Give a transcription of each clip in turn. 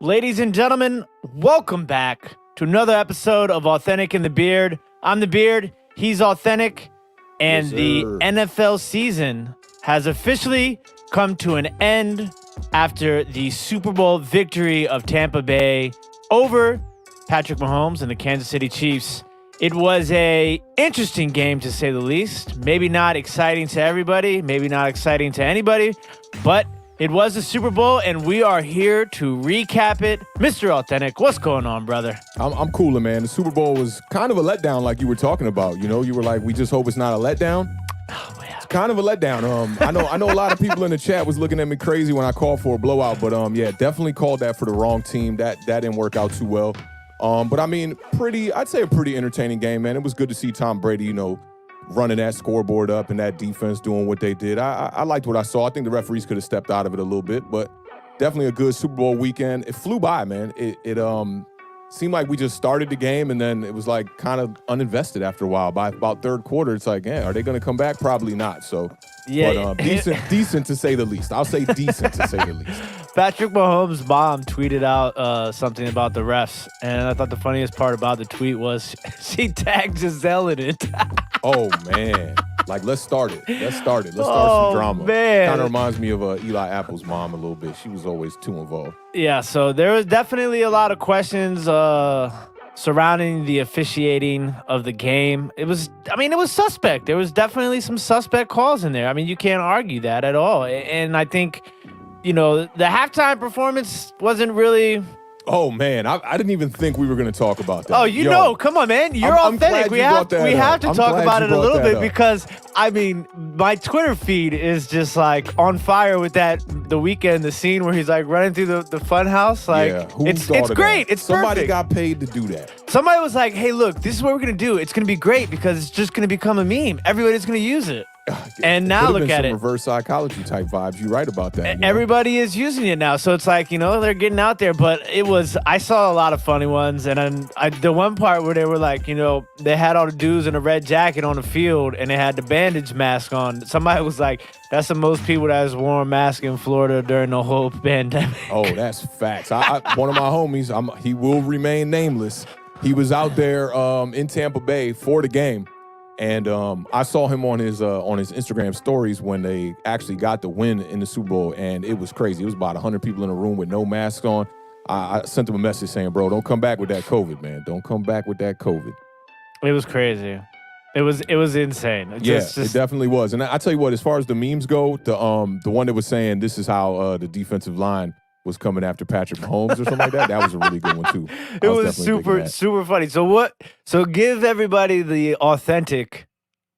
Ladies and gentlemen, welcome back to another episode of Awthentik and The Beard. I'm The Beard, he's Awthentik, and the NFL season has officially come to an end after the Super Bowl victory of Tampa Bay over Patrick Mahomes and the Kansas City Chiefs. It was a interesting game, to say the least. Maybe not exciting to everybody, maybe not exciting to anybody, but it was the Super Bowl, and we are here to recap it. Mr. Awthentik, what's going on, brother? I'm cooler, man. The Super Bowl was kind of a letdown, like you were talking about. You know, you were like, we just hope it's not a letdown. Oh, man. It's kind of a letdown. I know a lot of people in the chat was looking at me crazy when I called for a blowout, but yeah, definitely called that for the wrong team. That didn't work out too well. But I mean, I'd say a pretty entertaining game, man. It was good to see Tom Brady, running that scoreboard up and that defense doing what they did. I liked what I saw. I think the referees could have stepped out of it a little bit, but definitely a good Super Bowl weekend. It flew by, man. It seemed like we just started the game and then it was like kind of uninvested after a while. By about third quarter, it's like, are they going to come back? Probably not. So, yeah, but decent to say the least. I'll say decent to say the least. Patrick Mahomes' mom tweeted out something about the refs, and I thought the funniest part about the tweet was she tagged Giselle in it. Oh, man. Like, let's start it. Let's start some drama. Man. Kind of reminds me of Eli Apple's mom a little bit. She was always too involved. Yeah, so there was definitely a lot of questions surrounding the officiating of the game. It was suspect. There was definitely some suspect calls in there. I mean, you can't argue that at all. And I think, the halftime performance wasn't really... Oh, man, I didn't even think we were going to talk about that. Oh, come on, man. You're Awthentik. We have to talk about it a little bit because, I mean, my Twitter feed is just like on fire with the weekend, the scene where he's like running through the fun house. Like, yeah, it's great. It's Somebody perfect. got paid to do that. Somebody was like, hey, look, this is what we're going to do. It's going to be great because it's just going to become a meme. Everybody's going to use it. And now look at it. Reverse psychology type vibes. You're right about that. Everybody is using it now. So it's like, they're getting out there. But I saw a lot of funny ones. And then the one part where they were like, they had all the dudes in a red jacket on the field and they had the bandage mask on. Somebody was like, that's the most people that has worn a mask in Florida during the whole pandemic. Oh, that's facts. One of my homies, he will remain nameless. He was out there in Tampa Bay for the game. And I saw him on his Instagram stories when they actually got the win in the Super Bowl, and it was crazy. It was about 100 people in a room with no masks on. I sent him a message saying, bro, don't come back with that COVID, man. Don't come back with that COVID. It was crazy. It was insane. It definitely was. And I tell you what, as far as the memes go, the one that was saying this is how the defensive line was coming after Patrick Mahomes or something like that. That was a really good one too. It was super funny. So give everybody the authentic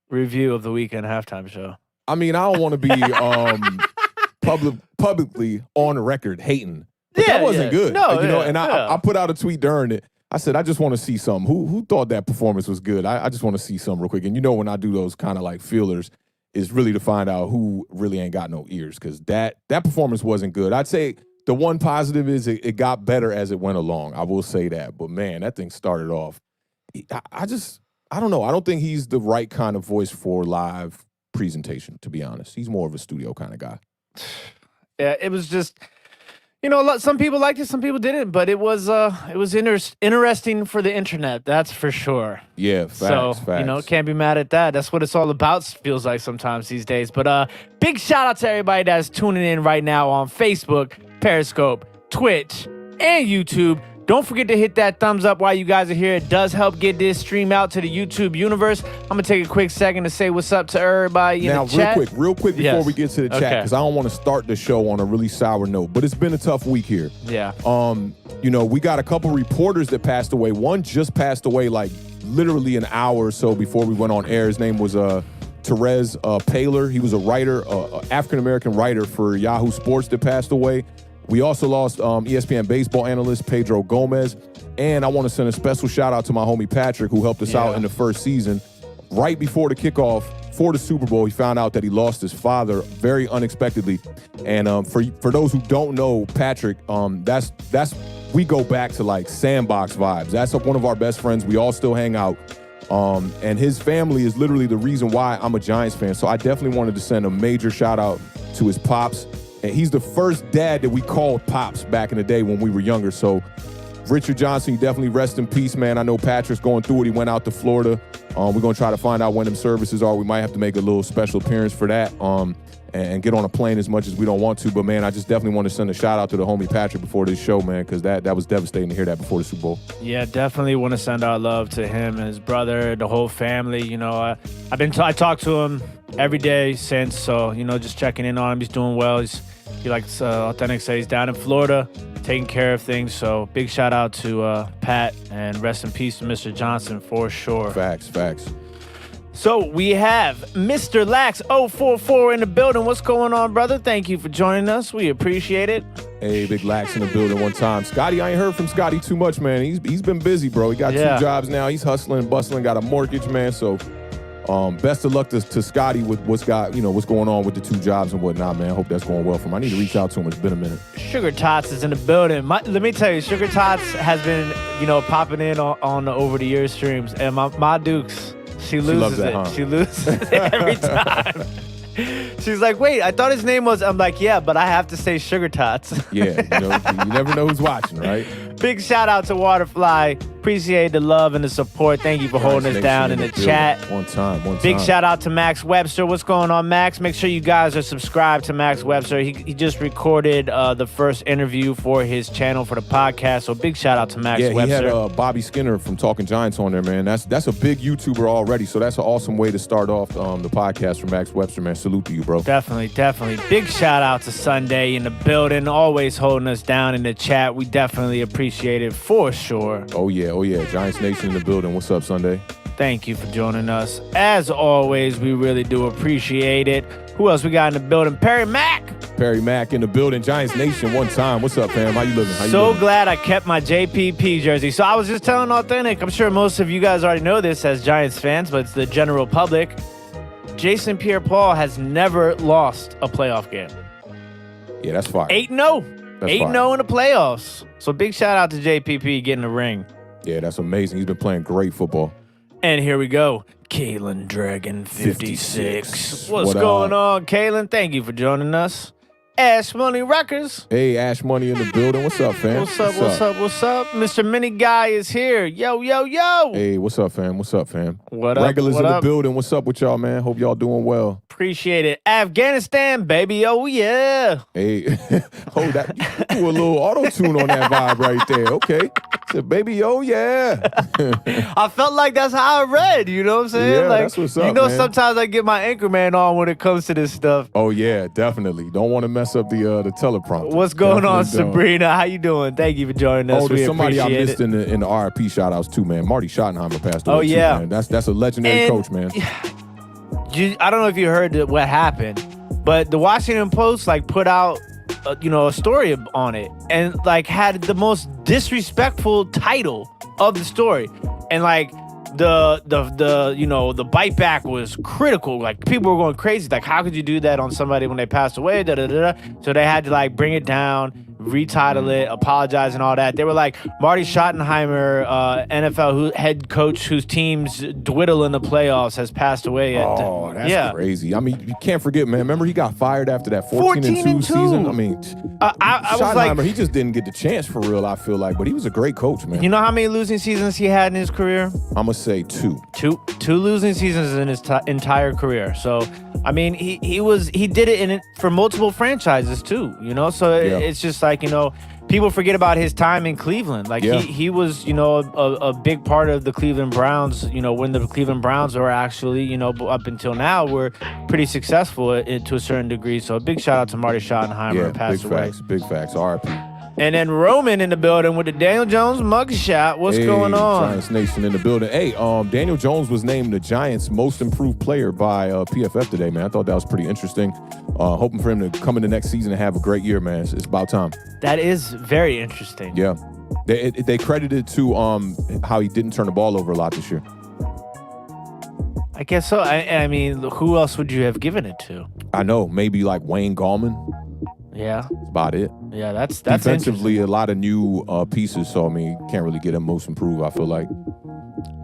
review of the weekend halftime show. I mean, I don't want to be publicly on record hating. But that wasn't good. No, and I put out a tweet during it. I said, I just want to see something. Who thought that performance was good? I just want to see something real quick. And when I do those kind of like feelers, is really to find out who really ain't got no ears, because that performance wasn't good. I'd say the one positive is it got better as it went along. I will say that. But, man, that thing started off. I don't know. I don't think he's the right kind of voice for live presentation, to be honest. He's more of a studio kind of guy. Yeah, it was just, some people liked it, some people didn't. But it was interesting for the internet, that's for sure. Yeah, facts. Can't be mad at that. That's what it's all about, feels like sometimes these days. But big shout out to everybody that's tuning in right now on Facebook, Periscope, Twitch, and YouTube. Don't forget to hit that thumbs up while you guys are here. It does help get this stream out to the YouTube universe. I'm going to take a quick second to say what's up to everybody in the chat. Real quick before we get to the chat, because I don't want to start the show on a really sour note, but it's been a tough week here. Yeah. We got a couple reporters that passed away. One just passed away like literally an hour or so before we went on air. His name was Therese Paylor. He was a writer, African-American writer for Yahoo Sports that passed away. We also lost ESPN baseball analyst Pedro Gomez. And I want to send a special shout out to my homie Patrick, who helped us out in the first season. Right before the kickoff for the Super Bowl, he found out that he lost his father very unexpectedly. And for those who don't know Patrick, we go back to like sandbox vibes. That's one of our best friends. We all still hang out. And his family is literally the reason why I'm a Giants fan. So I definitely wanted to send a major shout out to his pops And he's the first dad that we called Pops back in the day when we were younger. So Richard Johnson, you definitely rest in peace, man. I know Patrick's going through it. He went out to Florida. We're going to try to find out when them services are. We might have to make a little special appearance for that and get on a plane as much as we don't want to. But, man, I just definitely want to send a shout-out to the homie Patrick before this show, man, because that was devastating to hear that before the Super Bowl. Yeah, definitely want to send our love to him and his brother, the whole family. You know, I talk to him every day since, so, you know, just checking in on him. He's doing well. He likes Authentic say he's down in Florida taking care of things. So big shout out to Pat and rest in peace to Mr. Johnson for sure. Facts. So we have Mr. Lax 044 in the building. What's going on, brother? Thank you for joining us. We appreciate it. Hey, Big Lax in the building one time. Scotty, I ain't heard from Scotty too much, man. He's been busy, bro. He got 2 jobs now. He's hustling and bustling, got a mortgage, man. So best of luck to Scotty with what's going on with the 2 jobs and whatnot, man. I hope that's going well for him. I need to reach out to him. It's been a minute. Sugar Tots is in the building. Let me tell you, Sugar Tots has been, popping in on the over the years streams, and my Dukes, she loses it. Huh? She loses it every time. She's like, wait, I thought his name was. I'm like, yeah, but I have to say Sugar Tots. Yeah, you never know who's watching, right? Big shout out to Waterfly. Appreciate the love and the support. Thank you for holding us down in the chat. One time. Big shout out to Max Webster. What's going on, Max? Make sure you guys are subscribed to Max Webster. He just recorded the first interview for his channel for the podcast. So big shout out to Max Webster. Yeah, he had Bobby Skinner from Talking Giants on there, man. That's a big YouTuber already. So that's an awesome way to start off the podcast for Max Webster, man. Salute to you, bro. Definitely. Big shout out to Sunday in the building, always holding us down in the chat. We definitely appreciate it for sure. Oh yeah. Giants Nation in the building. What's up, Sunday? Thank you for joining us. As always, we really do appreciate it. Who else we got in the building? Perry Mack in the building. Giants Nation one time. What's up, fam? How you living? Glad I kept my JPP jersey. So I was just telling Authentic, I'm sure most of you guys already know this as Giants fans, but it's the general public. Jason Pierre-Paul has never lost a playoff game. Yeah, that's fire. 8-0. 8-0 in the playoffs. So big shout out to JPP getting the ring. Yeah, that's amazing. He's been playing great football. And here we go. Kalen Dragon 56. What's going on, Kalen? Thank you for joining us. Ash Money Records. Hey, Ash Money in the building. What's up, fam? What's up? Mr. Mini Guy is here. Yo. Hey, what's up, fam? What up? Regulars in the building. What's up with y'all, man? Hope y'all doing well. Appreciate it. Afghanistan, baby. Oh, yeah. Hey, hold that. You do a little auto-tune on that vibe right there. Okay. Said, baby, oh, yeah. I felt like that's how I read. You know what I'm saying? Yeah, like, that's what's up, man. Sometimes I get my Anchorman on when it comes to this stuff. Oh, yeah, definitely. Don't want to mess up the teleprompter. What's going on, Sabrina? How you doing? Thank you for joining us. There's somebody I missed in the RIP shout-outs, too, man. Marty Schottenheimer passed away, yeah. too, man. That's a legendary coach, man. I don't know if you heard what happened, but the Washington Post put out a story on it and had the most disrespectful title of the story, and the bite back was critical. People were going crazy. How could you do that on somebody when they passed away? So they had to bring it down, retitle it, apologize, and all that. They were like, Marty Schottenheimer, NFL head coach whose teams dwindle in the playoffs, has passed away. That's crazy. I mean, you can't forget, man. Remember, he got fired after that 14-2 season. I mean, Schottenheimer, he just didn't get the chance for real, I feel like. But he was a great coach, man. You know how many losing seasons he had in his career? I'm going to say 2. Two losing seasons in his entire career. So, I mean, he did it for multiple franchises too, So it's just people forget about his time in Cleveland. He was, a big part of the Cleveland Browns, when the Cleveland Browns were actually, up until now, were pretty successful to a certain degree. So a big shout out to Marty Schottenheimer, passed away. Big facts. RIP. And then Roman in the building with the Daniel Jones mugshot. What's going on? Giants Nation in the building. Hey, Daniel Jones was named the Giants' most improved player by PFF today, man. I thought that was pretty interesting. Hoping for him to come in the next season and have a great year, man. It's about time. That is very interesting. Yeah. They credited to how he didn't turn the ball over a lot this year. I guess so. I mean, who else would you have given it to? I know. Maybe Wayne Gallman. Yeah. That's about it. Yeah, that's defensively a lot of new pieces, so I mean, can't really get him most improved, I feel like.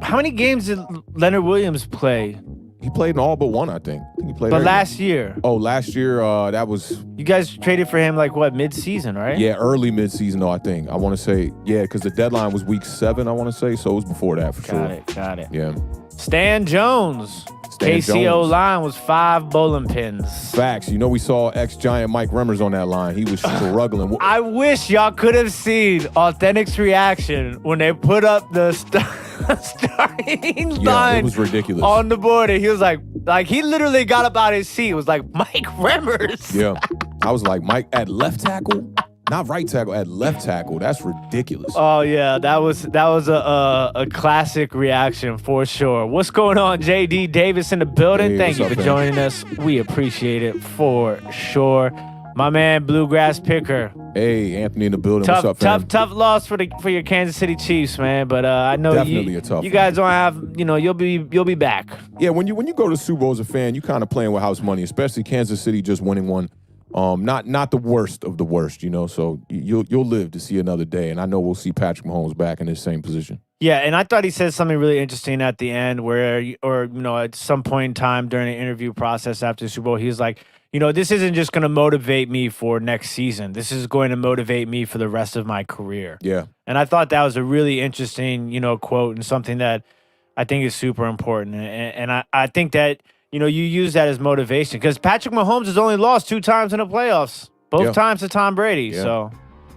How many games did Leonard Williams play He played in all but one, I think. He played. But last year. Oh, last year, that was. You guys traded for him like what, mid-season, right? Yeah, early mid-season though. I think I want to say because the deadline was week 7. I want to say so it was before that for sure. Got it. Yeah. Stan Jones. KCO line was 5 bowling pins. Facts. You know, we saw ex-Giant Mike Remmers on that line. He was struggling. I wish y'all could have seen Awthentic's reaction when they put up the starting line. It was ridiculous. On the board. And he was like he literally got up out of his seat. It was like, Mike Remmers. Yeah. I was like, Mike at left tackle? Not right tackle, at left tackle. That's ridiculous. Oh yeah, that was a classic reaction for sure. What's going on, JD Davis in the building? Hey, Thank you for joining us. We appreciate it for sure. My man, Bluegrass Picker. Hey, Anthony in the building. What's up, fam? Tough loss for your Kansas City Chiefs, man. But I know definitely a tough. You guys don't have, you'll be back. Yeah, when you go to the Super Bowl as a fan, you kind of playing with house money, especially Kansas City just winning one. Not the worst of the worst, so you'll live to see another day, and I know we'll see Patrick Mahomes back in his same position. Yeah, and I thought he said something really interesting at the end, at some point in time during the interview process after the Super Bowl, he was like, this isn't just going to motivate me for next season. This is going to motivate me for the rest of my career. Yeah, and I thought that was a really interesting, quote and something that I think is super important, and I think that. You use that as motivation because Patrick Mahomes has only lost 2 times in the playoffs, both times to Tom Brady. Yeah. So,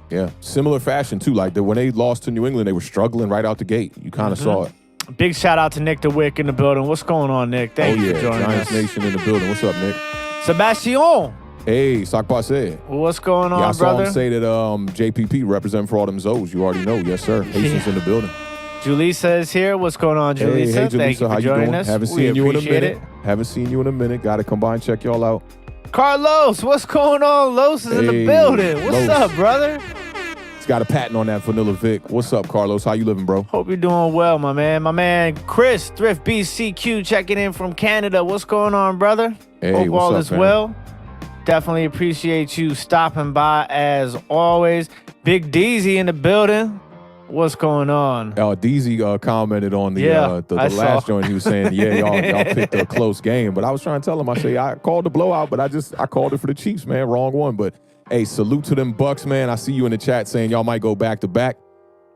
yeah, similar fashion too. Like when they lost to New England, they were struggling right out the gate. You kind of saw it. Big shout out to Nick DeWick in the building. What's going on, Nick? Thank you for joining Giants us. Nation in the building. What's up, Nick? Sebastian. Hey, Sac Passe. What's going on, I saw brother? him say that JPP representing for all them Zoes. You already know. Yes, sir. Haitians in the building. Julissa is here. What's going on, Julissa? Hey, Julissa, Thank you for joining us. Haven't seen you in a minute. Haven't seen you in a minute. Got to come by and check y'all out. Carlos, what's going on? Los is in the building. What's up, brother? He's got a patent on that Vanilla Vic. What's up, Carlos? How you living, bro? Hope you're doing well, my man. My man, Chris, Thrift BCQ, checking in from Canada. What's going on, brother? Hey, Hope what's all up, is fam? well. Definitely appreciate you stopping by as always. Big Deezy in the building. What's going on? DZ commented on the last joint. He was saying, y'all picked a close game. But I was trying to tell him, I say, I called the blowout, but I called it for the Chiefs, man. Wrong one. But, hey, salute to them Bucks, man. I see you in the chat saying y'all might go back-to-back.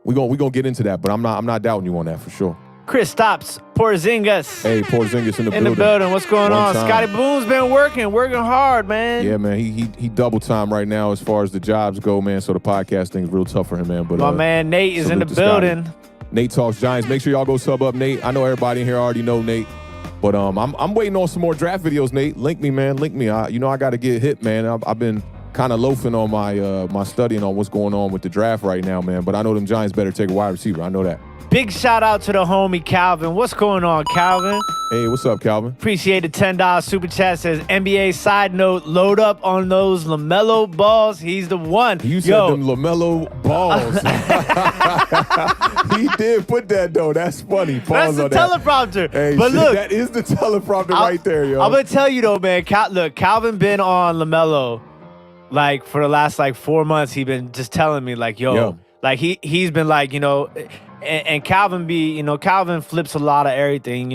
We gonna get into that, but I'm not doubting you on that for sure. Chris Stops, Porzingis. Hey, Porzingis in the building. In the building. What's going on? Time. Scotty Boone's been working hard, man. Yeah, man. He double time right now as far as the jobs go, man. So the podcast thing's real tough for him, man. But my man Nate is in the building. Nate Talks Giants. Make sure y'all go sub up, Nate. I know everybody in here already know Nate. But I'm waiting on some more draft videos, Nate. Link me, man. Link me. I got to get hit, man. I've been kind of loafing on my studying on what's going on with the draft right now, man. But I know them Giants better take a wide receiver. I know that. Big shout out to the homie Calvin. What's going on, Calvin? Hey, what's up, Calvin? Appreciate the $10 super chat. Says NBA side note, load up on those LaMelo balls. He's the one. You said them LaMelo balls. He did put that though. That's funny. Pause That's the teleprompter. Hey, but look, that is the teleprompter right there, yo. I'm gonna tell you though, man. Look, Calvin been on LaMelo like for the last 4 months. He been just telling me like, yo. Like he's been like, and Calvin Calvin flips a lot of everything,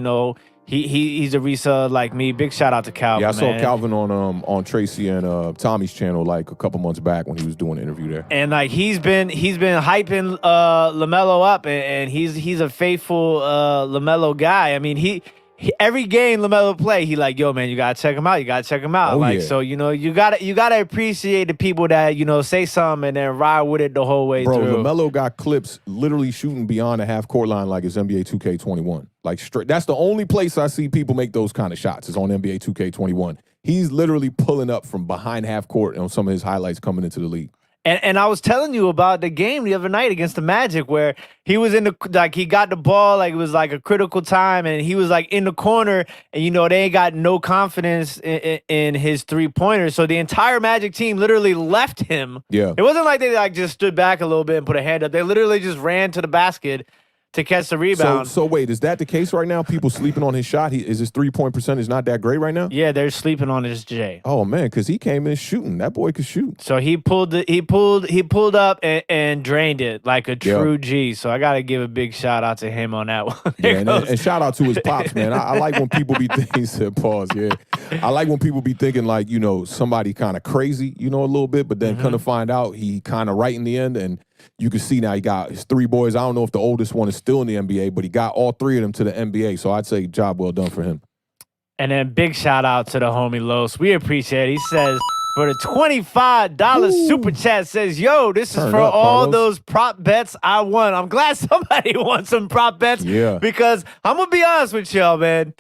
He's a reseller like me. Big shout out to Calvin. Yeah, I saw man. Calvin on Tracy and Tommy's channel a couple months back when he was doing an interview there. And he's been hyping LaMelo up, and he's a faithful LaMelo guy. I mean, he every game LaMelo play, he like, yo man, you gotta check him out. You gotta check him out. Oh, So you gotta appreciate the people that say something and then ride with it the whole way Bro, through. LaMelo got clips literally shooting beyond the half court line like it's NBA 2K21. Like straight. That's the only place I see people make those kind of shots is on NBA 2K21. He's literally pulling up from behind half court on some of his highlights coming into the league. And I was telling you about the game the other night against the Magic where he was he got the ball, it was a critical time, and he was in the corner, and they ain't got no confidence in his 3-pointer. So the entire Magic team literally left him. Yeah. It wasn't like they just stood back a little bit and put a hand up. They literally just ran to the basket to catch the rebound. So wait, is that the case right now? People sleeping on his shot? Is his 3-point percentage not that great right now? Yeah, they're sleeping on his J. Oh man, because he came in shooting. That boy could shoot. So he pulled up and drained it like a true G. So I gotta give a big shout out to him on that one. Yeah, and shout out to his pops, man. I like when people be thinking. Pause. Yeah, I like when people be thinking like somebody kind of crazy, a little bit, but then come to find out he kind of right in the end, and you can see now he got his 3 boys. I don't know if the oldest one is still in the NBA, but he got all 3 of them to the NBA. So I'd say job well done for him. And then big shout out to the homie Los. We appreciate it. He says for the $25 super chat says, yo, this is for all Carlos. those prop bets I won. I'm glad somebody won some prop bets. Yeah. Because I'm going to be honest with y'all, man.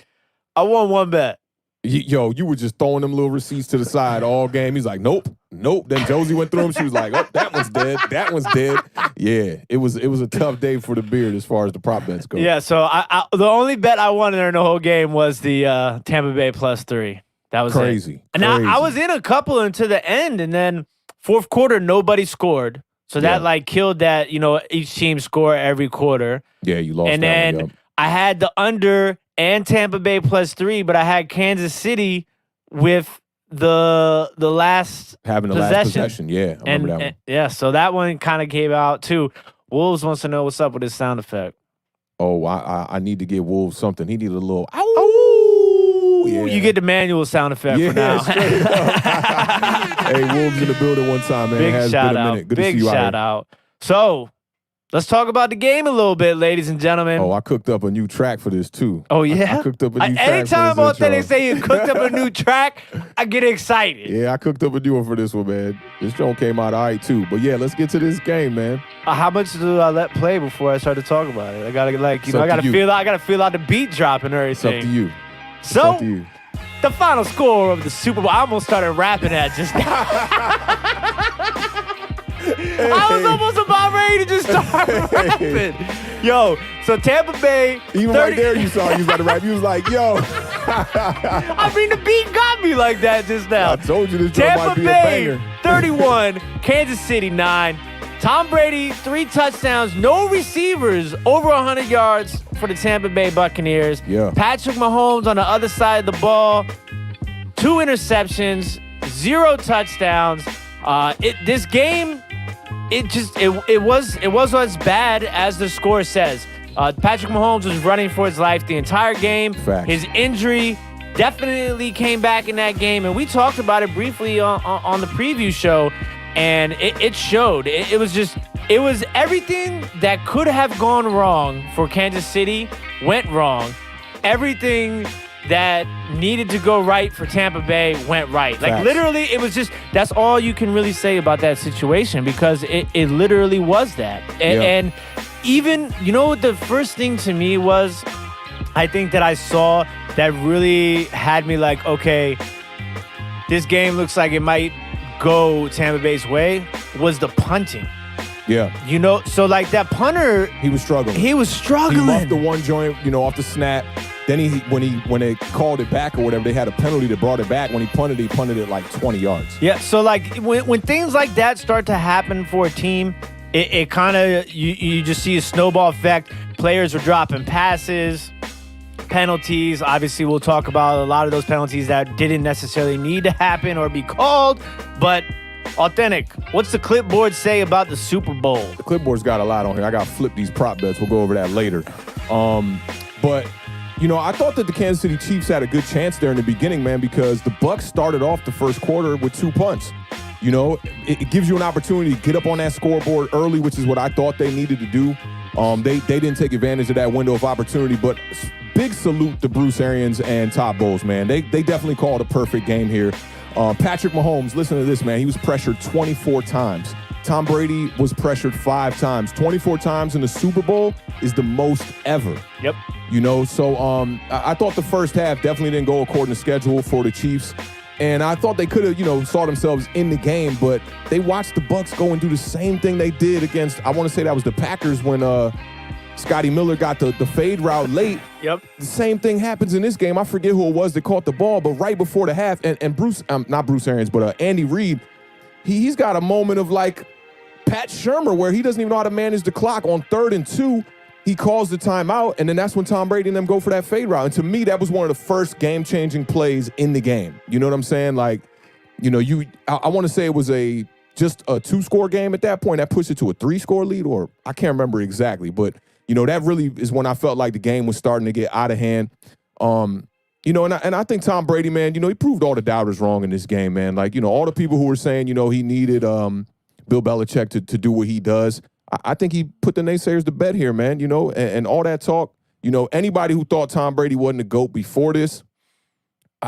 I won one bet. Yo, you were just throwing them little receipts to the side all game. He's like, nope. Then Josie went through them. She was like, oh, that one's dead. That one's dead. Yeah, it was a tough day for the Beard as far as the prop bets go. Yeah, so the only bet I won during the whole game was the Tampa Bay +3. That was crazy. It. And I was in a couple into the end, and then fourth quarter, nobody scored. So that killed that, each team score every quarter. Yeah, you lost and that then one, yep. I had the under and Tampa Bay +3, but I had Kansas City with the last having the possession. last possession. Yeah, I remember that one. Yeah, so that one kind of came out too. Wolves wants to know what's up with his sound effect. Oh, I need to give Wolves something. He needed a little ow. Yeah. You get the manual sound effect for now. Hey, Wolves in the building one time, man. Big it has shout been a out. minute. Good Big to see you shout out. So let's talk about the game a little bit, ladies and gentlemen. Oh, I cooked up a new track for this too. Oh yeah, I cooked up a new track. Anytime for this Awthentik intro. say you cooked up a new track, I get excited. Yeah, I cooked up a new one for this one, man. This joint came out all right too. But yeah, let's get to this game, man. How much do I let play before I start to talk about it? I gotta I gotta feel out the beat drop and everything. It's up to you. So, it's up to you. The final score of the Super Bowl. I almost started rapping that just now. I was almost about ready to just start rapping. Yo, so Tampa Bay. Even 30 right there, you saw he was about to rap. You was like, yo. I mean, the beat got me like that just now. I told you this joint Tampa might be Bay, a banger. 31, Kansas City, 9. Tom Brady, 3 touchdowns, no receivers, over 100 yards for the Tampa Bay Buccaneers. Yeah. Patrick Mahomes on the other side of the ball, 2 interceptions, 0 touchdowns. This game, it was as bad as the score says. Patrick Mahomes was running for his life the entire game. Facts. His injury definitely came back in that game, and we talked about it briefly on the preview show. And it showed. It was everything that could have gone wrong for Kansas City went wrong. Everything that needed to go right for Tampa Bay went right. Like, literally, it was just, that's all you can really say about that situation, because it literally was that. And even, what the first thing to me was, I think that I saw that really had me like, okay, this game looks like it might go Tampa Bay's way, was the punting. Yeah. So like that punter, he was struggling. He muffed the one joint, off the snap. Then when they called it back or whatever, they had a penalty that brought it back. When he punted it like 20 yards. Yeah. So like when things like that start to happen for a team, it kind of you just see a snowball effect. Players are dropping passes. Penalties, obviously we'll talk about a lot of those penalties that didn't necessarily need to happen or be called, but Awthentik, what's the clipboard say about the Super Bowl? The clipboard's got a lot on here. I got to flip these prop bets. We'll go over that later. But, I thought that the Kansas City Chiefs had a good chance there in the beginning, man, because the Bucs started off the first quarter with 2 punts. It gives you an opportunity to get up on that scoreboard early, which is what I thought they needed to do. They didn't take advantage of that window of opportunity, but big salute to Bruce Arians and Todd Bowles, man. They definitely called a perfect game here. Patrick Mahomes, listen to this, man. He was pressured 24 times. Tom Brady was pressured 5 times. 24 times in the Super Bowl is the most ever. Yep. So I thought the first half definitely didn't go according to schedule for the Chiefs. And I thought they could have, saw themselves in the game, but they watched the Bucs go and do the same thing they did against, I want to say that was the Packers when Scotty Miller got the fade route late. Yep. The same thing happens in this game. I forget who it was that caught the ball, but right before the half, and Bruce, not Bruce Arians, but Andy Reid, he's got a moment of like Pat Shurmur where he doesn't even know how to manage the clock on 3rd and 2. he calls the timeout, and then that's when Tom Brady and them go for that fade route. And to me, that was one of the first game-changing plays in the game. You know what I'm saying? Like, you know, I want to say it was just a 2-score game at that point. That pushed it to a 3-score lead, or I can't remember exactly. But, you know, that really is when I felt like the game was starting to get out of hand. You know, and I think Tom Brady, man, you know, he proved all the doubters wrong in this game, man. Like, you know, all the people who were saying, you know, he needed Bill Belichick to do what he does. I think he put the naysayers to bed here, man, you know, and all that talk. You know, anybody who thought Tom Brady wasn't a GOAT before this,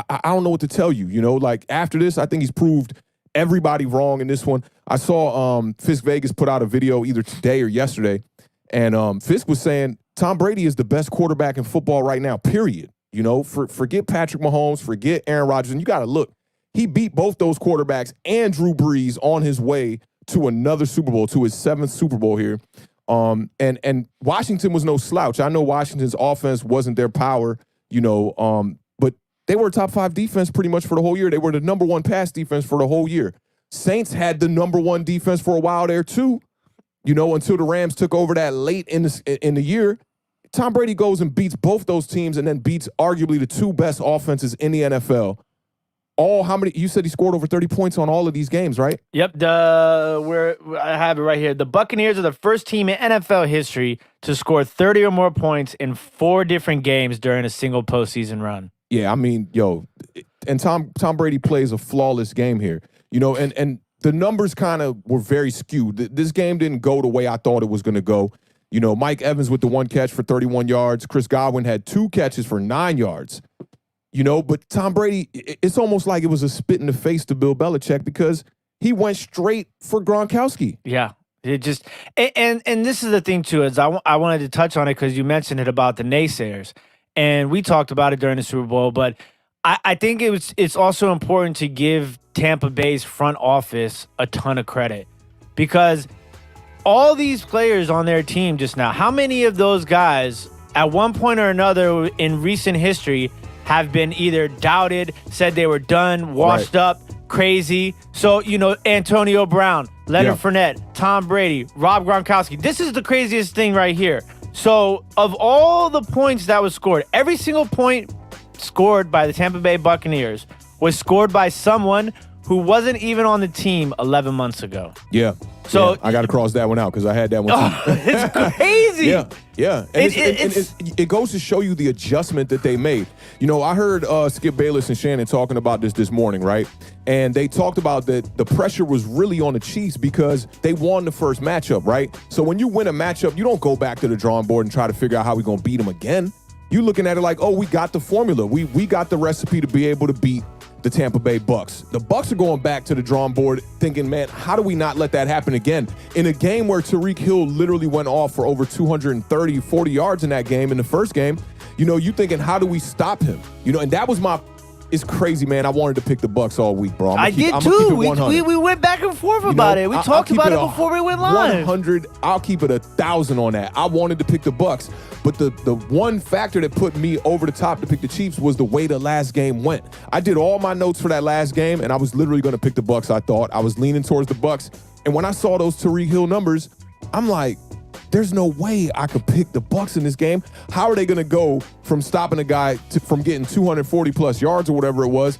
I don't know what to tell you. You know, like after this, I think he's proved everybody wrong in this one. I saw Fisk Vegas put out a video either today or yesterday, and Fisk was saying Tom Brady is the best quarterback in football right now, period. You know, forget Patrick Mahomes, forget Aaron Rodgers, and you got to look. He beat both those quarterbacks and Drew Brees on his way to another Super Bowl, to his 7th Super Bowl here. And Washington was no slouch. I know Washington's offense wasn't their power, you know, but they were a top 5 defense pretty much for the whole year. They were the number 1 pass defense for the whole year. Saints had the number 1 defense for a while there too, you know, until the Rams took over that late in the year. Tom Brady goes and beats both those teams and then beats arguably the 2 best offenses in the NFL. How many? You said he scored over 30 points on all of these games, right? Yep. I have it right here. The Buccaneers are the first team in NFL history to score 30 or more points in 4 different games during a single postseason run. Yeah, I mean, and Tom Brady plays a flawless game here, you know, and the numbers kind of were very skewed. This game didn't go the way I thought it was going to go. You know, Mike Evans with the 1 catch for 31 yards. Chris Godwin had 2 catches for 9 yards. You know, but Tom Brady, it's almost like it was a spit in the face to Bill Belichick because he went straight for Gronkowski. Yeah. It just and this is the thing too, is I wanted to touch on it because you mentioned it about the naysayers. And we talked about it during the Super Bowl, but I think it's also important to give Tampa Bay's front office a ton of credit because all these players on their team just now, how many of those guys at one point or another in recent history have been either doubted, said they were done, washed up, crazy? So, you know, Antonio Brown, Leonard Fournette, Tom Brady, Rob Gronkowski. This is the craziest thing right here. So, of all the points that was scored, every single point scored by the Tampa Bay Buccaneers was scored by someone who wasn't even on the team 11 months ago. Yeah. So I got to cross that one out because I had that one too. It's crazy. Yeah. And it goes to show you the adjustment that they made. You know, I heard Skip Bayless and Shannon talking about this morning, right? And they talked about that the pressure was really on the Chiefs because they won the first matchup, right? So when you win a matchup, you don't go back to the drawing board and try to figure out how we're going to beat them again. You looking at it like, oh, we got the formula. We got the recipe to be able to beat the Tampa Bay Bucks. The Bucks are going back to the drawing board thinking, man, how do we not let that happen again? In a game where Tyreek Hill literally went off for over 230, 40 yards in that game, in the first game, you know, you thinking, how do we stop him? You know, and that was it's crazy, man. I wanted to pick the Bucks all week, bro. I did too. We went back and forth about it. We talked about it before we went live. 100. I'll keep it 1,000 on that. I wanted to pick the Bucks, but the one factor that put me over the top to pick the Chiefs was the way the last game went. I did all my notes for that last game, and I was literally going to pick the Bucks. I thought I was leaning towards the Bucks, and when I saw those Tyreek Hill numbers, I'm like, there's no way I could pick the Bucks in this game. How are they going to go from stopping a guy from getting 240 plus yards or whatever it was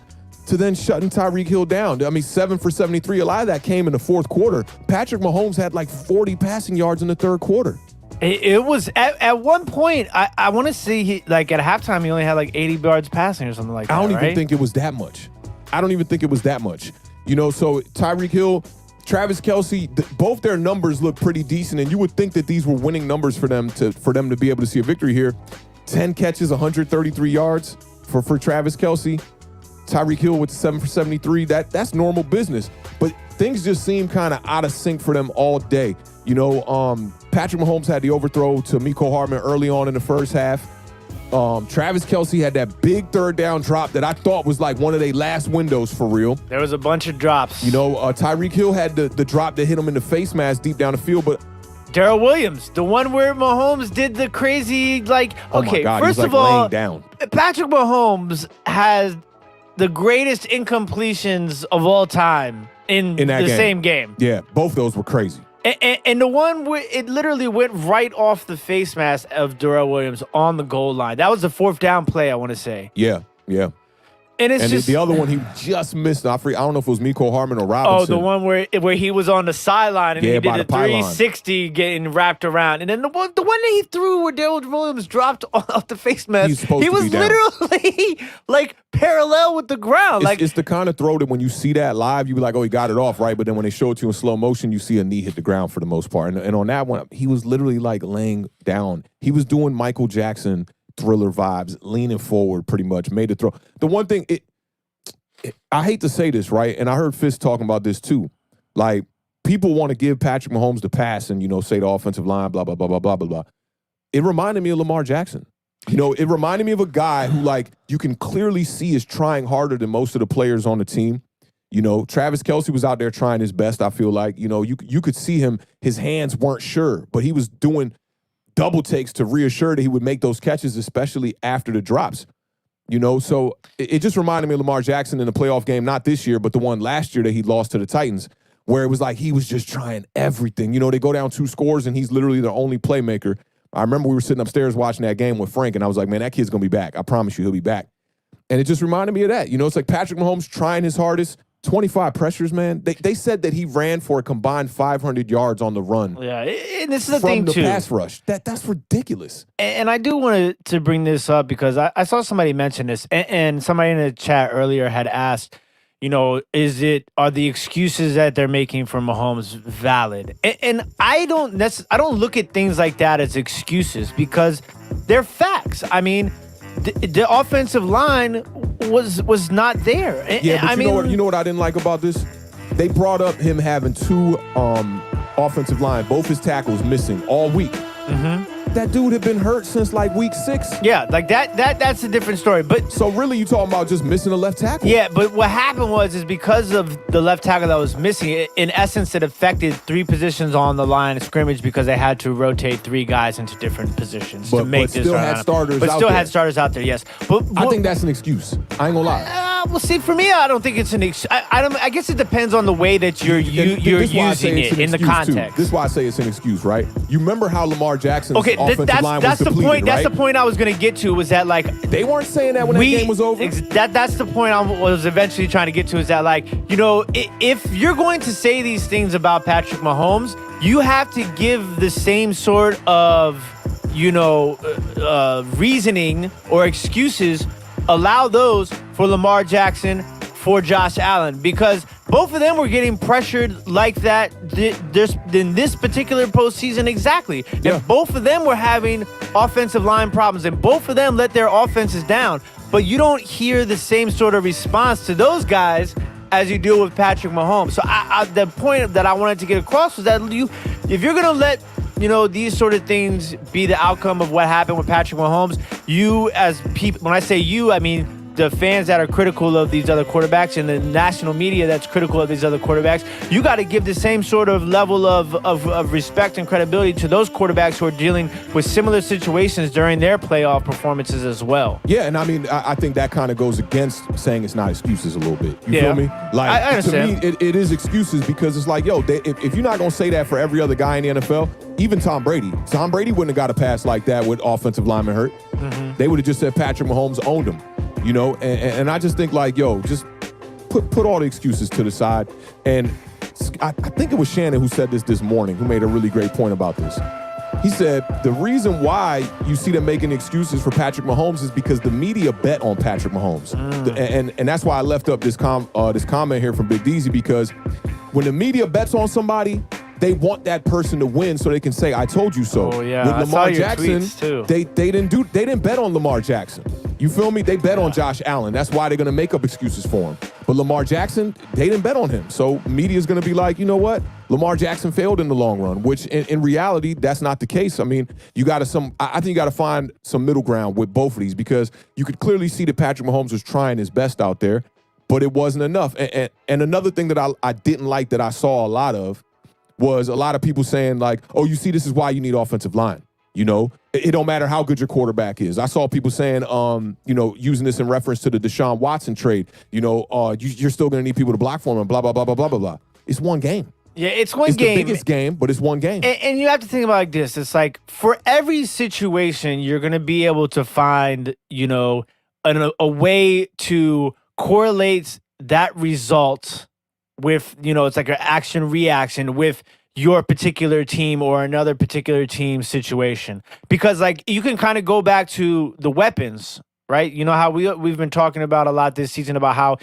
to then shutting Tyreek Hill down? I mean, 7 for 73. A lot of that came in the fourth quarter. Patrick Mahomes had like 40 passing yards in the third quarter. It was at one point. I want to see like at halftime he only had like 80 yards passing or something like that. I don't even think it was that much. You know, so Tyreek Hill, Travis Kelce, both their numbers look pretty decent, and you would think that these were winning numbers for them to be able to see a victory here. 10 catches, 133 yards for Travis Kelce. Tyreek Hill with 7 for 73. That's normal business. But things just seem kind of out of sync for them all day. You know, Patrick Mahomes had the overthrow to Mecole Hardman early on in the first half. Travis Kelce had that big third down drop that I thought was like one of their last windows for real. There was a bunch of drops. You know, Tyreek Hill had the drop that hit him in the face mask deep down the field, but Darrell Williams, the one where Mahomes did the crazy, like, oh my okay, God, first he's of like all, laying down. Patrick Mahomes has the greatest incompletions of all time in the that same game. Yeah, both those were crazy. And the one where it literally went right off the face mask of Darrell Williams on the goal line. That was the 4th down play, I want to say. Yeah. And it's just the other one he just missed. I don't know if it was Mecole Hardman or Robinson. Oh, the one where he was on the sideline and he did a 360 getting wrapped around. And then the one that he threw where Darrell Williams dropped off the face mask, he was literally like parallel with the ground. It's the kind of throw that when you see that live, you be like, oh, he got it off, right? But then when they show it to you in slow motion, you see a knee hit the ground for the most part. And on that one, he was literally like laying down. He was doing Michael Jackson Thriller vibes, leaning forward pretty much, made the throw. The one thing, I hate to say this, right? And I heard Fitz talking about this too. Like, people want to give Patrick Mahomes the pass and, say the offensive line, blah, blah, blah, blah, blah, blah, blah. It reminded me of Lamar Jackson. It reminded me of a guy who, like, you can clearly see is trying harder than most of the players on the team. Travis Kelce was out there trying his best, I feel like. You could see him, his hands weren't sure, but he was doing double takes to reassure that he would make those catches, especially after the drops. So it just reminded me of Lamar Jackson in the playoff game, not this year, but the one last year that he lost to the Titans, where it was like he was just trying everything. They go down 2 scores, and he's literally the only playmaker. I remember we were sitting upstairs watching that game with Frank, and I was like, man, that kid's going to be back. I promise you he'll be back. And it just reminded me of that. It's like Patrick Mahomes trying his hardest. 25 pressures, man. They said that he ran for a combined 500 yards on the run. Yeah, and this is the thing, too. From the pass rush. That's ridiculous. And I do want to bring this up because I saw somebody mention this, and somebody in the chat earlier had asked, are the excuses that they're making for Mahomes valid? And I don't look at things like that as excuses because they're facts. I mean, the offensive line was not there. Yeah, but you know what I didn't like about this? They brought up him having 2 offensive line, both his tackles missing all week. Mm-hmm. That dude had been hurt since like week 6. Yeah, like that's a different story. But so really, you talking about just missing a left tackle? Yeah, but what happened is because of the left tackle that was missing, in essence, it affected 3 positions on the line of scrimmage because they had to rotate 3 guys into different positions to make this. Had starters. But still had starters out there. Yes, but I think that's an excuse. I ain't gonna lie. Well, see, for me, I don't think it's an excuse. I guess it depends on the way that you're using it in the context. This is why I say it's an excuse, right? You remember how Lamar Jackson's offensive line was depleted, right? That's the point I was going to get to, was that, like... They weren't saying that when the game was over? That's the point I was eventually trying to get to, is that, like, if you're going to say these things about Patrick Mahomes, you have to give the same sort of, reasoning or excuses. Allow those for Lamar Jackson, for Josh Allen, because both of them were getting pressured like that in this particular postseason. Exactly. Yeah. And both of them were having offensive line problems, and both of them let their offenses down. But you don't hear the same sort of response to those guys as you do with Patrick Mahomes. So the point that I wanted to get across was that if you're going to let these sort of things be the outcome of what happened with Patrick Mahomes, you as people, when I say you, I mean the fans that are critical of these other quarterbacks and the national media that's critical of these other quarterbacks, you got to give the same sort of level of respect and credibility to those quarterbacks who are dealing with similar situations during their playoff performances as well. Yeah, and I mean, I think that kind of goes against saying it's not excuses a little bit. You feel me? Like, I understand. To me, it is excuses because it's like, if you're not going to say that for every other guy in the NFL, even Tom Brady wouldn't have got a pass like that with offensive linemen hurt. Mm-hmm. They would have just said Patrick Mahomes owned him. And I just think, like, just put all the excuses to the side. And I think it was Shannon who said this morning, who made a really great point about this. He said the reason why you see them making excuses for Patrick Mahomes is because the media bet on Patrick Mahomes. And that's why I left up this comment here from Big Deezy, because when the media bets on somebody, they want that person to win so they can say, I told you so. Oh, yeah. With Lamar Jackson, too. They didn't bet on Lamar Jackson. You feel me? They bet on Josh Allen. That's why they're going to make up excuses for him. But Lamar Jackson, they didn't bet on him. So media's going to be like, you know what? Lamar Jackson failed in the long run, which in reality, that's not the case. I mean, I think you got to find some middle ground with both of these, because you could clearly see that Patrick Mahomes was trying his best out there, but it wasn't enough. And another thing that I didn't like that I saw a lot of was a lot of people saying, like, oh, you see, this is why you need offensive line. It don't matter how good your quarterback is. I saw people saying, using this in reference to the Deshaun Watson trade, you're still going to need people to block for him and blah, blah, blah, blah, blah, blah, blah. It's one game. Yeah, it's one It's game. the biggest game, but it's one game. And you have to think about it like this. It's like for every situation, you're going to be able to find, a way to correlate that result with, it's like an action reaction with your particular team or another particular team situation. Because like you can kind of go back to the weapons, right? You know how we've been talking about a lot this season about how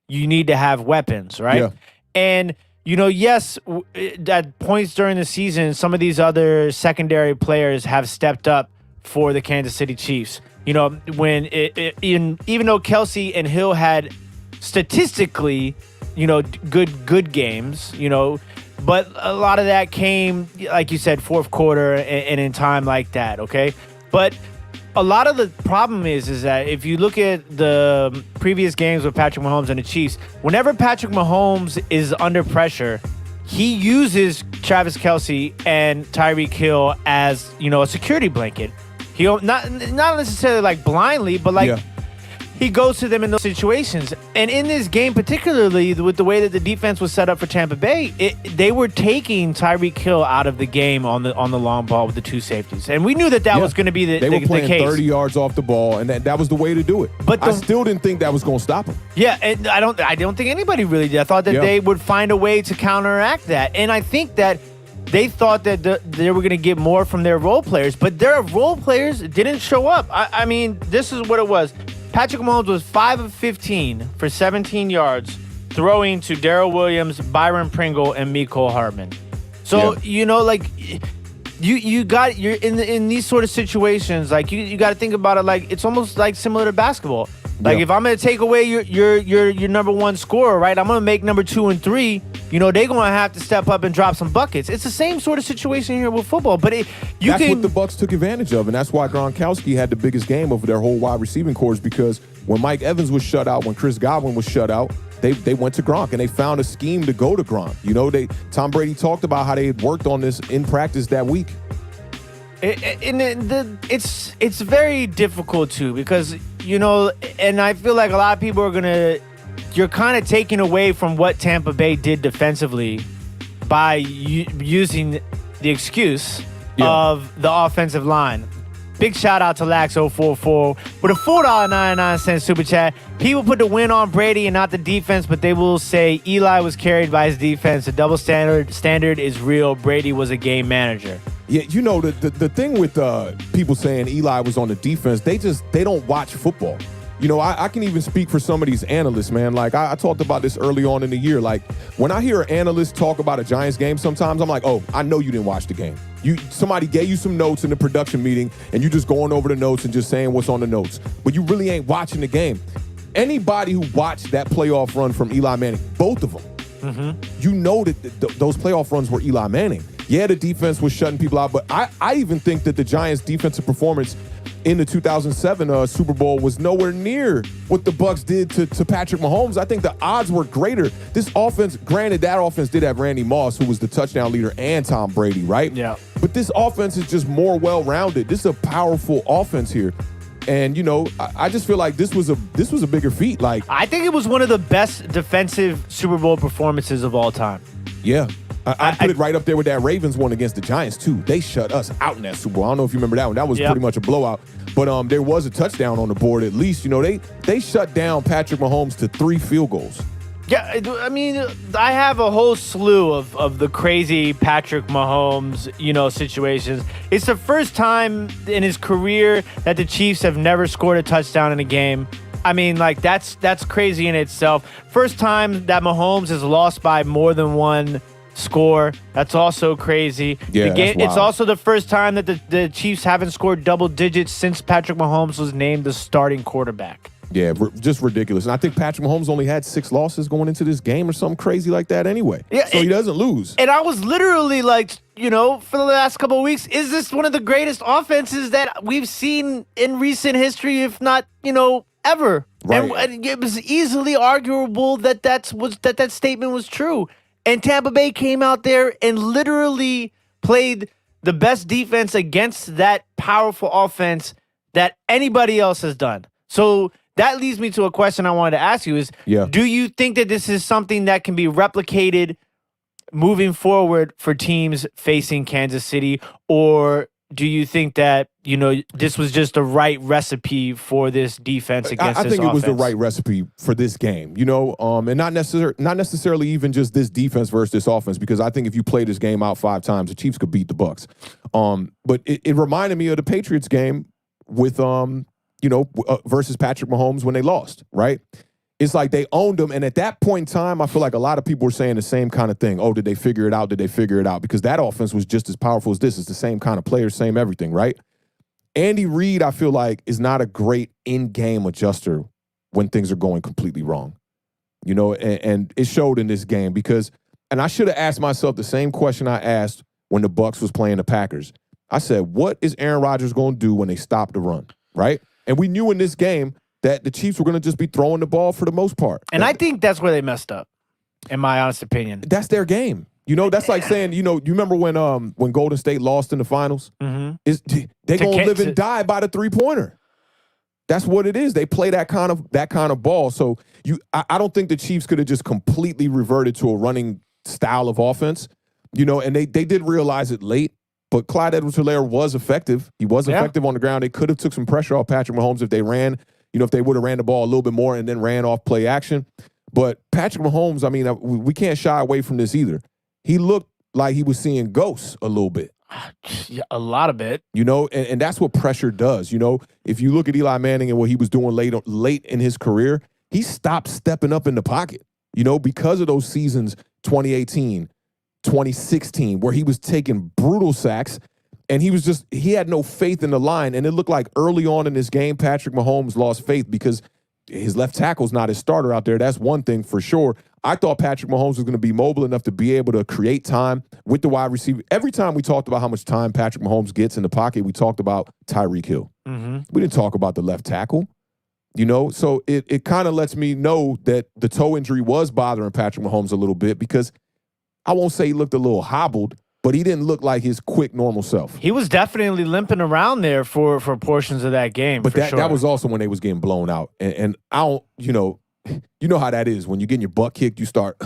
you need to have weapons, right? Yeah. And yes, at points during the season, some of these other secondary players have stepped up for the Kansas City Chiefs. When even though Kelsey and Hill had statistically, good games, but a lot of that came, like you said, fourth quarter and in time like that, okay? But a lot of the problem is that if you look at the previous games with Patrick Mahomes and the Chiefs, whenever Patrick Mahomes is under pressure, he uses Travis Kelce and Tyreek Hill as, a security blanket. He'll not necessarily like blindly, but like he goes to them in those situations. And in this game, particularly with the way that the defense was set up for Tampa Bay, they were taking Tyreek Hill out of the game on the long ball with the two safeties. And we knew that was going to be the case. They were playing 30 yards off the ball, and that was the way to do it. But I still didn't think that was going to stop him. Yeah, and I don't think anybody really did. I thought that they would find a way to counteract that. And I think that they thought that they were going to get more from their role players, but their role players didn't show up. I mean, this is what it was. Patrick Mahomes was 5 of 15 for 17 yards, throwing to Darrell Williams, Byron Pringle, and Mecole Hardman. So, you're in these sort of situations, like you got to think about it like it's almost like similar to basketball. Like if I'm going to take away your number one scorer, right? I'm going to make number 2 and 3. They're going to have to step up and drop some buckets. It's the same sort of situation here with football. But that's what the Bucs took advantage of, and that's why Gronkowski had the biggest game of their whole wide receiving corps, because when Mike Evans was shut out, when Chris Godwin was shut out, they went to Gronk, and they found a scheme to go to Gronk. Tom Brady talked about how they had worked on this in practice that week. It's very difficult too, because and I feel like a lot of people are you're kind of taking away from what Tampa Bay did defensively by using the excuse of the offensive line. Big shout out to Lax044 with a $4.99 super chat. People put the win on Brady and not the defense, but they will say Eli was carried by his defense. The double standard is real. Brady was a game manager. Yeah, the thing with people saying Eli was on the defense, they don't watch football. I can even speak for some of these analysts, man. Like, I talked about this early on in the year. Like, when I hear an analyst talk about a Giants game sometimes, I'm like, oh, I know you didn't watch the game. Somebody gave you some notes in the production meeting, and you just going over the notes and just saying what's on the notes. But you really ain't watching the game. Anybody who watched that playoff run from Eli Manning, both of them, that those playoff runs were Eli Manning. Yeah, the defense was shutting people out, but I even think that the Giants' defensive performance in the 2007 Super Bowl was nowhere near what the Bucs did to Patrick Mahomes. I think the odds were greater. This offense, granted, that offense did have Randy Moss, who was the touchdown leader, and Tom Brady, right? Yeah. But this offense is just more well-rounded. This is a powerful offense here. And, I just feel like this was a bigger feat. Like, I think it was one of the best defensive Super Bowl performances of all time. Yeah. I put it right up there with that Ravens one against the Giants, too. They shut us out in that Super Bowl. I don't know if you remember that one. That was pretty much a blowout. But there was a touchdown on the board at least. They shut down Patrick Mahomes to 3 field goals. Yeah, I mean, I have a whole slew of the crazy Patrick Mahomes, situations. It's the first time in his career that the Chiefs have never scored a touchdown in a game. I mean, like, that's crazy in itself. First time that Mahomes has lost by more than one score. That's also crazy. Yeah, it's also the first time that the Chiefs haven't scored double digits since Patrick Mahomes was named the starting quarterback. Yeah, just ridiculous. And I think Patrick Mahomes only had 6 losses going into this game or something crazy like that anyway. Yeah, so he doesn't lose. And I was literally like, for the last couple of weeks, is this one of the greatest offenses that we've seen in recent history, if not, ever? Right. And it was easily arguable that statement was true. And Tampa Bay came out there and literally played the best defense against that powerful offense that anybody else has done. So that leads me to a question I wanted to ask you is, do you think that this is something that can be replicated moving forward for teams facing Kansas City, or do you think that, this was just the right recipe for this defense against I this think it was the offense? right recipe for this game, and not necessarily even just this defense versus this offense, because I think if you play this game out 5 times, the Chiefs could beat the Bucs. But it reminded me of the Patriots game with, versus Patrick Mahomes when they lost, right? It's like they owned them, and at that point in time, I feel like a lot of people were saying the same kind of thing. Oh, did they figure it out? Did they figure it out? Because that offense was just as powerful as this. It's the same kind of players, same everything, right? Andy Reid, I feel like, is not a great in-game adjuster when things are going completely wrong. And it showed in this game and I should have asked myself the same question I asked when the Bucs was playing the Packers. I said, what is Aaron Rodgers going to do when they stop the run, right? And we knew in this game that the Chiefs were going to just be throwing the ball for the most part. And I think that's where they messed up, in my honest opinion. That's their game. That's like saying, you remember when Golden State lost in the finals? Mm-hmm. They're going to live and die by the three-pointer. That's what it is. They play that kind of ball. So I don't think the Chiefs could have just completely reverted to a running style of offense. And they did realize it late. But Clyde Edwards-Helaire was effective. He was effective on the ground. They could have took some pressure off Patrick Mahomes if they ran. If they would have ran the ball a little bit more and then ran off play action. But Patrick Mahomes, I mean, we can't shy away from this either. He looked like he was seeing ghosts a little bit. Yeah, a lot of it. And that's what pressure does. If you look at Eli Manning and what he was doing late in his career, he stopped stepping up in the pocket, because of those seasons, 2018, 2016, where he was taking brutal sacks. And he had no faith in the line. And it looked like early on in this game, Patrick Mahomes lost faith because his left tackle's not his starter out there. That's one thing for sure. I thought Patrick Mahomes was going to be mobile enough to be able to create time with the wide receiver. Every time we talked about how much time Patrick Mahomes gets in the pocket, we talked about Tyreek Hill. Mm-hmm. We didn't talk about the left tackle. So it kind of lets me know that the toe injury was bothering Patrick Mahomes a little bit, because I won't say he looked a little hobbled, but he didn't look like his quick, normal self. He was definitely limping around there for portions of that game. But sure. That was also when they was getting blown out. And I don't, you know how that is. When you're getting your butt kicked, you start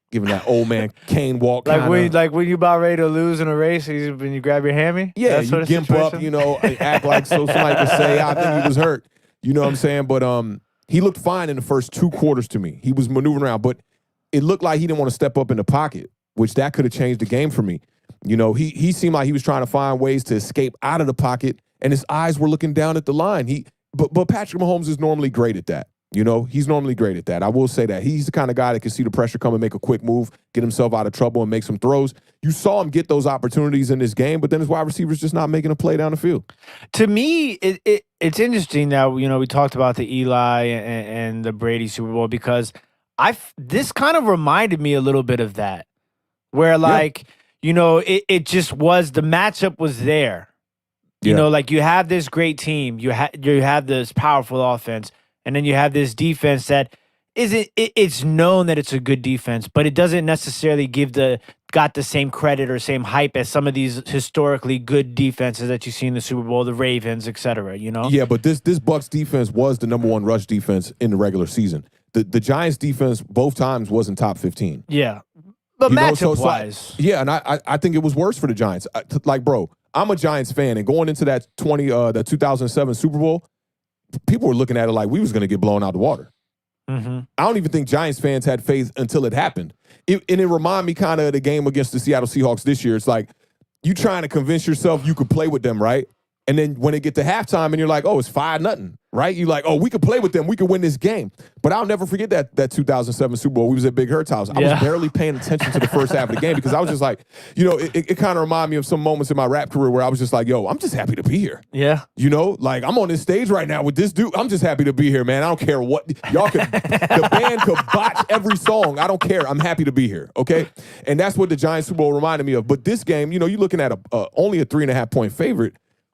giving that old man cane walk. Like when you about ready to lose in a race, when you grab your hammy? Yeah, you gimp up, act like somebody could say, I think he was hurt. You know what I'm saying? But he looked fine in the first 2 quarters to me. He was maneuvering around, but it looked like he didn't want to step up in the pocket, which that could have changed the game for me. He seemed like he was trying to find ways to escape out of the pocket, and his eyes were looking down at the line. But Patrick Mahomes is normally great at that. He's normally great at that. I will say that. He's the kind of guy that can see the pressure come and make a quick move, get himself out of trouble and make some throws. You saw him get those opportunities in this game, but then his wide receiver's just not making a play down the field. To me, it's interesting that, we talked about the Eli and the Brady Super Bowl, because this kind of reminded me a little bit of that, where it just was, the matchup was there. You have this great team, you have this powerful offense, and then you have this defense that it's known that it's a good defense, but it doesn't necessarily got the same credit or same hype as some of these historically good defenses that you see in the Super Bowl, the Ravens, et cetera, Yeah, but this Bucs defense was the number 1 rush defense in the regular season. The Giants defense both times wasn't top 15. Yeah. But matchup-wise. Yeah, and I think it was worse for the Giants. Bro, I'm a Giants fan, and going into that 2007 Super Bowl, people were looking at it like we was going to get blown out of the water. Mm-hmm. I don't even think Giants fans had faith until it happened. And it reminded me kind of of the game against the Seattle Seahawks this year. It's like you trying to convince yourself you could play with them, right? And then when it get to halftime and you're like, oh, it's 5-0, right? You're like, oh, we could play with them. We could win this game. But I'll never forget that 2007 Super Bowl. We was at Big Hurt's house. I was barely paying attention to the first half of the game because I was just like, it kind of reminded me of some moments in my rap career where I was just like, yo, I'm just happy to be here. Yeah. I'm on this stage right now with this dude. I'm just happy to be here, man. I don't care what. The band could botch every song. I don't care. I'm happy to be here, okay? And that's what the Giants Super Bowl reminded me of. But this game, you're looking at only a 3.5-point favorite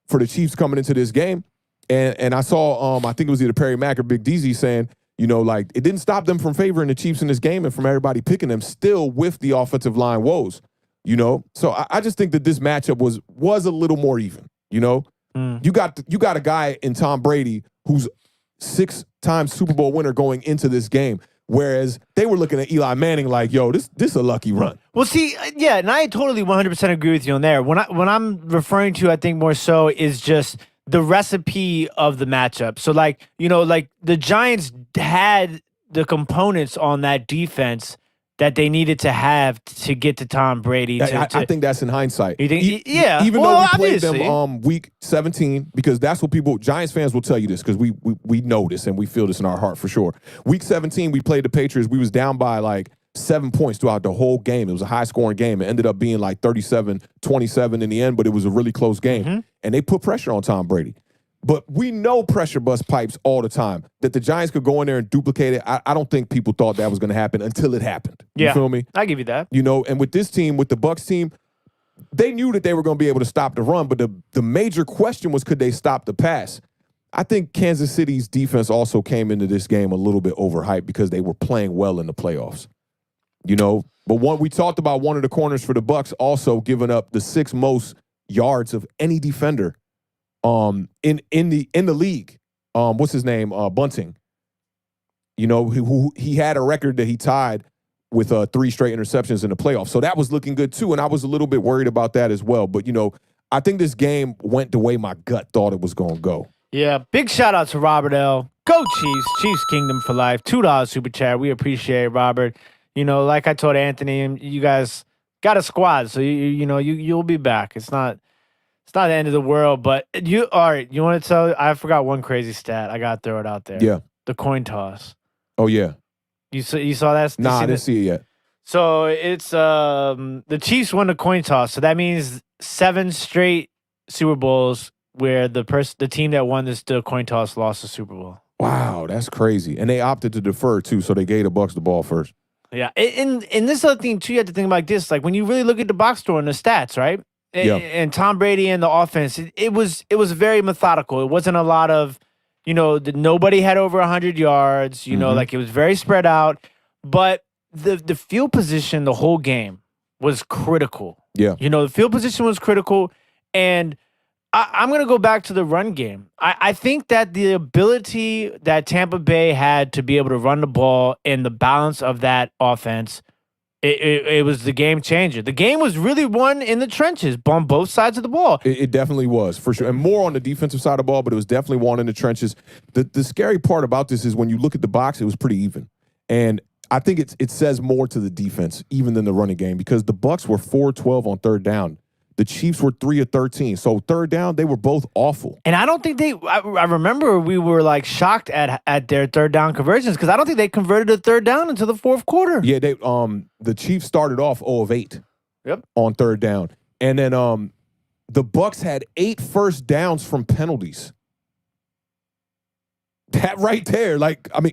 for the Chiefs coming into this game. And I saw, I think it was either Perry Mack or Big DZ saying, it didn't stop them from favoring the Chiefs in this game and from everybody picking them still with the offensive line woes, So I just think that this matchup was a little more even, You got a guy in Tom Brady who's 6-time Super Bowl winner going into this game. Whereas they were looking at Eli Manning like, yo, this a lucky run. Well, see, yeah, and I totally 100% agree with you on there. When I'm referring to, I think more so is just the recipe of the matchup. So, like, like the Giants had the components on that defense that they needed to have to get to Tom Brady. I think that's in hindsight. You think, yeah. Even though we played them week 17, because that's what Giants fans will tell you this, because we know this and we feel this in our heart for sure. Week 17, we played the Patriots. We was down by like 7 points throughout the whole game. It was a high-scoring game. It ended up being like 37-27 in the end, but it was a really close game. Mm-hmm. And they put pressure on Tom Brady. But we know pressure bust pipes all the time. That the Giants could go in there and duplicate it. I don't think people thought that was going to happen until it happened. You feel me? I give you that. And with this team, with the Bucs team, they knew that they were going to be able to stop the run, but the major question was, could they stop the pass? I think Kansas City's defense also came into this game a little bit overhyped because they were playing well in the playoffs. But we talked about one of the corners for the Bucs also giving up the 6th most yards of any defender in the league. What's his name? Bunting. He had a record that he tied with 3 straight interceptions in the playoffs. So that was looking good too, and I was a little bit worried about that as well. But I think this game went the way my gut thought it was going to go. Yeah, big shout out to Robert L. Go Chiefs, Chiefs Kingdom for life. $2 super chat. We appreciate it, Robert. Like I told Anthony, you guys got a squad, so you'll be back. It's not the end of the world, but all right, you want to tell? I forgot one crazy stat. I got to throw it out there. Yeah. The coin toss. Oh, yeah. You saw that? Nah, I didn't see it yet. So it's the Chiefs won the coin toss. So that means 7 straight Super Bowls where the team that won the coin toss lost the Super Bowl. Wow, that's crazy. And they opted to defer, too, so they gave the Bucs the ball first. Yeah. And this other thing, too, you have to think about this. Like, when you really look at the box score and the stats, right? Yeah. And Tom Brady and the offense, it was very methodical. It wasn't a lot of, nobody had over 100 yards. Like it was very spread out. But the field position, the whole game was critical. Yeah. The field position was critical. And I'm going to go back to the run game. I think that the ability that Tampa Bay had to be able to run the ball and the balance of that offense, it was the game changer. The game was really won in the trenches on both sides of the ball. It definitely was, for sure. And more on the defensive side of the ball, but it was definitely won in the trenches. The scary part about this is when you look at the box, it was pretty even. And I think it says more to the defense, even than the running game, because the Bucs were 4-12 on third down. The Chiefs were 3-13. So third down, they were both awful. And I don't think I remember we were like shocked at their third down conversions because I don't think they converted a third down until the fourth quarter. Yeah, the Chiefs started off 0 of 8 on third down. And then the Bucs had 8 first downs from penalties. That right there,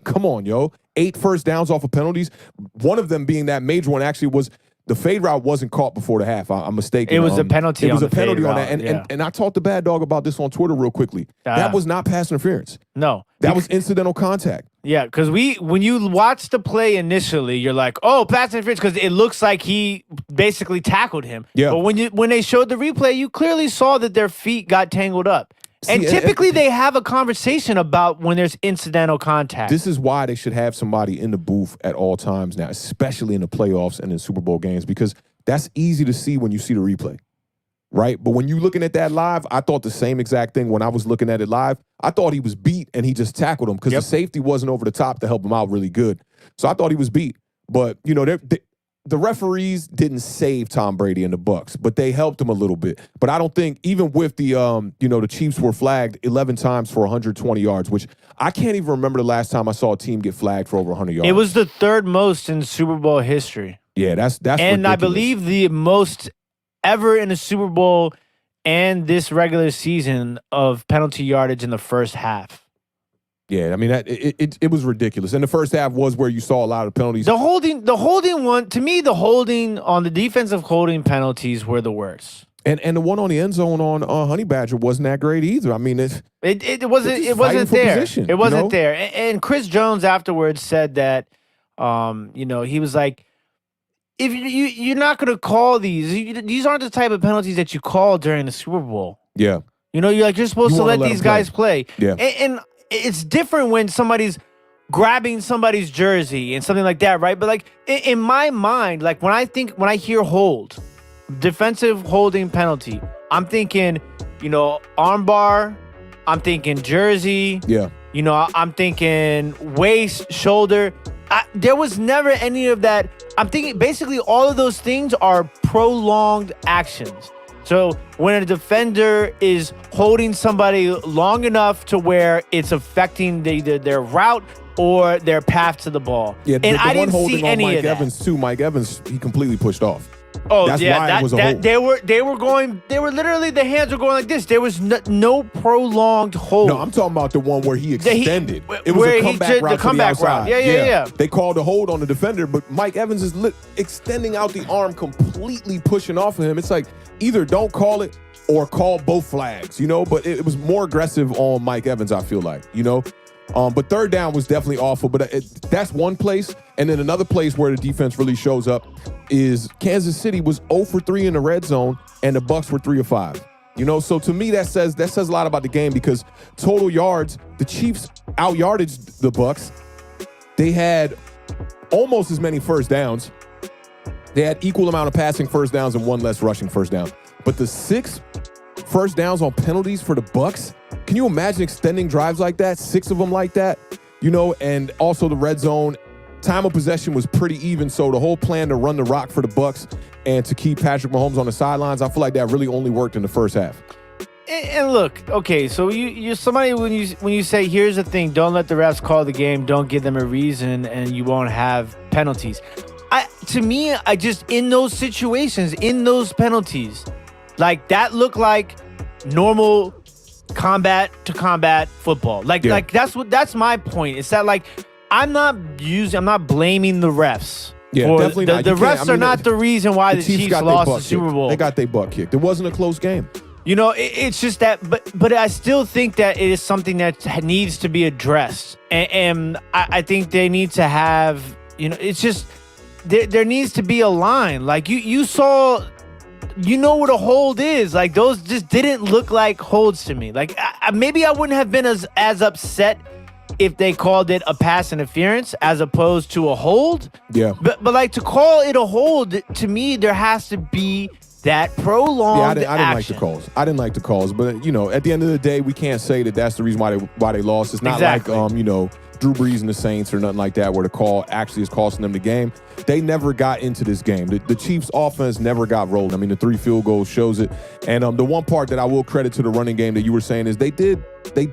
come on, yo. 8 first downs off of penalties. One of them being that major one actually was the fade route wasn't caught before the half. I'm mistaken. It was a penalty. It was on a penalty on that, and I talked to Bad Dog about this on Twitter real quickly. That was not pass interference. No, that was incidental contact. Yeah, because when you watch the play initially, you're like, oh, pass interference, because it looks like he basically tackled him. Yeah. But when they showed the replay, you clearly saw that their feet got tangled up. And typically they have a conversation about when there's incidental contact. This is why they should have somebody in the booth at all times now, especially in the playoffs and in Super Bowl games, because that's easy to see when you see the replay, right? But when you're looking at that live, I thought the same exact thing when I was looking at it live. I thought he was beat and he just tackled him because the safety wasn't over the top to help him out really good. So I thought he was beat. But, the referees didn't save Tom Brady and the Bucs, but they helped him a little bit. But I don't think, even with the, the Chiefs were flagged 11 times for 120 yards, which I can't even remember the last time I saw a team get flagged for over 100 yards. It was the 3rd most in Super Bowl history. Yeah, that's and ridiculous. I believe the most ever in a Super Bowl and this regular season of penalty yardage in the first half. Yeah, I mean, it was ridiculous. And the first half was where you saw a lot of penalties. The holding one, to me, the holding on the defensive holding penalties were the worst. And the one on the end zone on Honey Badger wasn't that great either. I mean, it wasn't there. Position, it wasn't there. And Chris Jones afterwards said that, he was like, if you're not going to call these aren't the type of penalties that you call during the Super Bowl. Yeah. You're supposed to let these guys play. Yeah. And it's different when somebody's grabbing somebody's jersey and something like that, right? But like in my mind, like when I hear hold, defensive holding penalty, I'm thinking, armbar, I'm thinking jersey. Yeah. I'm thinking waist, shoulder. There was never any of that. I'm thinking basically all of those things are prolonged actions. So when a defender is holding somebody long enough to where it's affecting either their route or their path to the ball. Yeah, and the I one didn't holding see on any Mike of that. Evans too. Mike Evans, he completely pushed off. Oh, that's yeah, why it was a hold. They were literally, the hands were going like this. There was no prolonged hold. No, I'm talking about the one where he extended. It was where a comeback route to the outside. Yeah. They called a hold on the defender, but Mike Evans is extending out the arm, completely pushing off of him. It's like either don't call it or call both flags, But it was more aggressive on Mike Evans, I feel like, But third down was definitely awful. But that's one place. And then another place where the defense really shows up is Kansas City was 0 for 3 in the red zone, and the Bucs were 3 of 5. So to me that says a lot about the game because total yards, the Chiefs out-yardaged the Bucs. They had almost as many first downs. They had equal amount of passing first downs and one less rushing first down. But the 6 first downs on penalties for the Bucs, can you imagine extending drives like that? 6 of them like that, and also the red zone. Time of possession was pretty even, so the whole plan to run the rock for the Bucs and to keep Patrick Mahomes on the sidelines, I feel like that really only worked in the first half. And look, okay, so you're somebody when you say here's the thing, don't let the refs call the game, don't give them a reason, and you won't have penalties. To me, I just in those situations, in those penalties, like that looked like normal combat to combat football. Like that's my point. It's that like I'm not blaming the refs. Yeah, definitely not. The refs are not the reason why the Chiefs lost the Super Bowl. They got their butt kicked. It wasn't a close game. It's just that, but I still think that it is something that needs to be addressed, and I think they need to have, it's just there needs to be a line. Like you saw, what a hold is. Like those just didn't look like holds to me. Like maybe I wouldn't have been as upset if they called it a pass interference as opposed to a hold. Yeah. But like to call it a hold, to me, there has to be that prolonged I didn't like the calls. I didn't like the calls. But, at the end of the day, we can't say that that's the reason why they lost. It's not like, Drew Brees and the Saints or nothing like that where the call actually is costing them the game. They never got into this game. The Chiefs' offense never got rolled. I mean, the 3 field goals shows it. And the one part that I will credit to the running game that you were saying is they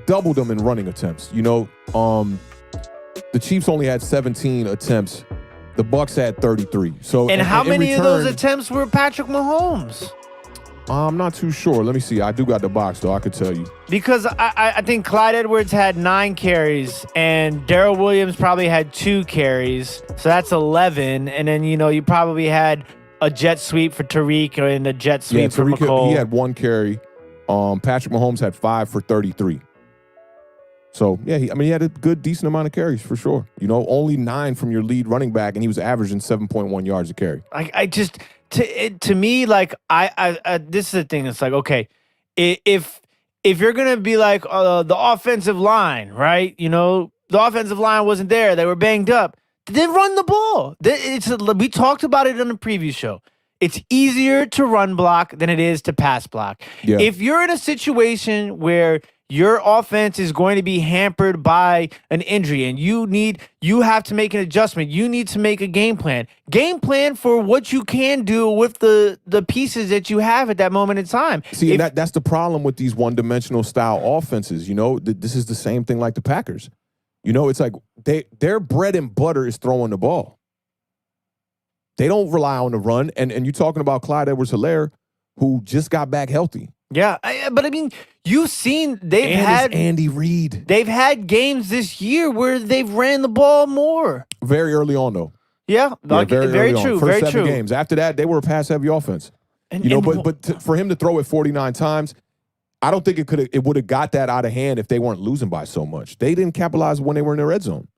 doubled them in running attempts. The Chiefs only had 17 attempts. The Bucs had 33. So and how many of those attempts were Patrick Mahomes? I'm not too sure. Let me see. I do got the box, though. I could tell you. Because I think Clyde Edwards had 9 carries, and Darrell Williams probably had 2 carries. So that's 11. And then, you probably had a jet sweep for Tariq and a jet sweep for McCole. He had 1 carry. Patrick Mahomes had 5 for 33. So, yeah, he had a good, decent amount of carries for sure. Only 9 from your lead running back, and he was averaging 7.1 yards a carry. To me, like I this is the thing. It's like, okay, if you're gonna be like the offensive line, right? The offensive line wasn't there; they were banged up. Then run the ball. We talked about it on the previous show. It's easier to run block than it is to pass block. Yeah. If you're in a situation where your offense is going to be hampered by an injury and you have to make an adjustment, you need to make a game plan. Game plan for what you can do with the pieces that you have at that moment in time. See, that's the problem with these one-dimensional style offenses. This is the same thing like the Packers. It's like their bread and butter is throwing the ball. They don't rely on the run. And you're talking about Clyde Edwards-Helaire, who just got back healthy. Yeah, but I mean, you've seen they've had Andy Reid. They've had games this year where they've ran the ball more. Very early on, though. Yeah, very true. First very 7 true. games. After that, they were a pass-heavy offense. But for him to throw it 49 times, I don't think it would have got that out of hand if they weren't losing by so much. They didn't capitalize when they were in the red zone.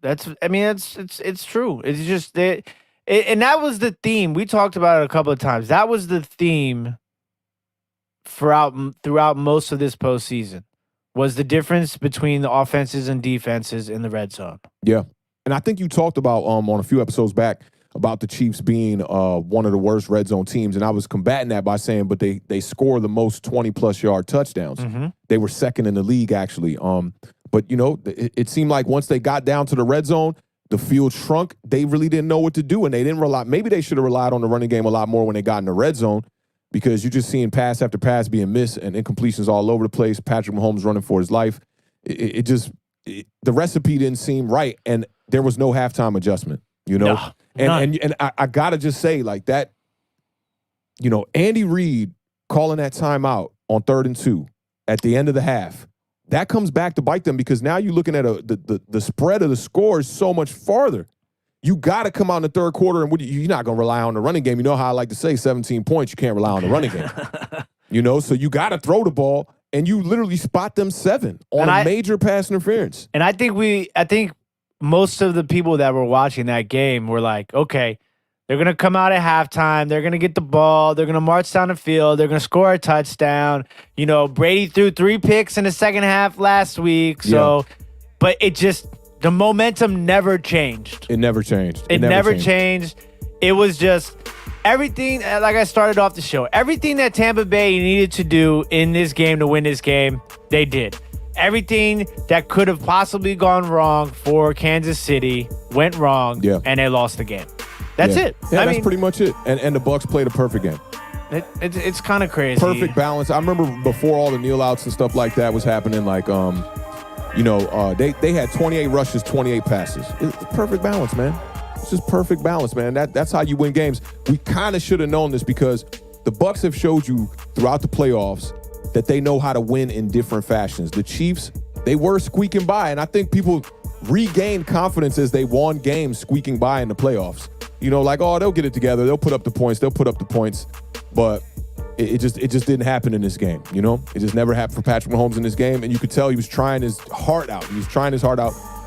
It's true. It's just and that was the theme. We talked about it a couple of times. That was the theme throughout most of this postseason. was the difference between the offenses and defenses in the red zone. Yeah. And I think you talked about on a few episodes back about the Chiefs being one of the worst red zone teams. And I was combating that by saying, but they score the most 20-plus yard touchdowns. Mm-hmm. They were second in the league, actually. But, it seemed like once they got down to the red zone, the field shrunk. They really didn't know what to do, and they didn't rely. Maybe they should have relied on the running game a lot more when they got in the red zone, because you're just seeing pass after pass being missed and incompletions all over the place. Patrick Mahomes running for his life. The recipe didn't seem right, and there was no halftime adjustment. No, and I gotta just say, like, that. Andy Reid calling that timeout on 3rd and 2 at the end of the half. That comes back to bite them, because now you're looking at the spread of the scores so much farther. You got to come out in the third quarter, and you're not going to rely on the running game. You know how I like to say 17 points, you can't rely on the running game. So you got to throw the ball, and you literally spot them 7 on major pass interference. And I think most of the people that were watching that game were like, okay, they're going to come out at halftime. They're going to get the ball. They're going to march down the field. They're going to score a touchdown. Brady threw 3 picks in the second half last week. So, but the momentum never changed. It never changed. It never changed. It was just everything, like I started off the show, everything that Tampa Bay needed to do in this game to win this game, they did. Everything that could have possibly gone wrong for Kansas City went wrong, and they lost the game. That's it. Yeah, that's pretty much it. And the Bucs played a perfect game. It's kind of crazy. Perfect balance. I remember before all the kneel outs and stuff like that was happening, like, they had 28 rushes, 28 passes. It's perfect balance, man. It's just perfect balance, man. That's how you win games. We kind of should have known this, because the Bucs have showed you throughout the playoffs that they know how to win in different fashions. The Chiefs, they were squeaking by, and I think people regained confidence as they won games squeaking by in the playoffs. They'll get it together. They'll put up the points. But it just didn't happen in this game, It just never happened for Patrick Mahomes in this game, and you could tell he was trying his heart out.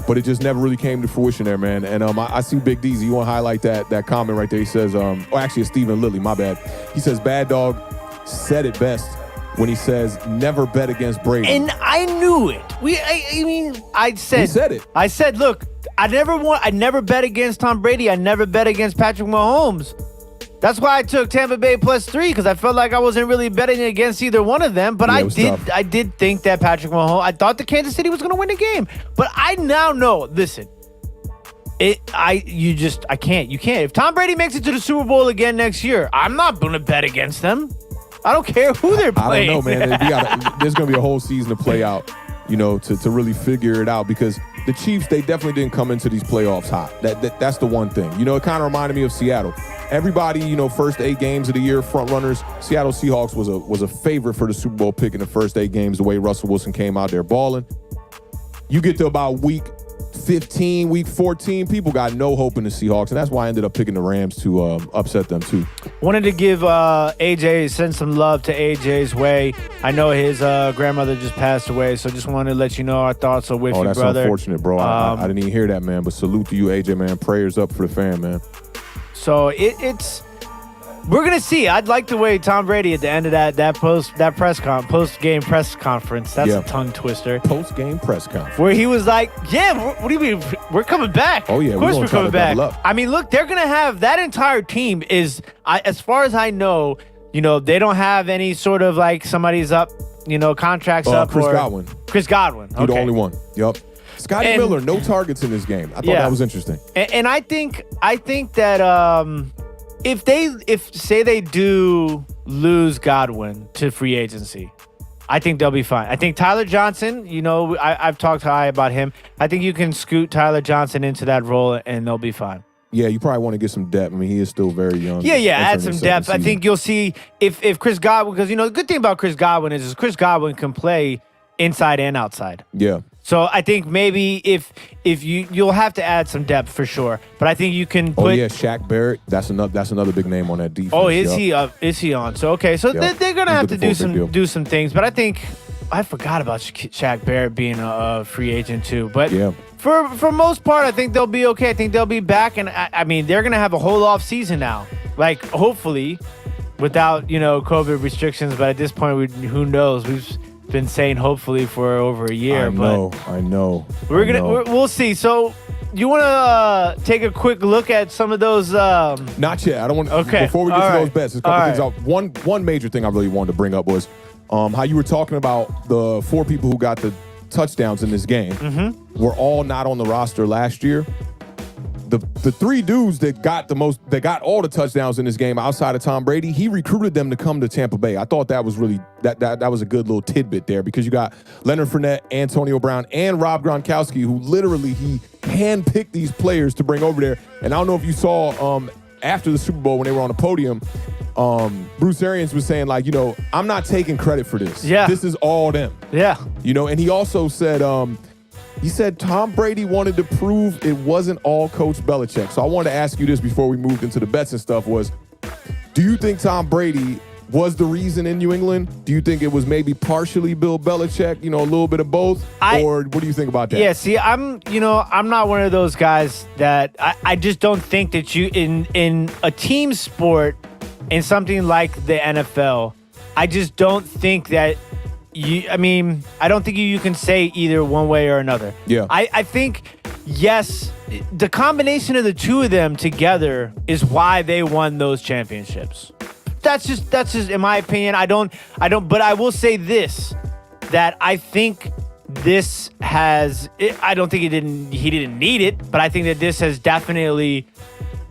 But it just never really came to fruition there, man. And I see Big D's. You want to highlight that comment right there. He says, actually it's Stephen Lilly, my bad. He says, Bad Dog said it best when he says, never bet against Brady. And I knew it. I said. He said it. I said, look, I never bet against Tom Brady. I never bet against Patrick Mahomes. That's why I took Tampa Bay +3, because I felt like I wasn't really betting against either one of them. But I did think that Patrick Mahomes, I thought that Kansas City was going to win the game. But I now know, listen, you can't. If Tom Brady makes it to the Super Bowl again next year, I'm not going to bet against them. I don't care who they're playing. I don't know, man. There's going to be a whole season to play out, to really figure it out, because the Chiefs, they definitely didn't come into these playoffs hot. That's the one thing. It kind of reminded me of Seattle. Everybody, first 8 games of the year, front runners. Seattle Seahawks was a favorite for the Super Bowl pick in the first 8 games, the way Russell Wilson came out there balling. You get to about week 15, week 14, people got no hope in the Seahawks, and that's why I ended up picking the Rams to upset them too. Wanted to give send some love to AJ's way. I know his grandmother just passed away, so just wanted to let you know our thoughts are with you, brother. Oh, that's unfortunate, bro. I didn't even hear that, man, but salute to you, AJ, man. Prayers up for the fam, man. So we're gonna see. I'd like the way Tom Brady at the end of that post-game press conference. That's a tongue twister. Post-game press conference, where he was like, "Yeah, what do you mean? We're coming back? Oh yeah, of course we're coming back." Up. Look, they're gonna have that entire team is, as far as I know, they don't have any sort of like somebody's up, contracts up. Chris Godwin. Chris Godwin. Okay. You're the only one. Yep. Scotty Miller, no targets in this game. I thought that was interesting. And I think that if say they do lose Godwin to free agency, I think they'll be fine. I think Tyler Johnson, I've talked high about him. I think you can scoot Tyler Johnson into that role and they'll be fine. Yeah, you probably want to get some depth. He is still very young. Yeah, add some depth. I think you'll see if Chris Godwin, because the good thing about Chris Godwin is Chris Godwin can play inside and outside. Yeah. So I think maybe if you'll have to add some depth for sure, but I think you can put. Oh yeah, Shaq Barrett. That's another big name on that defense. Oh, is he on? So okay, so they're gonna have to do some things, but I think I forgot about Shaq Barrett being a free agent too. But for most part, I think they'll be okay. I think they'll be back, and they're gonna have a whole off season now. Like hopefully, without COVID restrictions. But at this point, who knows? been saying hopefully for over a year. I know. We'll see. So you want to take a quick look at some of those? Not yet. I don't want. Okay. Before we get to those bets, there's a couple things. One major thing I really wanted to bring up was how you were talking about the 4 people who got the touchdowns in this game were all not on the roster last year. The 3 dudes that got all the touchdowns in this game outside of Tom Brady, he recruited them to come to Tampa Bay. I thought that was really that was a good little tidbit there, because you got Leonard Fournette, Antonio Brown, and Rob Gronkowski, who literally he handpicked these players to bring over there. And I don't know if you saw after the Super Bowl when they were on the podium, Bruce Arians was saying, like, I'm not taking credit for this. Yeah. This is all them. Yeah. And he also said he said Tom Brady wanted to prove it wasn't all Coach Belichick. So I wanted to ask you this before we moved into the bets and stuff was, do you think Tom Brady was the reason in New England? Do you think it was maybe partially Bill Belichick, a little bit of both? Or what do you think about that? Yeah, see, I'm not one of those guys that I just don't think that you in a team sport, in something like the NFL, I just don't think that I don't think you can say either one way or another. Yeah. I think, yes, the combination of the two of them together is why they won those championships. That's just in my opinion. I don't, but I will say this, that I think this has, I don't think he didn't need it, but I think that this has definitely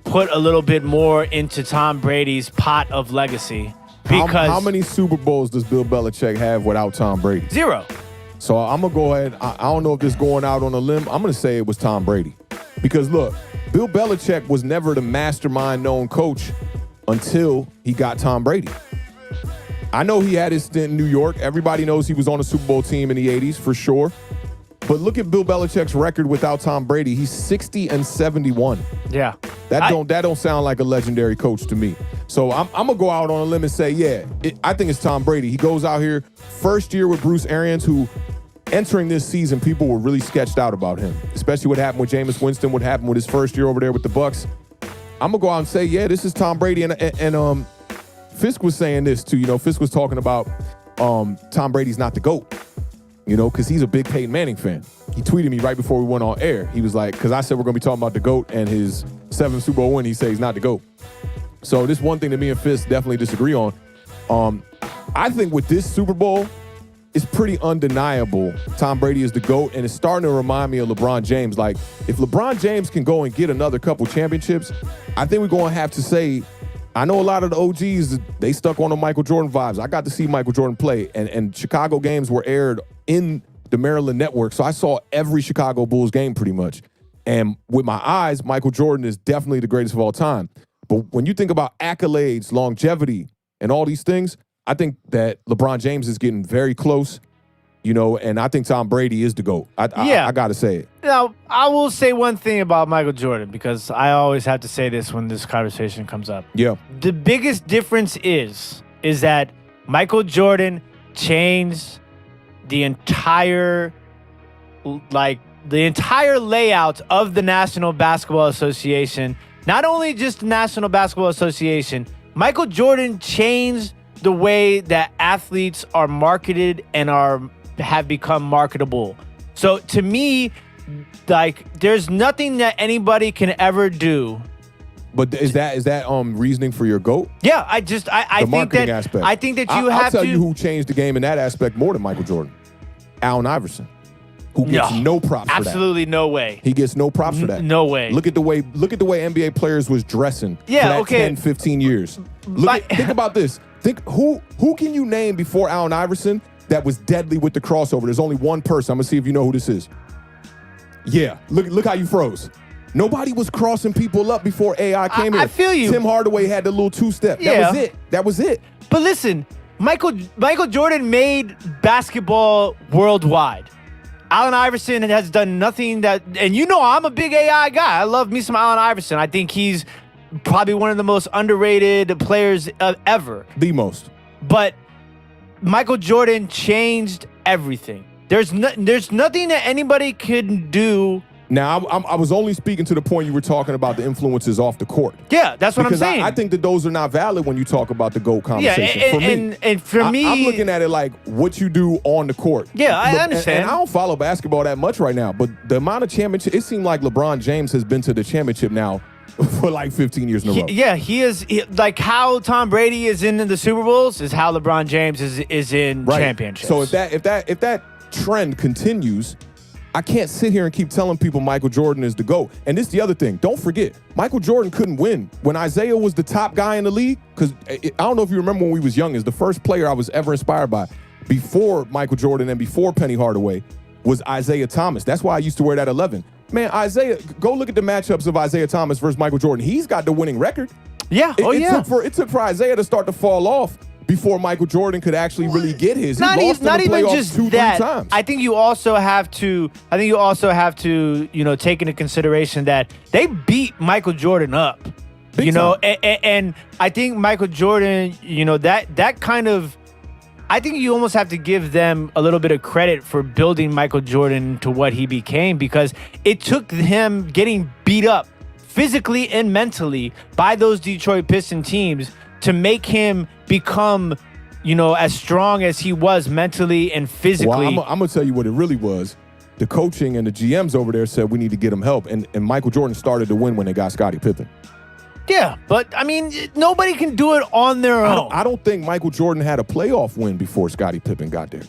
put a little bit more into Tom Brady's pot of legacy. Because how many Super Bowls does Bill Belichick have without Tom Brady? 0. So I'm going to go ahead. I don't know if this is going out on a limb. I'm going to say it was Tom Brady. Because, look, Bill Belichick was never the mastermind known coach until he got Tom Brady. I know he had his stint in New York. Everybody knows he was on a Super Bowl team in the 80s for sure. But look at Bill Belichick's record without Tom Brady. He's 60-71. Yeah. That don't sound like a legendary coach to me. So I'm going to go out on a limb and say, I think it's Tom Brady. He goes out here, first year with Bruce Arians, who entering this season, people were really sketched out about him, especially what happened with Jameis Winston, what happened with his first year over there with the Bucs. I'm going to go out and say, this is Tom Brady. And Fisk was saying this too. Fisk was talking about Tom Brady's not the GOAT, because he's a big Peyton Manning fan. He tweeted me right before we went on air. He was like, because I said we're going to be talking about the GOAT and his 7th Super Bowl win. He said he's not the GOAT. So this one thing that me and Fisk definitely disagree on. I think with this Super Bowl, it's pretty undeniable Tom Brady is the GOAT, and it's starting to remind me of LeBron James. Like, if LeBron James can go and get another couple championships, I think we're going to have to say, I know a lot of the OGs, they stuck on the Michael Jordan vibes. I got to see Michael Jordan play, and Chicago games were aired in the Maryland network, so I saw every Chicago Bulls game pretty much. And with my eyes, Michael Jordan is definitely the greatest of all time. But when you think about accolades, longevity, and all these things, I think that LeBron James is getting very close, and I think Tom Brady is the GOAT. I got to say it. Now, I will say one thing about Michael Jordan, because I always have to say this when this conversation comes up. Yeah. The biggest difference is that Michael Jordan changed the entire layout of the National Basketball Association. Not only just the National Basketball Association, Michael Jordan changed the way that athletes are marketed and have become marketable. So to me, there's nothing that anybody can ever do. But is that reasoning for your GOAT? Yeah, I think that aspect. I think that I'll tell you who changed the game in that aspect more than Michael Jordan. Allen Iverson. Who gets no props for that. Absolutely no way. He gets no props for that. No way. Look at the way NBA players was dressing for that 10, 15 years. Think about this. Think who can you name before Allen Iverson that was deadly with the crossover? There's only one person. I'm going to see if you know who this is. Yeah. Look how you froze. Nobody was crossing people up before AI came in. I feel you. Tim Hardaway had the little two-step. Yeah. That was it. But listen, Michael Jordan made basketball worldwide. Allen Iverson has done nothing that, and I'm a big AI guy. I love me some Allen Iverson. I think he's probably one of the most underrated players ever. The most. But Michael Jordan changed everything. There's nothing that anybody can do Now, I was only speaking to the point you were talking about the influences off the court. Yeah, that's what I'm saying. I think that those are not valid when you talk about the GOAT conversation. Yeah, for me, I'm looking at it like what you do on the court. Yeah, I understand. And I don't follow basketball that much right now, but the amount of championship, it seemed like LeBron James has been to the championship now for like 15 years in a row. Yeah, he is. Like how Tom Brady is in the Super Bowls is how LeBron James is in championships. So if that trend continues, I can't sit here and keep telling people Michael Jordan is the GOAT. And this is the other thing. Don't forget, Michael Jordan couldn't win. When Isaiah was the top guy in the league, because I don't know if you remember when we was young, is the first player I was ever inspired by before Michael Jordan and before Penny Hardaway was Isaiah Thomas. That's why I used to wear that 11. Man, Isaiah, go look at the matchups of Isaiah Thomas versus Michael Jordan. He's got the winning record. Yeah. It took for Isaiah to start to fall off before Michael Jordan could actually really get his. Not even just that. 2-3 times. I think you also have to. Take into consideration that they beat Michael Jordan up. Big time. And I think Michael Jordan. That kind of. I think you almost have to give them a little bit of credit for building Michael Jordan to what he became, because it took him getting beat up physically and mentally by those Detroit Pistons teams to make him become, as strong as he was mentally and physically. Well, I'm going to tell you what it really was. The coaching and the GMs over there said we need to get him help. And Michael Jordan started to win when they got Scottie Pippen. Yeah, but, nobody can do it on their own. I don't think Michael Jordan had a playoff win before Scottie Pippen got there.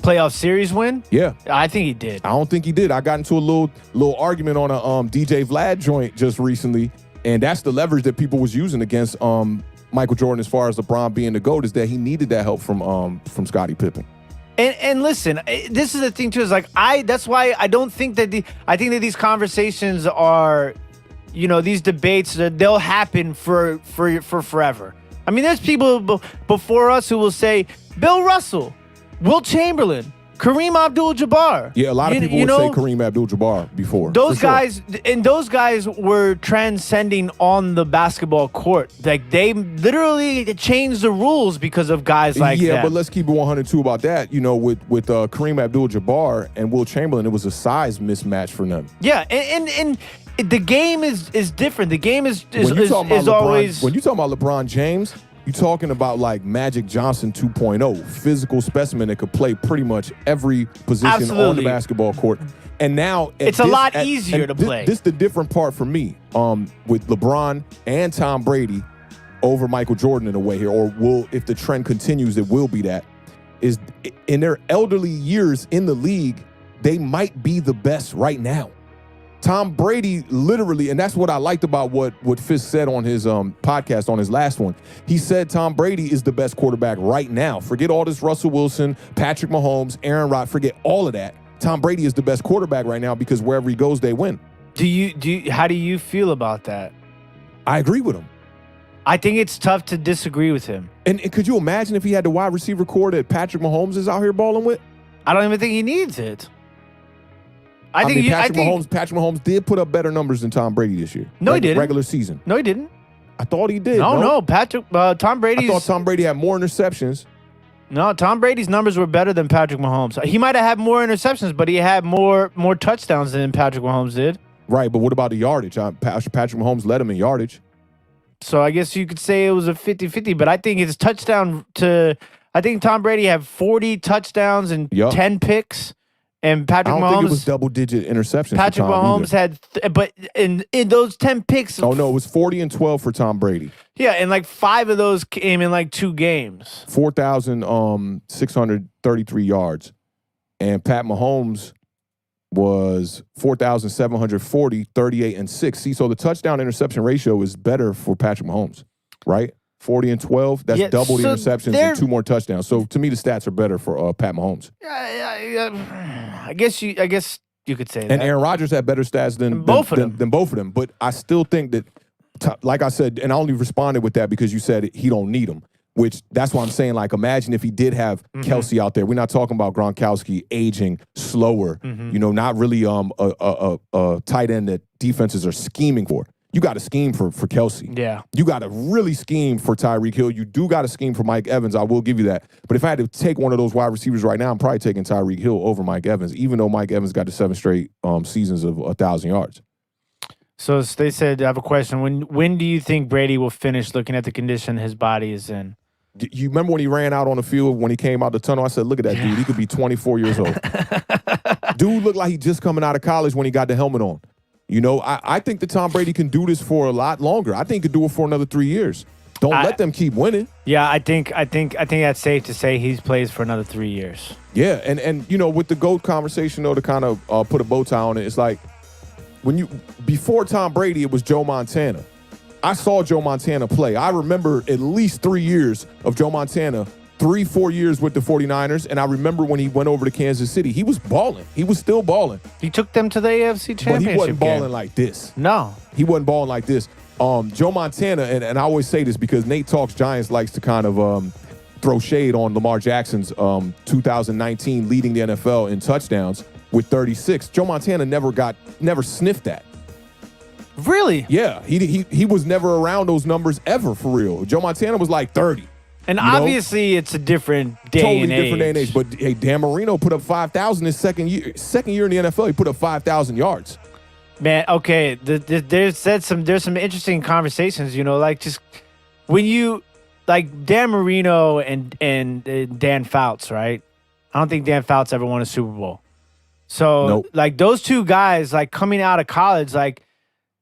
Playoff series win? Yeah. I think he did. I don't think he did. I got into a little argument on a DJ Vlad joint just recently, and that's the leverage that people was using against Michael Jordan as far as LeBron being the GOAT, is that he needed that help from Scottie Pippen. And listen, this is the thing too, is like that's why I don't think that I think that these conversations are, these debates, they'll happen for forever. I mean, there's people before us who will say Bill Russell, Wilt Chamberlain, Kareem Abdul-Jabbar. Yeah, a lot of people would say Kareem Abdul-Jabbar before. Those guys were transcending on the basketball court. Like, they literally changed the rules because of guys like that. Yeah, but let's keep it 102 about that. With Kareem Abdul-Jabbar and Wilt Chamberlain, it was a size mismatch for them. Yeah, and the game is different. The game is always. When you talk about LeBron James, you're talking about like Magic Johnson 2.0, physical specimen that could play pretty much every position on the basketball court. And now it's a lot easier to play. This is the different part for me with LeBron and Tom Brady over Michael Jordan in a way here, or if the trend continues, it will be that. Is in their elderly years in the league, they might be the best right now. Tom Brady literally, and that's what I liked about what Fisk said on his podcast on his last one. He said Tom Brady is the best quarterback right now. Forget all this Russell Wilson, Patrick Mahomes, Aaron Rodgers, forget all of that. Tom Brady is the best quarterback right now because wherever he goes, they win. How do you feel about that? I agree with him. I think it's tough to disagree with him. And could you imagine if he had the wide receiver core that Patrick Mahomes is out here balling with? I don't even think he needs it. Patrick Mahomes did put up better numbers than Tom Brady this year. No, he didn't. Regular season. No, he didn't. I thought he did. No. Tom Brady. I thought Tom Brady had more interceptions. No, Tom Brady's numbers were better than Patrick Mahomes. He might have had more interceptions, but he had more touchdowns than Patrick Mahomes did. Right, but what about the yardage? Patrick Mahomes led him in yardage. So I guess you could say it was a 50-50, but I think his touchdown I think Tom Brady had 40 touchdowns and 10 picks. And Patrick Mahomes, I don't think it was double-digit interceptions. Patrick Mahomes had, but in those 10 picks. Oh no, it was 40 and 12 for Tom Brady. Yeah, and like 5 of those came in like 2 games. 4,633 yards, and Pat Mahomes was 4,740, 38 and 6. See, so the touchdown interception ratio is better for Patrick Mahomes, right? 40 and 12, that's double the interceptions and 2 more touchdowns. So to me, the stats are better for Pat Mahomes. I guess you could say that. And Aaron Rodgers had better stats than both of them. But I still think that, like I said, and I only responded with that because you said he don't need them. Which that's why I'm saying, like, imagine if he did have Kelsey out there. We're not talking about Gronkowski aging slower. Not really a tight end that defenses are scheming for. You got to scheme for Kelsey. Yeah. You got to really scheme for Tyreek Hill. You do got to scheme for Mike Evans. I will give you that. But if I had to take one of those wide receivers right now, I'm probably taking Tyreek Hill over Mike Evans, even though Mike Evans got the 7 straight seasons of 1,000 yards. So they said, I have a question. When do you think Brady will finish looking at the condition his body is in? You remember when he ran out on the field, when he came out the tunnel? I said, look at that dude. He could be 24 years old. Dude looked like he just coming out of college when he got the helmet on. You know, I think that Tom Brady can do this for a lot longer. I think he could do it for another 3 years. Don't let them keep winning. Yeah, I think that's safe to say he plays for another 3 years. Yeah, and you know, with the GOAT conversation, though, to kind of put a bow tie on it, it's like before Tom Brady, it was Joe Montana. I saw Joe Montana play. I remember at least 3 years of Joe Montana, 3-4 years with the 49ers, and I remember when he went over to Kansas City, he was balling. He was still balling. He took them to the AFC Championship But he wasn't balling game. like this. No. He wasn't balling like this. Joe Montana, and I always say this because Nate Talks Giants likes to kind of throw shade on Lamar Jackson's 2019 leading the NFL in touchdowns with 36. Joe Montana never sniffed that. Really? Yeah, he was never around those numbers ever, for real. Joe Montana was like 30. And obviously, it's a different day totally and age. Different day and age. But hey, Dan Marino put up 5,000 his second year in the NFL. He put up 5,000 yards. Man, okay. There's some interesting conversations. You know, like just when you like Dan Marino and Dan Fouts, right? I don't think Dan Fouts ever won a Super Bowl. So Nope. like those two guys, like coming out of college, like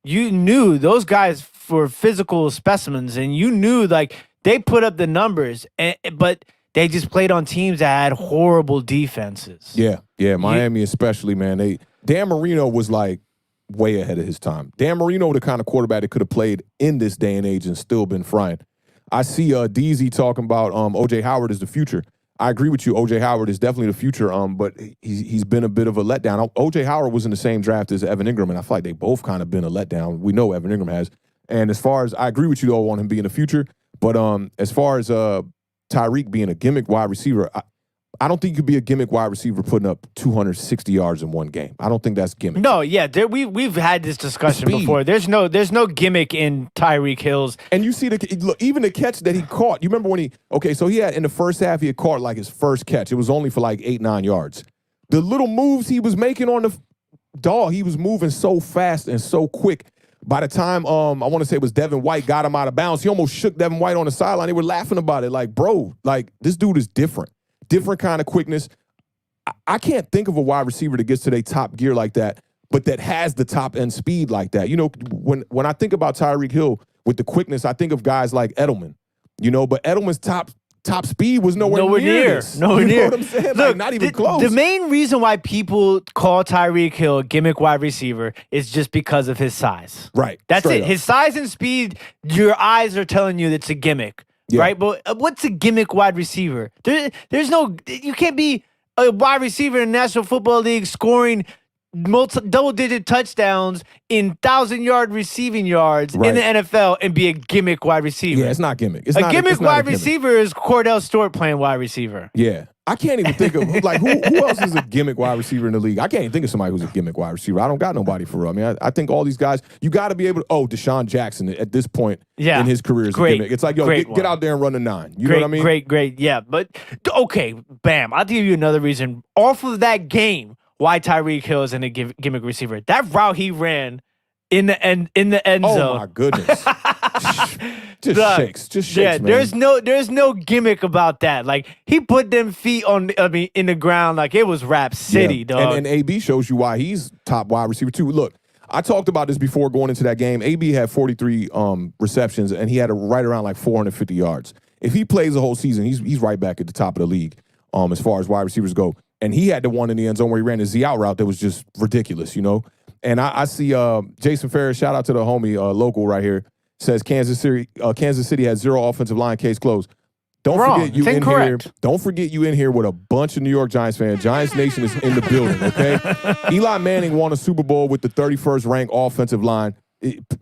you knew those guys were physical specimens, and you knew like. They put up the numbers, but they just played on teams that had horrible defenses. Yeah, Miami especially, man. Dan Marino was like way ahead of his time. Dan Marino, the kind of quarterback that could have played in this day and age and still been frying. I see DZ talking about O.J. Howard is the future. I agree with you. O.J. Howard is definitely the future, but he's been a bit of a letdown. O.J. Howard was in the same draft as Evan Ingram, and I feel like they both kind of been a letdown. We know Evan Ingram has. And as far as I agree with you, though, on him being the future. But as far as Tyreek being a gimmick wide receiver, I don't think you could be a gimmick wide receiver putting up 260 yards in one game. I don't think that's gimmick. No, yeah, we've had this discussion before. There's no gimmick in Tyreek Hill's. And you see even the catch that he caught. You remember when he had in the first half he had caught like his first catch. It was only for like 8-9 yards. The little moves he was making on the dog, he was moving so fast and so quick. By the time, I want to say it was Devin White got him out of bounds, he almost shook Devin White on the sideline. They were laughing about it. Like, bro, like this dude is different. Different kind of quickness. I can't think of a wide receiver that gets to their top gear like that, but that has the top end speed like that. You know, when I think about Tyreek Hill with the quickness, I think of guys like Edelman. You know, but Edelman's top speed was nowhere near this. Nowhere near. You know what I'm saying? Look, like, not even close. The main reason why people call Tyreek Hill a gimmick wide receiver is just because of his size. Right. That's Straight it. up. His size and speed, your eyes are telling you it's a gimmick. Yeah. Right? But what's a gimmick wide receiver? There's no, you can't be a wide receiver in the National Football League scoring double-digit touchdowns in 1,000-yard receiving yards in the NFL and be a gimmick wide receiver. Yeah, it's not gimmick. A gimmick wide receiver is Cordell Stewart playing wide receiver. Yeah. I can't even think of, like, who else is a gimmick wide receiver in the league? I can't even think of somebody who's a gimmick wide receiver. I don't got nobody for real. I mean, I think all these guys, you got to be able to, Deshaun Jackson at this point in his career is a gimmick. It's like, get out there and run the 9. You know what I mean? Great. Yeah, but, okay, bam. I'll give you another reason. Off of that game, why Tyreek Hill is in a gimmick receiver. That route he ran in the end zone. Oh, my goodness. Just shakes, yeah, man. There's no gimmick about that. Like, he put them feet in the ground like it was Rap City, dog. And AB shows you why he's top wide receiver too. Look, I talked about this before going into that game. AB had 43 receptions, and he had right around like 450 yards. If he plays the whole season, he's right back at the top of the league as far as wide receivers go. And he had the one in the end zone where he ran the Z out route that was just ridiculous, you know. And I see Jason Ferris, shout out to the homie local right here, says Kansas City has 0 offensive line, case closed. Don't forget you in here with a bunch of New York Giants fans. Giants Nation is in the building, okay? Eli Manning won a Super Bowl with the 31st ranked offensive line.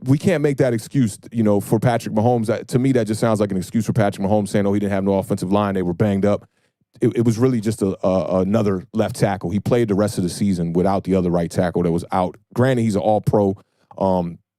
We can't make that excuse, you know, for Patrick Mahomes. To me, that just sounds like an excuse for Patrick Mahomes saying, he didn't have no offensive line. They were banged up. It was really just another left tackle. He played the rest of the season without the other right tackle that was out. Granted, he's an all-pro.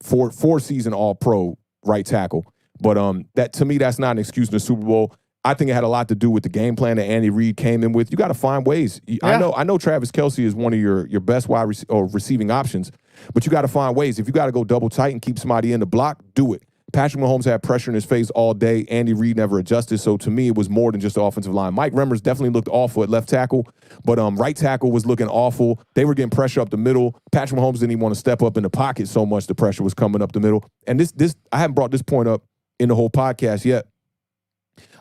four-season All-Pro right tackle. But that to me, that's not an excuse in the Super Bowl. I think it had a lot to do with the game plan that Andy Reid came in with. You got to find ways. Yeah. I know Travis Kelce is one of your best receiving options, but you got to find ways. If you got to go double tight and keep somebody in the block, do it. Patrick Mahomes had pressure in his face all day. Andy Reid never adjusted, so to me, it was more than just the offensive line. Mike Remmers definitely looked awful at left tackle, but right tackle was looking awful. They were getting pressure up the middle. Patrick Mahomes didn't even want to step up in the pocket so much the pressure was coming up the middle. And this I haven't brought this point up in the whole podcast yet.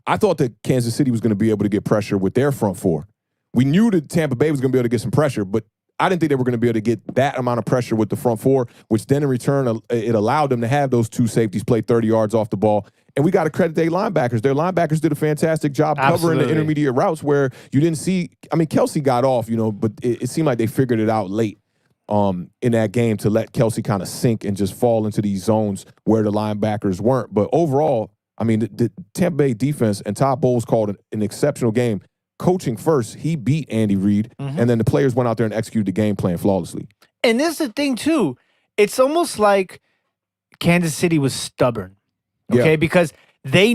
I thought that Kansas City was going to be able to get pressure with their front four. We knew that Tampa Bay was going to be able to get some pressure, but I didn't think they were going to be able to get that amount of pressure with the front four, which then in return, it allowed them to have those two safeties play 30 yards off the ball. And we got to credit their linebackers. Their linebackers did a fantastic job covering the intermediate routes where you didn't see, Kelce got off, but it seemed like they figured it out late in that game to let Kelce kind of sink and just fall into these zones where the linebackers weren't. But overall, the Tampa Bay defense, and Todd Bowles called an exceptional game. Coaching first, he beat Andy Reid, and then the players went out there and executed the game plan flawlessly. And this is the thing, too. It's almost like Kansas City was stubborn, okay? Yeah. Because they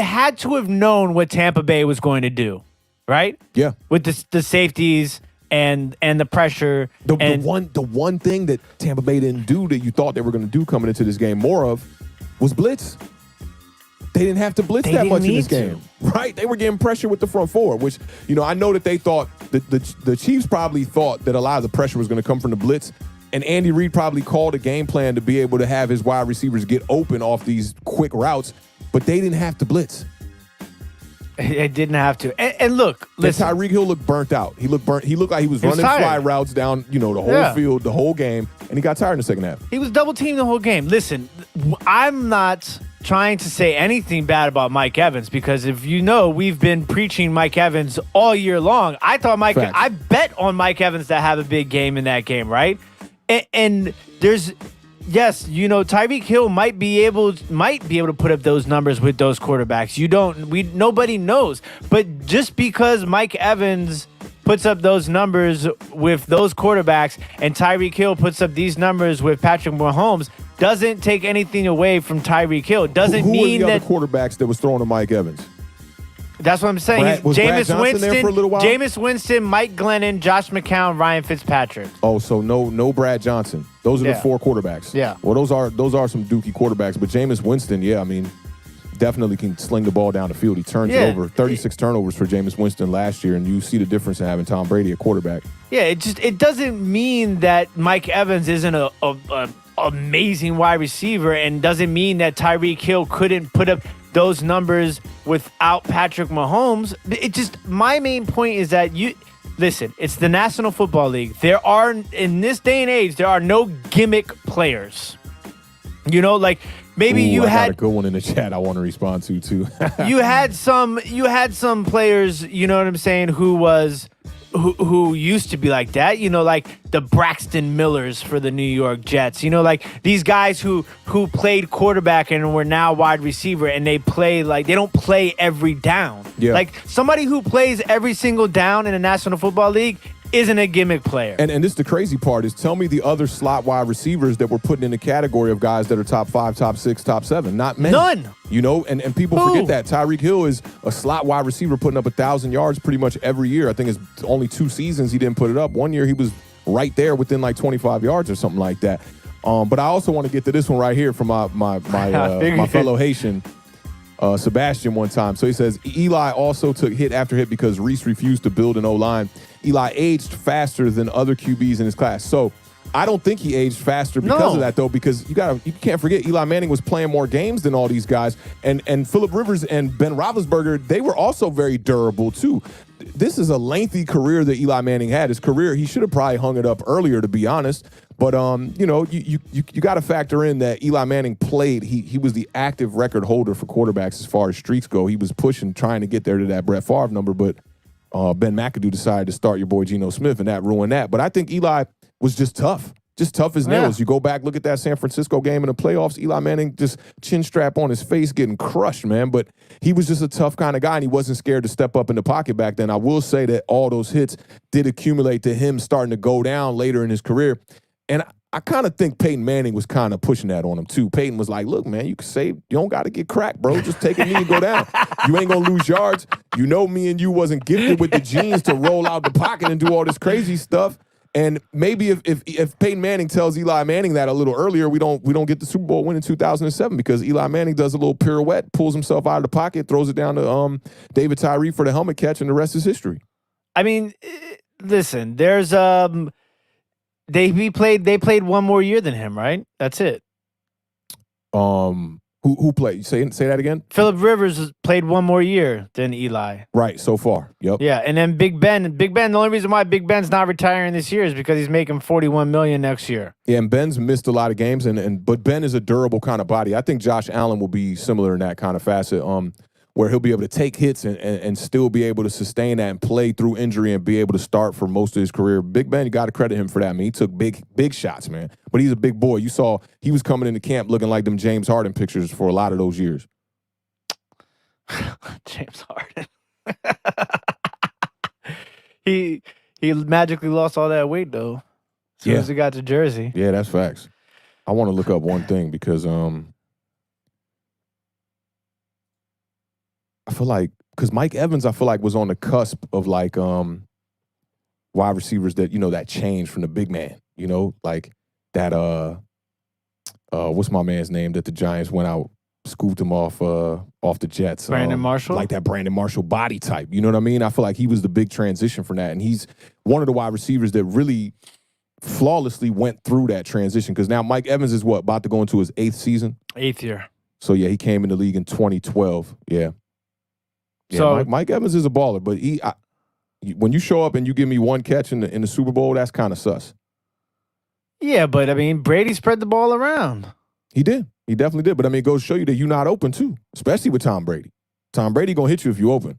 had to have known what Tampa Bay was going to do, right? Yeah. With the safeties and the pressure. The one thing that Tampa Bay didn't do that you thought they were going to do coming into this game more of was blitz. They didn't have to blitz that much in this game, right? They were getting pressure with the front four, which, I know that they thought that the Chiefs probably thought that a lot of the pressure was going to come from the blitz, and Andy Reid probably called a game plan to be able to have his wide receivers get open off these quick routes, but they didn't have to blitz. It didn't have to. And look, listen. Tyreek Hill looked burnt out. He looked burnt. He looked like he was running fly routes down, the whole field, the whole game, and he got tired in the second half. He was double teamed the whole game. Listen, I'm not trying to say anything bad about Mike Evans because if we've been preaching Mike Evans all year long. I bet on Mike Evans to have a big game in that game, right? And there's yes, Tyreek Hill might be able to put up those numbers with those quarterbacks. Nobody knows. But just because Mike Evans puts up those numbers with those quarterbacks and Tyreek Hill puts up these numbers with Patrick Mahomes doesn't take anything away from Tyreek Hill. Doesn't who mean were the that other quarterbacks that was throwing to Mike Evans. That's what I'm saying. Was Brad Johnson there for a little while? Jameis Winston, Mike Glennon, Josh McCown, Ryan Fitzpatrick. Oh, so no Brad Johnson. Those are the four quarterbacks. Yeah. Well, those are some dookie quarterbacks, but Jameis Winston, definitely can sling the ball down the field. He turns it over. 36 turnovers for Jameis Winston last year, and you see the difference in having Tom Brady at quarterback. Yeah, it doesn't mean that Mike Evans isn't a amazing wide receiver, and doesn't mean that Tyreek Hill couldn't put up those numbers without Patrick Mahomes. My main point is that listen, it's the National Football League. In this day and age, there are no gimmick players. Maybe you had got a good one in the chat I want to respond to too. you had some players, you know what I'm saying, who used to be like that, like the Braxton Millers for the New York Jets, like these guys who played quarterback and were now wide receiver, and they don't play every down. Yeah. Like somebody who plays every single down in the National Football League isn't a gimmick player. And this the crazy part is, tell me the other slot wide receivers that were putting in the category of guys that are top 5, top 6, top 7. Not many. None. And people forget that. Tyreek Hill is a slot wide receiver putting up 1,000 yards pretty much every year. I think it's only 2 seasons he didn't put it up. One year he was right there within like 25 yards or something like that. But I also want to get to this one right here from my fellow Haitian, Sebastian, one time. So he says, Eli also took hit after hit because Reese refused to build an O-line. Eli aged faster than other QBs in his class. So I don't think he aged faster because of that, though, because you can't forget Eli Manning was playing more games than all these guys. And Phillip Rivers and Ben Roethlisberger, they were also very durable, too. This is a lengthy career that Eli Manning had. His career, he should have probably hung it up earlier, to be honest. But, you got to factor in that Eli Manning played. He was the active record holder for quarterbacks as far as streaks go. He was pushing, trying to get there to that Brett Favre number, but Ben McAdoo decided to start your boy Geno Smith, and that ruined that. But I think Eli was just tough as nails. You go back, look at that San Francisco game in the playoffs, Eli Manning just chin strap on his face getting crushed, man. But he was just a tough kind of guy, and he wasn't scared to step up in the pocket back then. I will say that all those hits did accumulate to him starting to go down later in his career. And I kind of think Peyton Manning was kind of pushing that on him too. Peyton was like, look, man, you can save. You don't got to get cracked, bro. Just take a knee and go down. You ain't going to lose yards. You know me and you wasn't gifted with the genes to roll out the pocket and do all this crazy stuff. And maybe if Peyton Manning tells Eli Manning that a little earlier, we don't get the Super Bowl win in 2007 because Eli Manning does a little pirouette, pulls himself out of the pocket, throws it down to David Tyree for the helmet catch, and the rest is history. I mean, listen, there's They played one more year than him, right? That's it. Who played? Say that again. Phillip Rivers played one more year than Eli. Right, so far. Yep. Yeah, and then Big Ben. The only reason why Big Ben's not retiring this year is because he's making $41 million next year. Yeah, and Ben's missed a lot of games, but Ben is a durable kind of body. I think Josh Allen will be similar in that kind of facet. Where he'll be able to take hits and still be able to sustain that and play through injury and be able to start for most of his career. Big Ben, you got to credit him for that. I mean, he took big shots, man. But he's a big boy. You saw he was coming into camp looking like them James Harden pictures for a lot of those years. James Harden. He magically lost all that weight, though, as soon as he got to Jersey. Yeah, that's facts. I want to look up one thing because I feel like because Mike Evans, I feel like was on the cusp of like wide receivers that that change from the big man, like that what's my man's name that the Giants went out, scooped him off the Jets. Brandon Marshall, like that Brandon Marshall body type. You know what I mean? I feel like he was the big transition from that, and he's one of the wide receivers that really flawlessly went through that transition. Because now Mike Evans is about to go into his 8th season, 8th year. So yeah, he came in the league in 2012. Yeah. Yeah, so Mike Evans is a baller, but when you show up and you give me one catch in the Super Bowl, that's kind of sus. Yeah, but I mean, Brady spread the ball around. He did. He definitely did. But I mean, it goes to show you that you're not open too, especially with Tom Brady. Tom Brady gonna hit you if you open.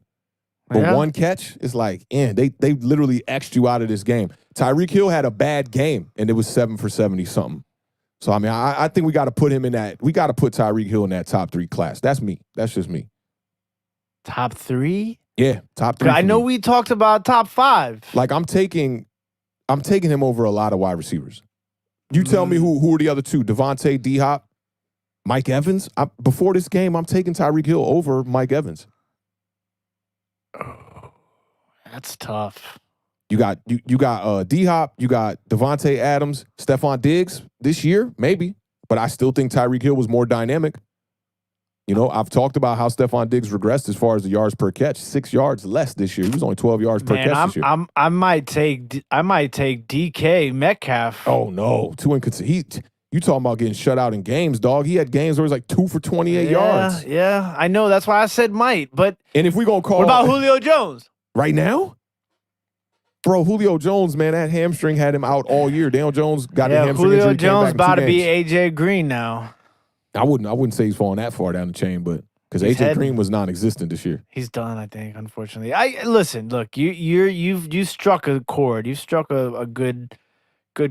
But one catch is like, they literally X'd you out of this game. Tyreek Hill had a bad game, and it was 7 for 70 something. So I mean, I think we got to put him in that. We got to put Tyreek Hill in that top 3 class. That's me. That's just me. Top 3? Yeah, top 3. I know we talked about top 5. Like I'm taking him over a lot of wide receivers. You tell me who are the other 2? Devontae, D-Hop, Mike Evans. Before this game, I'm taking Tyreek Hill over Mike Evans. Oh, that's tough. You got D-Hop, you got Devontae Adams, Stephon Diggs this year, maybe. But I still think Tyreek Hill was more dynamic. I've talked about how Stephon Diggs regressed as far as the yards per catch. 6 yards less this year. He was only 12 yards per catch this year. I might take DK Metcalf. Oh no, too inconsistent. You talking about getting shut out in games, dog? He had games where it was like 2 for 28 yards. Yeah, I know. That's why I said might. But if we gonna call, what about Julio Jones right now? Bro, Julio Jones, man, that hamstring had him out all year. Daniel Jones got a hamstring Julio injury. Jones about to be AJ Green now. I wouldn't say he's falling that far down the chain, but because AJ Green was non-existent this year. He's done, I think, unfortunately. Look, you struck a chord. You struck a good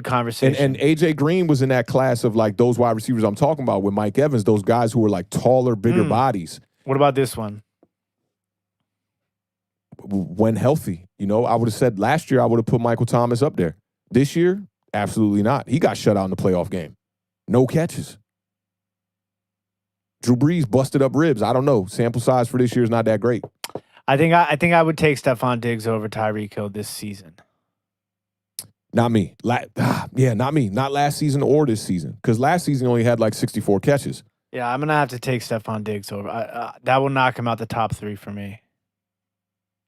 conversation. And AJ Green was in that class of like those wide receivers I'm talking about with Mike Evans, those guys who were like taller, bigger bodies. What about this one? When healthy, I would have said last year I would have put Michael Thomas up there. This year, absolutely not. He got shut out in the playoff game. No catches. Drew Brees busted up ribs. I don't know. Sample size for this year is not that great. I think I would take Stephon Diggs over Tyreek Hill this season. Not me. Not me. Not last season or this season. Because last season he only had like 64 catches. Yeah, I'm gonna have to take Stephon Diggs over. That will knock him out the top 3 for me.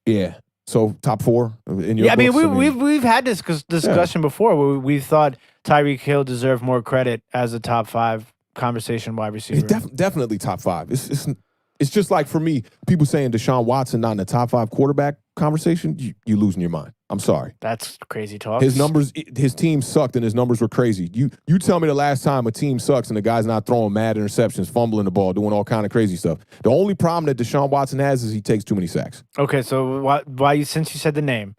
Yeah. So top 4 in your books, I mean, we've had this discussion before where we thought Tyreek Hill deserved more credit as a top 5 conversation wide receiver. Definitely top 5. It's just like for me, people saying Deshaun Watson not in the top 5 quarterback conversation, you losing your mind. I'm sorry. That's crazy talk. His team sucked and his numbers were crazy. You tell me the last time a team sucks and the guy's not throwing mad interceptions, fumbling the ball, doing all kind of crazy stuff. The only problem that Deshaun Watson has is he takes too many sacks. Okay, so since you said the name,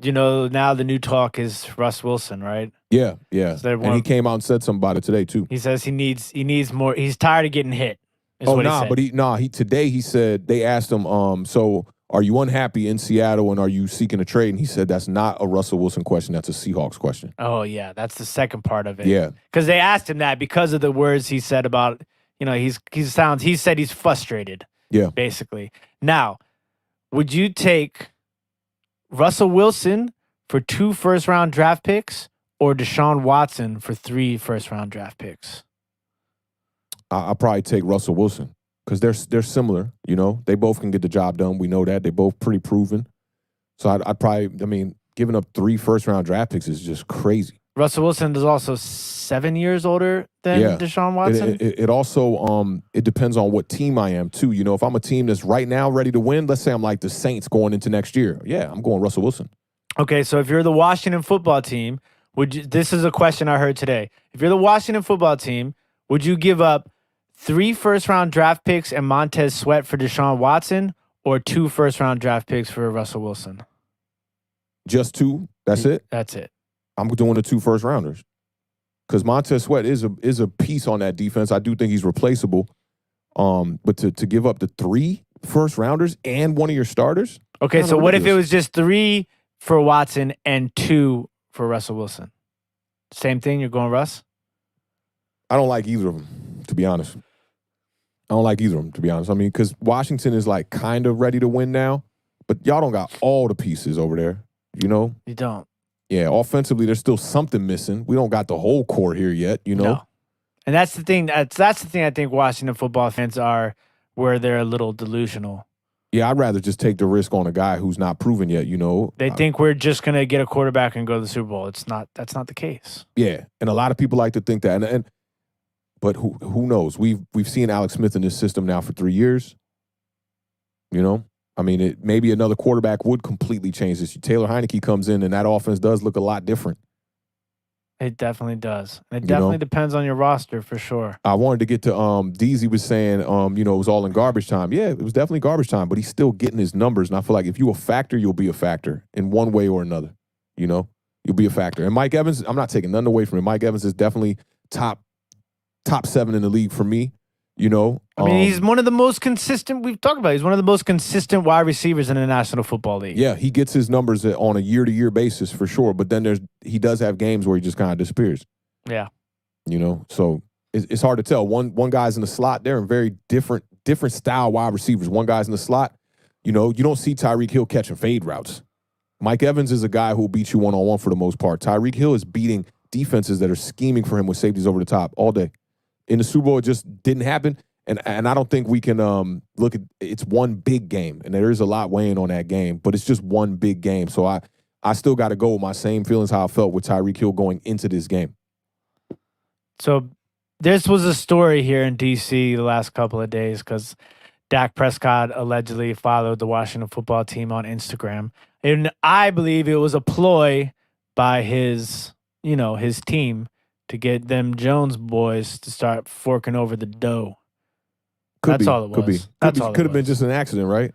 now the new talk is Russ Wilson, right? Yeah. So and he came out and said something about it today too. He says he needs more. He's tired of getting hit. Today he said they are you unhappy in Seattle and are you seeking a trade? And he said that's not a Russell Wilson question. That's a Seahawks question. Oh, yeah. That's the second part of it. Yeah. Because they asked him that because of the words he said about, he said he's frustrated. Yeah. Basically. Now, would you take Russell Wilson for 2 first-round draft picks or Deshaun Watson for 3 first-round draft picks? I'll probably take Russell Wilson because they're similar. They both can get the job done. We know that. They're both pretty proven. So I'd probably, giving up 3 first-round draft picks is just crazy. Russell Wilson is also 7 years older than Deshaun Watson. It also it depends on what team I am too. If I'm a team that's right now ready to win, let's say I'm like the Saints going into next year. Yeah, I'm going Russell Wilson. Okay, so if you're the Washington football team, this is a question I heard today. If you're the Washington football team, would you give up 3 first-round draft picks and Montez Sweat for Deshaun Watson or 2 first-round draft picks for Russell Wilson? Just 2? That's it? That's it. I'm doing the 2 first-rounders. Because Montez Sweat is a piece on that defense. I do think he's replaceable. But to give up the 3 first-rounders and one of your starters? Okay, so what if it was just 3 for Watson and 2 for Russell Wilson? Same thing? You're going Russ? I don't like either of them, to be honest. Because Washington is like kind of ready to win now, but y'all don't got all the pieces over there, You don't. Yeah, offensively, there's still something missing. We don't got the whole core here yet, No. And that's the thing. That's the thing I think Washington football fans are, where they're a little delusional. Yeah, I'd rather just take the risk on a guy who's not proven yet, They think we're just going to get a quarterback and go to the Super Bowl. That's not the case. Yeah, and a lot of people like to think that. But who knows? We've seen Alex Smith in this system now for 3 years. Maybe another quarterback would completely change this. Taylor Heineke comes in, and that offense does look a lot different. It definitely does. It definitely depends on your roster for sure. I wanted to get to Deezy was saying, it was all in garbage time. Yeah, it was definitely garbage time, but he's still getting his numbers. And I feel like if you're a factor, you'll be a factor in one way or another. You'll be a factor. And Mike Evans, I'm not taking nothing away from him. Mike Evans is definitely top 7 in the league for me. He's one of the most consistent. We've talked about. He's one of the most consistent wide receivers in the National Football League. Yeah, he gets his numbers on a year-to-year basis for sure. But then he does have games where he just kind of disappears. Yeah, so it's hard to tell. One guy's in the slot. They're in very different style wide receivers. One guy's in the slot. You don't see Tyreek Hill catching fade routes. Mike Evans is a guy who will beat you one-on-one for the most part. Tyreek Hill is beating defenses that are scheming for him with safeties over the top all day. In the Super Bowl, it just didn't happen. And I don't think we can look at it's one big game, and there is a lot weighing on that game, but it's just one big game. So I still got to go with my same feelings how I felt with Tyreek Hill going into this game. So this was a story here in D.C. the last couple of days because Dak Prescott allegedly followed the Washington football team on Instagram. And I believe it was a ploy by his team to get them Jones boys to start forking over the dough. That's all it was. Could have been just an accident, right?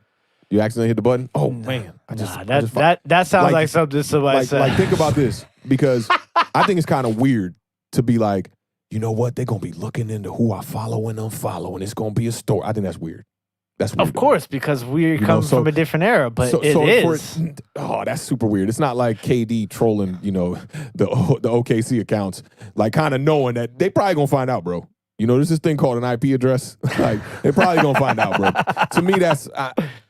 You accidentally hit the button? Oh, man. That sounds like something somebody said. Like, think about this, because I think it's kind of weird to be like, you know what? They're going to be looking into who I follow and unfollow, and it's going to be a story. I think that's weird. That's weird. Of course, because we come from a different era, but it is. That's super weird. It's not like KD trolling, the OKC accounts, like kind of knowing that they probably going to find out, bro. There's this thing called an IP address. Like, they're probably going to find out, bro. To me,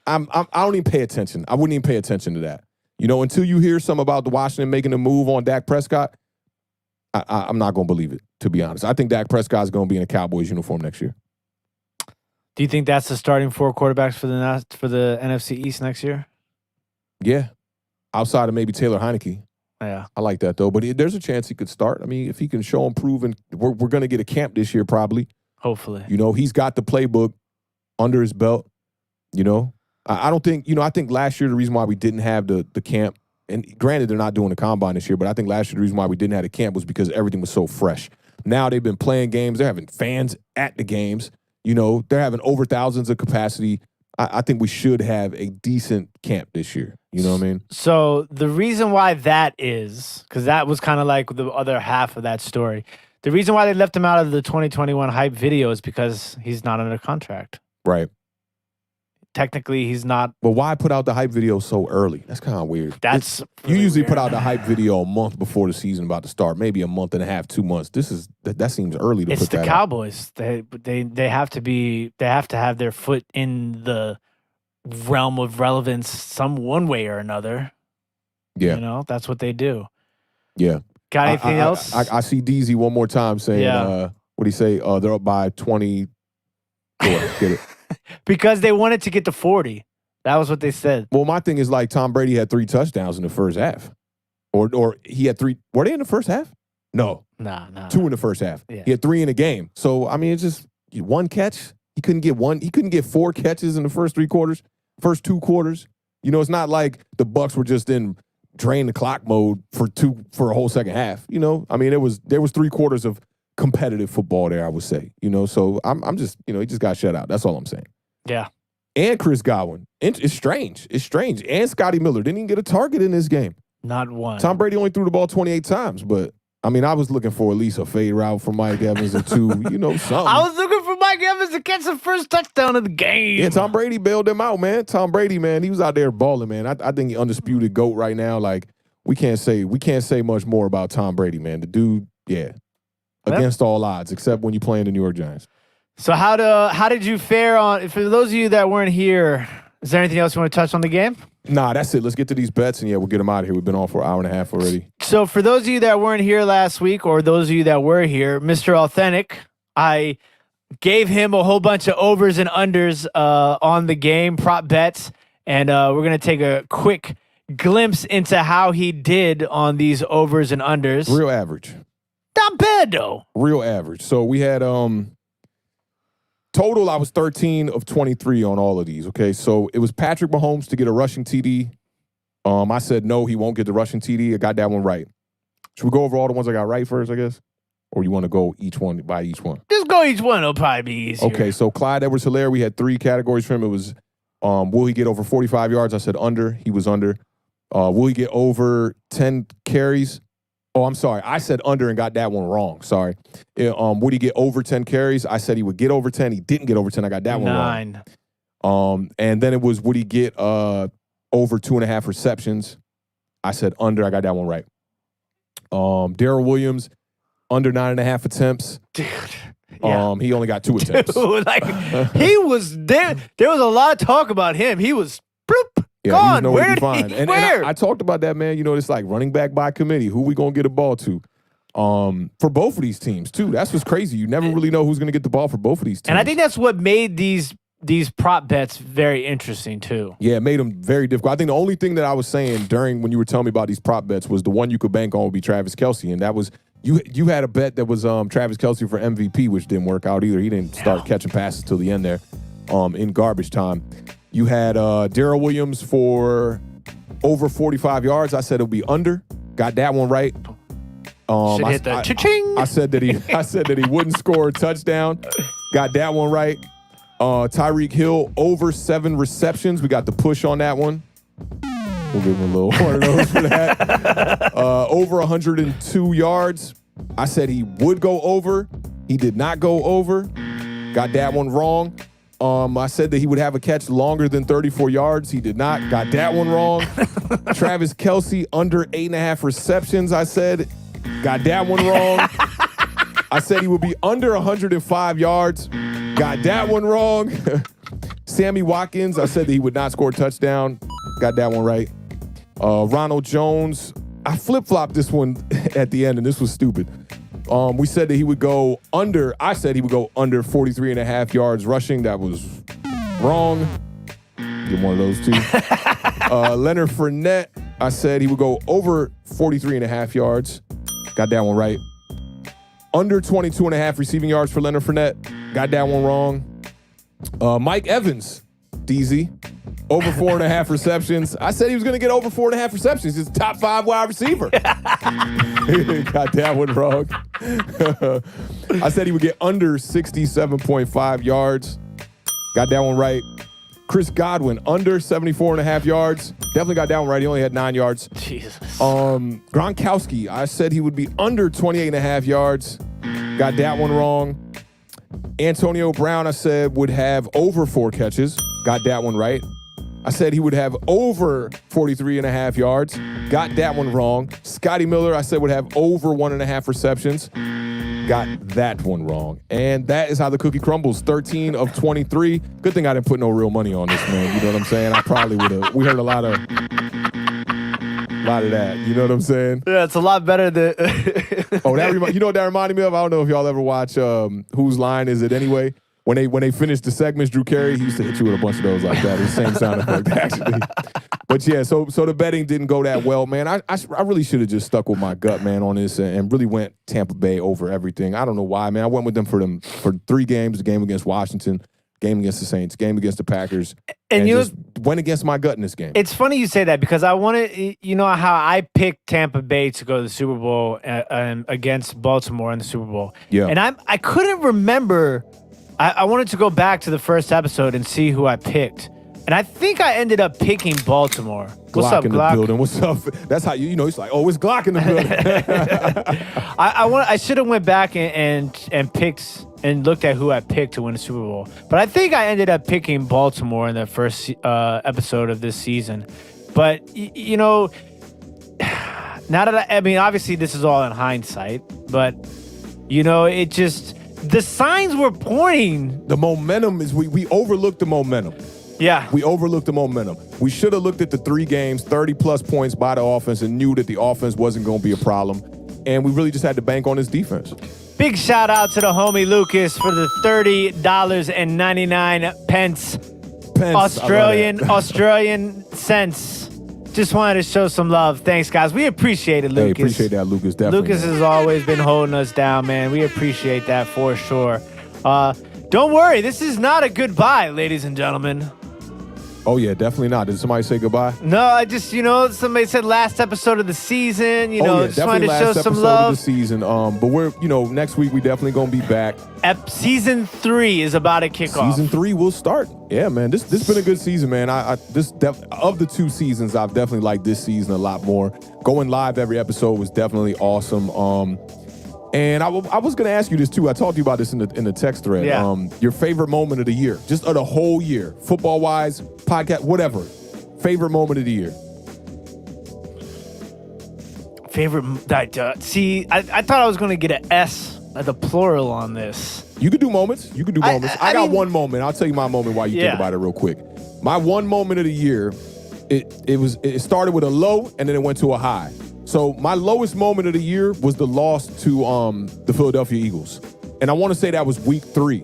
I don't even pay attention. I wouldn't even pay attention to that. Until you hear something about the Washington making a move on Dak Prescott, I'm not going to believe it, to be honest. I think Dak Prescott is going to be in a Cowboys uniform next year. Do you think that's the starting 4 quarterbacks for the NFC East next year? Yeah. Outside of maybe Taylor Heineke. Yeah. I like that, though. But there's a chance he could start. If he can show improvement, we're going to get a camp this year probably. Hopefully. He's got the playbook under his belt. I don't think, I think last year the reason why we didn't have the camp, and granted they're not doing the combine this year, but I think last year the reason why we didn't have the camp was because everything was so fresh. Now they've been playing games. They're having fans at the games. They're having over thousands of capacity. I think we should have a decent camp this year. You know what I mean? So the reason why that is, because that was kind of like the other half of that story. The reason why they left him out of the 2021 hype video is because he's not under contract. Right. technically he's not. But why put out the hype video so early? That's kind of weird. That's you usually weird. put out the hype video a month before the season about to start, maybe a month and a half, 2 months. That seems early to It's put the that Cowboys. They have to have their foot in the realm of relevance one way or another. Yeah. You know, that's what they do. Yeah. Got anything else? I see DZ one more time saying, what'd he say? They're up by 20. Get it. Because they wanted to get to 40. That was what they said. Well, my thing is like Tom Brady had 3 touchdowns in the first half. Or he had 3. Were they in the first half? No. Nah. 2 in the first half. Yeah. He had 3 in the game. So, I mean, it's just one catch. He couldn't get 4 catches in the first 2 quarters. You know, it's not like the Bucs were just in drain the clock mode for a whole second half. You know, I mean, there was 3 quarters of competitive football there, I would say. You know, so I'm just, you know, he just got shut out. That's all I'm saying. Yeah. And Chris Godwin. It's strange. And Scotty Miller didn't even get a target in this game. Not one. Tom Brady only threw the ball 28 times, but I mean, I was looking for at least a fade route from Mike Evans or 2, you know, something. I was looking for Mike Evans to catch the first touchdown of the game. Yeah, Tom Brady bailed him out, man. Tom Brady, man, he was out there balling, man. I think he undisputed GOAT right now. Like, we can't say much more about Tom Brady, man. The dude, yeah, against all odds, except when you're playing the New York Giants. So how did you fare on? For those of you that weren't here, is there anything else you want to touch on the game? Nah, that's it. Let's get to these bets, and yeah, we'll get them out of here. We've been on for an hour and a half already. So for those of you that weren't here last week, or those of you that were here, Mr. Awthentik, I gave him a whole bunch of overs and unders on the game, prop bets, and we're going to take a quick glimpse into how he did on these overs and unders. Real average. Not bad, though. Real average. So we had total, I was 13 of 23 on all of these, okay? So it was Patrick Mahomes to get a rushing TD. I said, no, he won't get the rushing TD. I got that one right. Should we go over all the ones I got right first, I guess? Or you want to go each one? Just go each one. It'll probably be easier. Okay, so Clyde Edwards-Helaire, we had 3 categories for him. It was, will he get over 45 yards? I said under. He was under. Will he get over 10 carries? Oh, I'm sorry. I said under and got that one wrong. Sorry. Would he get over 10 carries? I said he would get over 10. He didn't get over 10. I got that one wrong. 9. And then it was, would he get over 2.5 receptions? I said under. I got that one right. Darrell Williams, under 9.5 attempts. Dude. Yeah. He only got 2 attempts. Dude, like, he was there. There was a lot of talk about him. He was bloop. Yeah, gone. Where did he? And I talked about that, man. You know, it's like running back by committee. Who we gonna get a ball to? For both of these teams, too. That's what's crazy. You never really know who's gonna get the ball for both of these teams. And I think that's what made these prop bets very interesting, too. Yeah, it made them very difficult. I think the only thing that I was saying when you were telling me about these prop bets was the one you could bank on would be Travis Kelce, and that was you had a bet that was Travis Kelce for MVP, which didn't work out either. He didn't start catching passes till the end there, in garbage time. You had Darrell Williams for over 45 yards. I said it'll be under. Got that one right. Hit the cha-ching. I said that he wouldn't score a touchdown. Got that one right. Tyreek Hill over 7 receptions. We got the push on that one. We'll give him a little one of those for that. Over 102 yards. I said he would go over. He did not go over. Got that one wrong. I said that he would have a catch longer than 34 yards. He did not. Got that one wrong. Travis Kelce under 8.5 receptions. I said, got that one wrong. I said he would be under 105 yards. Got that one wrong. Sammy Watkins, I said that he would not score a touchdown. Got that one right. Ronald Jones, I flip-flopped this one at the end, and this was stupid. We said that he would go under. I said he would go under 43.5 yards rushing. That was wrong. Get one of those too. Leonard Fournette, I said he would go over 43.5 yards. Got that one right. Under 22.5 receiving yards for Leonard Fournette. Got that one wrong. Mike Evans, DZ, over 4.5 receptions. I said he was going to get over 4.5 receptions. He's a top 5 wide receiver. Got that one wrong. I said he would get under 67.5 yards. Got that one right. Chris Godwin, under 74.5 yards. Definitely got that one right. He only had 9 yards. Jesus. Gronkowski, I said he would be under 28.5 yards. Got that one wrong. Antonio Brown, I said, would have over 4 catches. Got that one right. I said he would have over 43.5 yards. Got that one wrong. Scotty Miller, I said would have over 1.5 receptions. Got that one wrong. And that is how the cookie crumbles. 13 of 23. Good thing I didn't put no real money on this, man. You know what I'm saying? I probably would have. We heard a lot of that. You know what I'm saying? Yeah, it's a lot better than. Oh, you know what that reminded me of? I don't know if y'all ever watch Whose Line Is It Anyway? When they finished the segments, Drew Carey, he used to hit you with a bunch of those like that. It's the same sound effect, actually. But yeah, so the betting didn't go that well, man. I really should have just stuck with my gut, man, on this and really went Tampa Bay over everything. I don't know why, man. I went with them for 3 games: the game against Washington, game against the Saints, game against the Packers, and you just went against my gut in this game. It's funny you say that because I wanted, you know how I picked Tampa Bay to go to the Super Bowl against Baltimore in the Super Bowl. Yeah, and I couldn't remember. I wanted to go back to the first episode and see who I picked. And I think I ended up picking Baltimore. What's Glock up, in Glock? the building. What's up? That's how you know. It's like, oh, it's Glock in the building. I should have went back and picked and looked at who I picked to win the Super Bowl. But I think I ended up picking Baltimore in the first episode of this season. But you know, now that I mean, obviously this is all in hindsight. But you know, it just. The signs were pointing. The momentum is we overlooked the momentum. Yeah. We overlooked the momentum. We should have looked at the 3 games, 30-plus points by the offense, and knew that the offense wasn't going to be a problem. And we really just had to bank on his defense. Big shout out to the homie Lucas for the $30.99 Australian cents. Just wanted to show some love. Thanks, guys. We appreciate it, Lucas. Hey, appreciate that, Lucas. Definitely. Lucas has always been holding us down, man. We appreciate that for sure. Don't worry. This is not a goodbye, ladies and gentlemen. Oh, yeah, definitely not. Did somebody say goodbye? No, I just, somebody said last episode of the season. Just wanted to show some love. Of the season. But we're, next week we definitely going to be back. Season 3 is about to kick off. Season 3 will start. Yeah, man. This been a good season, man. Of the 2 seasons, I've definitely liked this season a lot more. Going live every episode was definitely awesome. And I was going to ask you this, too. I talked to you about this in the text thread. Yeah. Your favorite moment of the year, just of the whole year, football-wise, podcast, whatever. Favorite moment of the year. Favorite, see, I thought I was going to get an S, the plural on this. You could do moments. I got one moment. I'll tell you my moment while you think about it real quick. My one moment of the year, it started with a low and then it went to a high. So my lowest moment of the year was the loss to the Philadelphia Eagles. And I want to say that was week 3.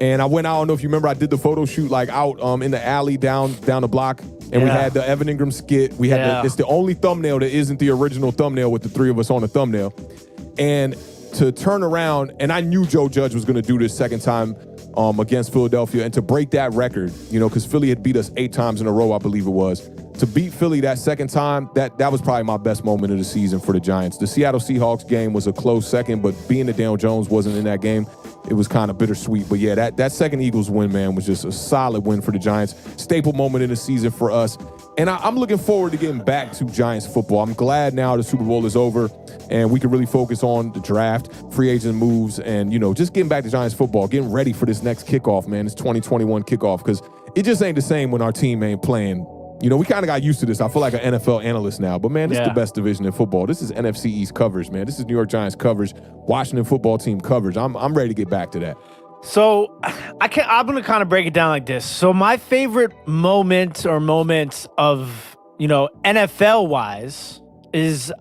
And I went out, I don't know if you remember, I did the photo shoot like out in the alley down the block. And we had the Evan Ingram skit. We had it's the only thumbnail that isn't the original thumbnail with the 3 of us on the thumbnail. And to turn around, and I knew Joe Judge was going to do this second time against Philadelphia, and to break that record, because Philly had beat us 8 times in a row, I believe it was. To beat Philly that second time, that was probably my best moment of the season for the Giants. The Seattle Seahawks game was a close second, but being that Daniel Jones wasn't in that game, it was kind of bittersweet. But yeah, that second Eagles win, man, was just a solid win for the Giants. Staple moment in the season for us. And I'm looking forward to getting back to Giants football. I'm glad now the Super Bowl is over and we can really focus on the draft, free agent moves, and, just getting back to Giants football, getting ready for this next kickoff, man, this 2021 kickoff, because it just ain't the same when our team ain't playing. We kind of got used to this. I feel like an NFL analyst now. But, man, this is the best division in football. This is NFC East coverage, man. This is New York Giants coverage, Washington football team coverage. I'm ready to get back to that. So I'm going to kind of break it down like this. So my favorite moments of, NFL-wise is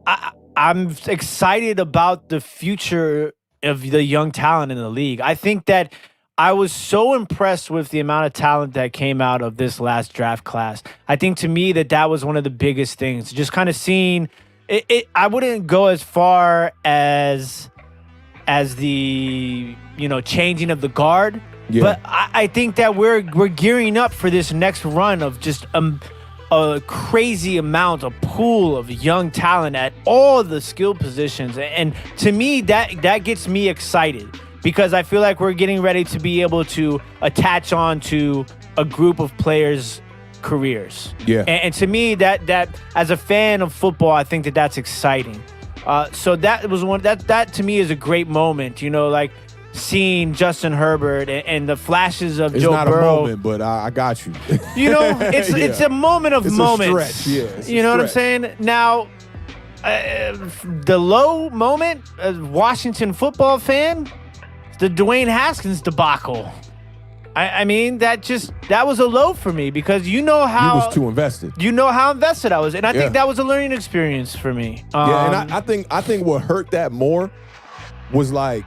I'm excited about the future of the young talent in the league. I think that I was so impressed with the amount of talent that came out of this last draft class. I think to me that was one of the biggest things. Just kind of seeing it. I wouldn't go as far as the changing of the guard, but I think that we're gearing up for this next run of just a crazy amount, a pool of young talent at all the skill positions, and to me that gets me excited. Because I feel like we're getting ready to be able to attach on to a group of players' careers. Yeah. And to me, that as a fan of football, I think that's exciting. So that was that to me is a great moment. seeing Justin Herbert and the flashes of It's Joe not Burrow. a moment, but I got you. It's a moment of It's moments. a stretch, yeah. It's you a know what I'm stretch. saying? Now, the low moment, as Washington football fan, the Dwayne Haskins debacle. I mean, that was a low for me because you know how You was too invested. You know how invested I was, and I Yeah. think that was a learning experience for me. Yeah, and I think what hurt that more was like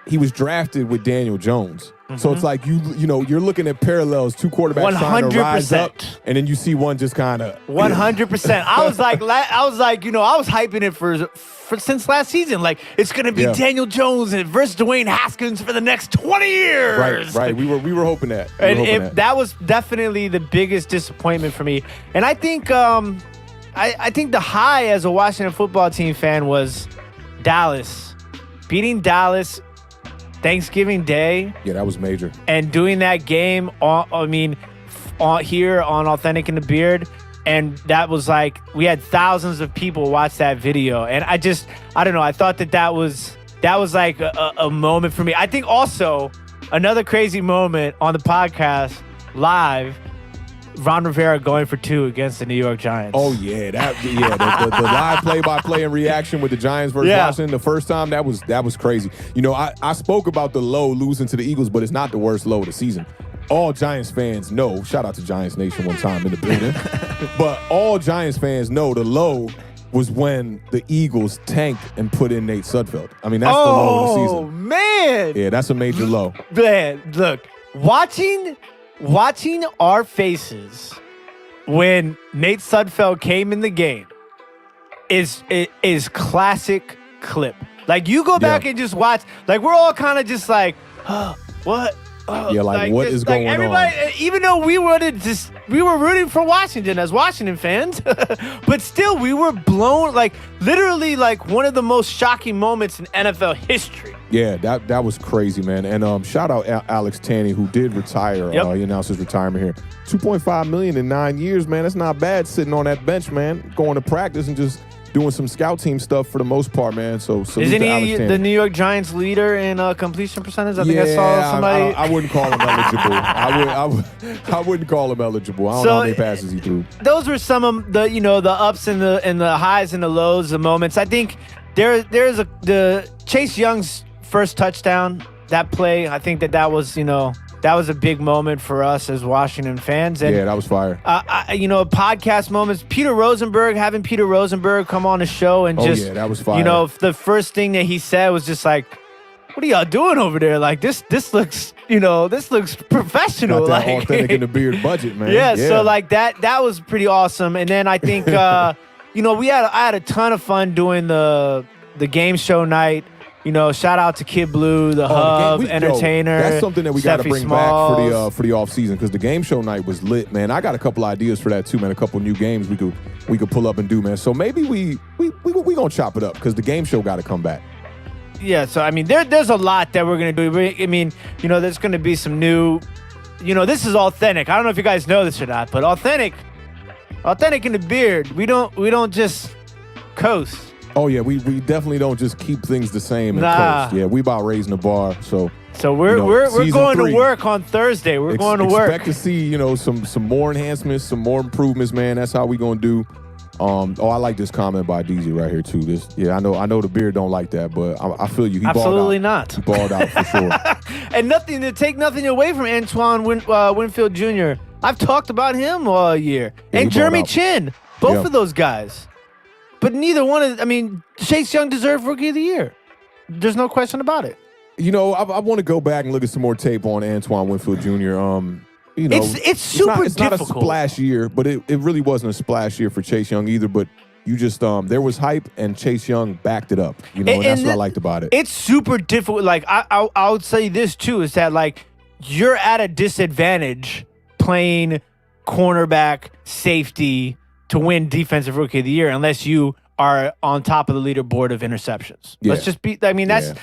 he was drafted with Daniel Jones. So it's like you're looking at parallels, two quarterbacks trying to rise up, 100%. and then you see one just kind of 100%. I was like, I was hyping it for since last season. Like it's gonna be Daniel Jones versus Dwayne Haskins for the next 20 years. Right. We were hoping that. That was definitely the biggest disappointment for me. And I think I think the high as a Washington football team fan was Dallas beating Dallas Thanksgiving Day. Yeah, that was major. And doing that game, here on Authentic and The Beard, and that was like we had thousands of people watch that video, and I don't know. I thought that was like a moment for me. I think also another crazy moment on the podcast live. Ron Rivera going for 2 against the New York Giants. Oh yeah, the live play-by-play and reaction with the Giants versus Washington the first time that was crazy. You know, I spoke about the low losing to the Eagles, but it's not the worst low of the season. All Giants fans know. Shout out to Giants Nation one time in the building, but all Giants fans know the low was when the Eagles tanked and put in Nate Sudfeld. I mean, that's the low of the season. Oh man, yeah, that's a major low. Man, look, watching our faces when Nate Sudfeld came in the game is classic clip. Like you go back and just watch. Like we're all kind of just like, what? What is going on? Even though we were rooting for Washington as Washington fans, but still we were blown. Like literally, like one of the most shocking moments in NFL history. Yeah, that was crazy, man. And shout out Alex Tanney, who did retire. He announced his retirement here. $2.5 million in 9 years, man. That's not bad sitting on that bench, man. Going to practice and just doing some scout team stuff for the most part, man. So isn't he the New York Giants leader in completion percentage? I think I saw somebody. I wouldn't call him eligible. I wouldn't call him eligible. I don't know how many passes he threw. Those were some of the the ups and the highs and the lows, the moments. I think there's the Chase Young's first touchdown, that play, I think that was, that was a big moment for us as Washington fans. And, yeah, that was fire. Podcast moments, having Peter Rosenberg come on the show and that was fire. The first thing that he said was just like, what are y'all doing over there? Like this looks, this looks professional. Got that like Authentic and The Beard budget, man. Yeah, so like that was pretty awesome. And then I think, I had a ton of fun doing the game show night. Shout out to Kid Blue, the Hub, Entertainer. That's something that we got to bring Smalls. back for the off season because the game show night was lit, man. I got a couple ideas for that too, man. A couple new games we could pull up and do, man. So maybe we gonna chop it up because the game show got to come back. Yeah, so I mean, there's a lot that we're gonna do. I mean, there's gonna be some new. This is authentic. I don't know if you guys know this or not, but authentic and The Beard. We don't just coast. Oh yeah, we definitely don't just keep things the same and coast. Yeah, we about raising the bar. So we're going to work on Thursday. We're going to work. Expect to see some more enhancements, some more improvements, man. That's how we gonna do. I like this comment by DZ right here too. I know The Beard don't like that, but I feel you. He absolutely balled out. not. He balled out for sure. And take nothing away from Antoine Winfield Jr. I've talked about him all year, and Jeremy Chin, both of those guys. But neither one Chase Young deserved Rookie of the Year. There's no question about it. I want to go back and look at some more tape on Antoine Winfield Jr. It's super difficult. It's not a splash year, but it really wasn't a splash year for Chase Young either. But you just there was hype, and Chase Young backed it up. And that's what I liked about it. It's super difficult. Like I would say this too is that like you're at a disadvantage playing cornerback, safety to win Defensive Rookie of the Year unless you are on top of the leaderboard of interceptions. Yeah. Let's just be. I mean, that's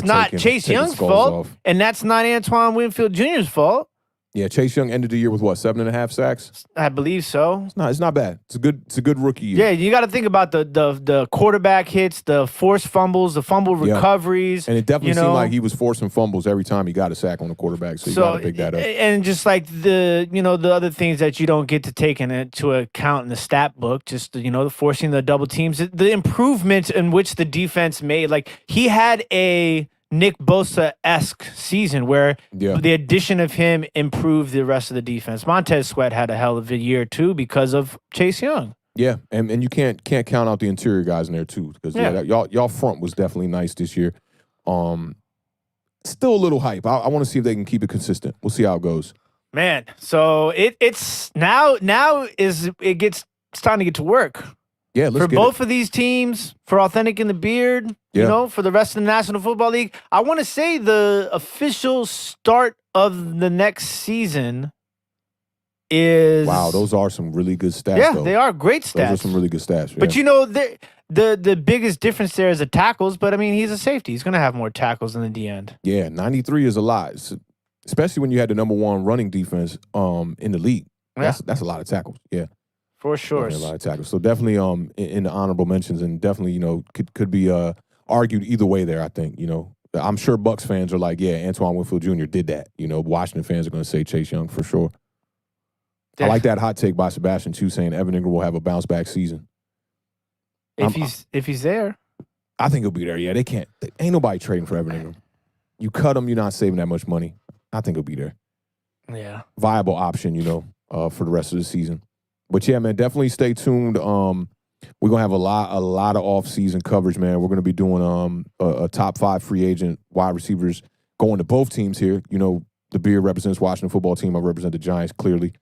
not Chase Young's fault, and that's not Antoine Winfield Jr.'s fault. Yeah, Chase Young ended the year with what, 7.5 sacks? I believe so. It's not bad. It's a good rookie year. Yeah, you got to think about the quarterback hits, the forced fumbles, the fumble recoveries. And it definitely seemed like he was forcing fumbles every time he got a sack on the quarterback. So you got to pick that up. And just like the other things that you don't get to take into account in the stat book, just the forcing the double teams, the improvements in which the defense made. Like he had a Nick Bosa-esque season where the addition of him improved the rest of the defense. Montez Sweat had a hell of a year too because of Chase Young. Yeah, and you can't count out the interior guys in there too because y'all front was definitely nice this year. Still a little hype. I want to see if they can keep it consistent. We'll see how it goes. Man, so it's time to get to work. Yeah, for both of these teams, for Authentic and the Beard, for the rest of the National Football League. I want to say the official start of the next season is... Wow, those are some really good stats, Yeah, though. they are great stats. Those are some really good stats. Yeah. But, the biggest difference there is the tackles, but, I mean, he's a safety. He's going to have more tackles in the end. Yeah, 93 is a lot, especially when you had the number one running defense in the league. That's a lot of tackles, yeah. For sure. Definitely a lot of tackles. So definitely in the honorable mentions and definitely, could be argued either way there, I think. I'm sure Bucs fans are like, yeah, Antoine Winfield Jr. did that. Washington fans are going to say Chase Young for sure. I like that hot take by Sebastian, too, saying Evan Ingram will have a bounce-back season. If he's there. I think he'll be there, yeah. Ain't nobody trading for Evan Ingram. You cut him, you're not saving that much money. I think he'll be there. Yeah. Viable option, for the rest of the season. But yeah, man, definitely stay tuned. We're gonna have a lot of off-season coverage, man. We're gonna be doing a top 5 free agent wide receivers going to both teams here. The Beard represents Washington football team. I represent the Giants clearly.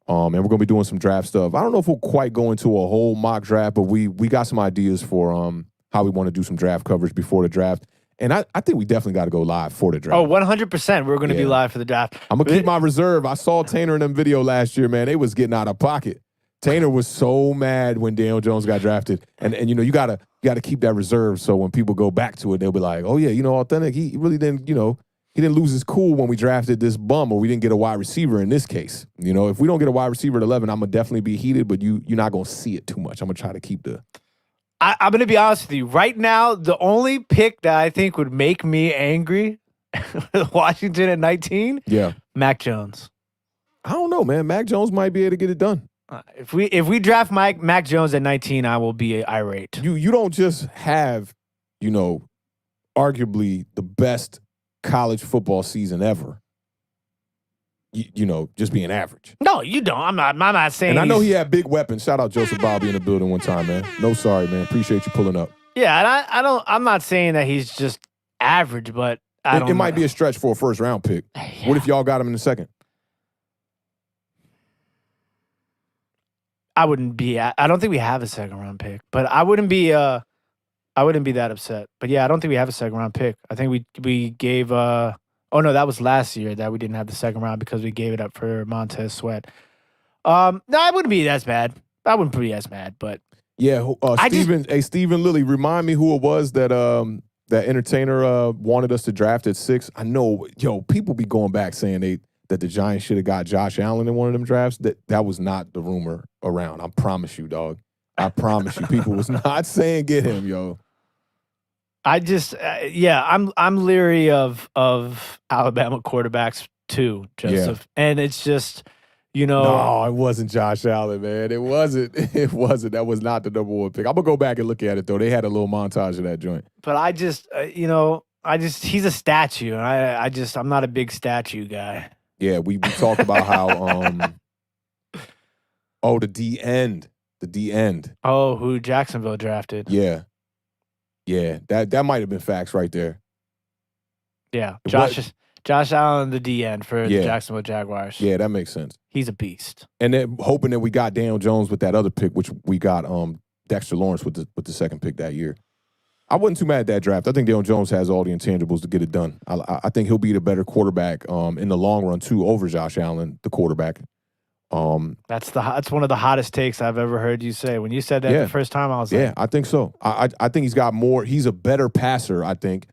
And we're gonna be doing some draft stuff. I don't know if we'll quite go into a whole mock draft, but we got some ideas for how we want to do some draft coverage before the draft. And I think we definitely got to go live for the draft. Oh, 100%. We're going to be live for the draft. I'm going to keep my reserve. I saw Tanner in them video last year, man. They was getting out of pocket. Tanner was so mad when Daniel Jones got drafted. And you got to keep that reserve so when people go back to it, they'll be like, oh, yeah, Authentic, he really didn't, he didn't lose his cool when we drafted this bum or we didn't get a wide receiver in this case. If we don't get a wide receiver at 11, I'm going to definitely be heated, but you're not going to see it too much. I'm going to try to keep the... I'm going to be honest with you. Right now, the only pick that I think would make me angry, Washington at 19, Mac Jones. I don't know, man. Mac Jones might be able to get it done. If we draft Mac Jones at 19, I will be irate. You don't just have, arguably the best college football season ever. Just being average. No, you don't. I'm not saying. And I know he had big weapons. Shout out Joseph Bobby in the building one time, man. No, sorry, man. Appreciate you pulling up. Yeah, and I'm not saying that he's just average, but it might be a stretch for a first round pick. Yeah. What if y'all got him in the second? I don't think we have a second round pick, but I wouldn't be that upset. But yeah, I don't think we have a second round pick. I think we gave oh, no, that was last year that we didn't have the second round because we gave it up for Montez Sweat. No, I wouldn't be as bad. I wouldn't be as mad, but... Yeah, Stephen Lilly, remind me who it was that that entertainer wanted us to draft at 6. I know, people be going back saying that the Giants should have got Josh Allen in one of them drafts. That was not the rumor around. I promise you, dog. I promise you. People was not saying get him, yo. I just, I'm leery of Alabama quarterbacks too, Joseph. Yeah. And it's just, No, it wasn't Josh Allen, man. It wasn't. It wasn't. That was not the number one pick. I'm going to go back and look at it, though. They had a little montage of that joint. But I just, he's a statue. I'm not a big statue guy. Yeah, we talked about how, the D end. The D end. Oh, who Jacksonville drafted. Yeah. Yeah, that might have been facts right there. Yeah, Josh Allen, the D end for the Jacksonville Jaguars. Yeah, that makes sense. He's a beast. And then hoping that we got Daniel Jones with that other pick, which we got Dexter Lawrence with the second pick that year. I wasn't too mad at that draft. I think Daniel Jones has all the intangibles to get it done. I think he'll be the better quarterback in the long run too over Josh Allen, the quarterback. That's one of the hottest takes I've ever heard you say. When you said that the first time, I was like, I think so. I think he's got more. He's a better passer, I think,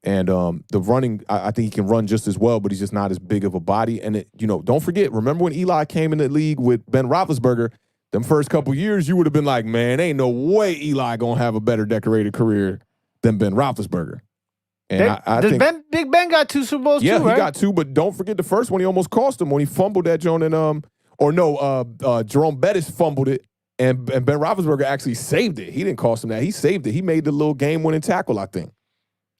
And the running, I think he can run just as well, but he's just not as big of a body. And, don't forget, remember when Eli came in the league with Ben Roethlisberger, them first couple years, you would have been like, man, ain't no way Eli going to have a better decorated career than Ben Roethlisberger. And I think Big Ben got 2 Super Bowls too, right? Yeah, he got 2, but don't forget the first one, he almost cost him when he fumbled that joint. And, Jerome Bettis fumbled it, and Ben Roethlisberger actually saved it. He didn't cost him that. He saved it. He made the little game-winning tackle, I think.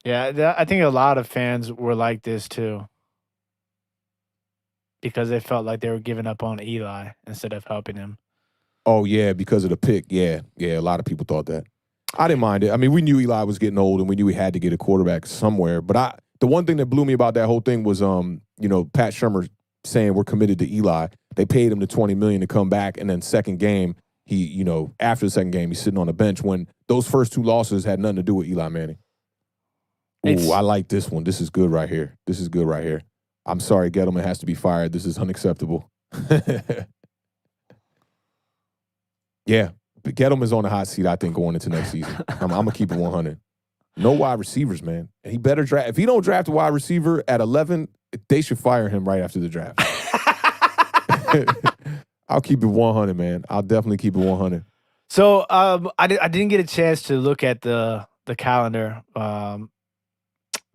Yeah, I think a lot of fans were like this too, because they felt like they were giving up on Eli instead of helping him. Oh, yeah, because of the pick. Yeah, a lot of people thought that. I didn't mind it. I mean, we knew Eli was getting old, and we knew he had to get a quarterback somewhere. But the one thing that blew me about that whole thing was, Pat Shurmur saying we're committed to Eli. They paid him the $20 million to come back, and then second game, he, after the second game, he's sitting on the bench when those first 2 losses had nothing to do with Eli Manning. Ooh, I like this one. This is good right here. I'm sorry, Gettleman has to be fired. This is unacceptable. Yeah, Gettleman's on the hot seat, I think, going into next season. I'm going to keep it 100. No wide receivers, man. And he better draft. If he don't draft a wide receiver at 11, they should fire him right after the draft. I'll keep it 100, man. I'll definitely keep it 100. So I didn't get a chance to look at the calendar,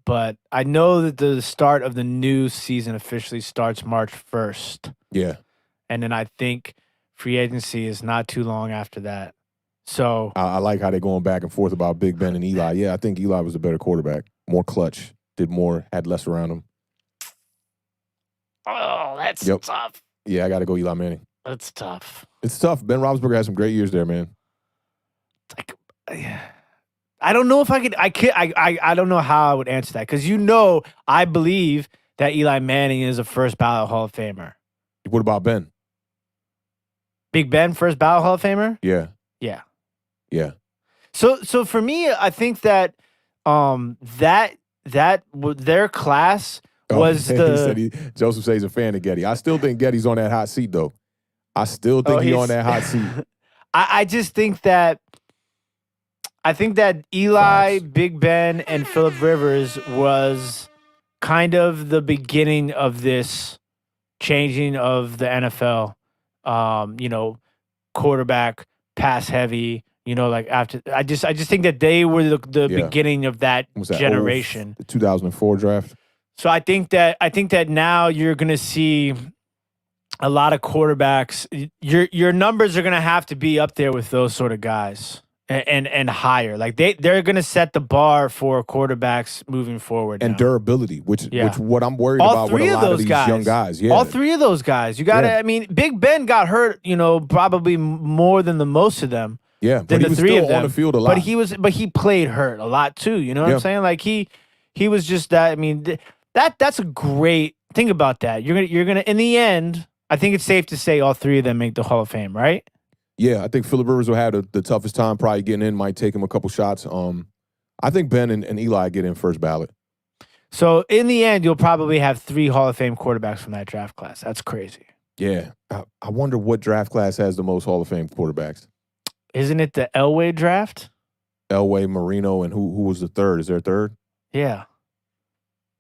but I know that the start of the new season officially starts March 1st. Yeah. And then I think free agency is not too long after that. So I like how they're going back and forth about Big Ben and Eli. Yeah, I think Eli was a better quarterback. More clutch, did more, had less around him. Oh, that's tough. Yeah, I got to go Eli Manning. That's tough. It's tough. Ben Roethlisberger had some great years there, man. I don't know if I could. I don't know how I would answer that, because I believe that Eli Manning is a first ballot Hall of Famer. What about Ben? Big Ben, first ballot Hall of Famer? Yeah. Yeah. So for me, I think that their class was Joseph says he's a fan of Getty. I still think Getty's on that hot seat, though. I still think he's on that hot seat. I just think that Eli, Big Ben, and Phillip Rivers was kind of the beginning of this changing of the NFL. Quarterback, pass heavy. After I just think that they were the beginning of that generation. The 2004 draft. So I think that now you're gonna see a lot of quarterbacks. Your numbers are gonna have to be up there with those sort of guys. And higher, like they're going to set the bar for quarterbacks moving forward, and now. Durability, which what I'm worried about with a lot of these young guys. Yeah, all 3 of those guys, you got to. I mean, Big Ben got hurt, probably more than the most of them. Yeah, than but he was 3 still of them. On the field a lot. But he played hurt a lot too. You know what I'm saying? Like he was just that. I mean, that's a great think about that. You're gonna in the end, I think it's safe to say all 3 of them make the Hall of Fame, right? Yeah, I think Phillip Rivers will have the toughest time probably getting in, might take him a couple shots. I think Ben and Eli get in first ballot. So in the end, you'll probably have 3 Hall of Fame quarterbacks from that draft class. That's crazy. Yeah. I wonder what draft class has the most Hall of Fame quarterbacks. Isn't it the Elway draft? Elway, Marino, and who was the third? Is there a third? Yeah.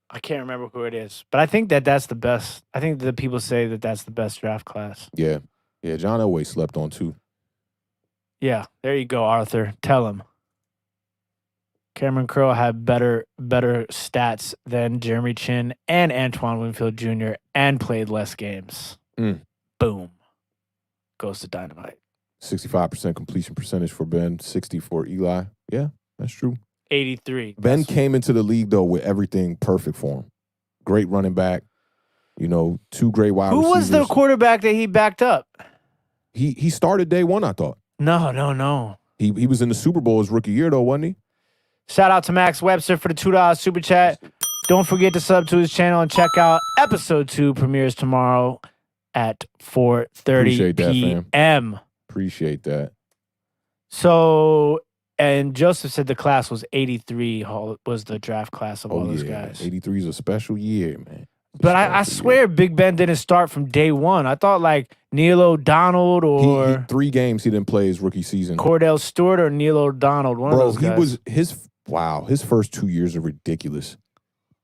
I can't remember who it is, but I think that's the best. I think that people say that that's the best draft class. Yeah. Yeah, John Elway slept on too. Yeah, there you go, Arthur. Tell him. Cameron Crowe had better stats than Jeremy Chin and Antoine Winfield Jr. and played less games. Boom. Goes to Dynamite. 65% completion percentage for Ben, 60 for Eli. Yeah, that's true. 83. Ben came into the league, though, with everything perfect for him. Great running back. 2 great wide receivers. Who was the quarterback that he backed up? He started day 1, I thought. No. He was in the Super Bowl his rookie year, though, wasn't he? Shout out to Max Webster for the $2 super chat. Don't forget to sub to his channel and check out episode 2 premieres tomorrow at 4:30 p.m. Appreciate that. So, and Joseph said the class was 83 was the draft class of all those guys. 83 is a special year, man. But I swear Big Ben didn't start from day 1. I thought like Neil O'Donnell or... He 3 games he didn't play his rookie season. Cordell Stewart or Neil O'Donnell, one of those guys. His wow, his first 2 years are ridiculous.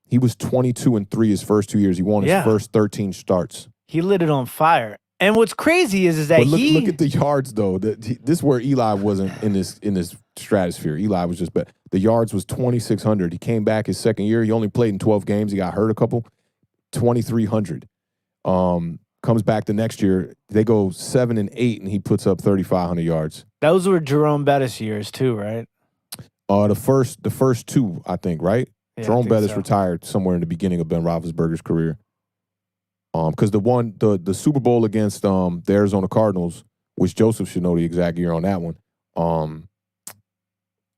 He was 22-3 his first 2 years. He won his first 13 starts. He lit it on fire. And what's crazy is that look at the yards though. This is where Eli wasn't in this stratosphere. Eli was just bad. The yards was 2,600. He came back his second year. He only played in 12 games. He got hurt a couple. 2,300. Comes back the next year. They go 7-8, and he puts up 3,500 yards. Those were Jerome Bettis years too, right? The first two, I think, right? Yeah, Jerome Bettis retired somewhere in the beginning of Ben Roethlisberger's career. Because the Super Bowl against the Arizona Cardinals, which Joseph should know the exact year on that one.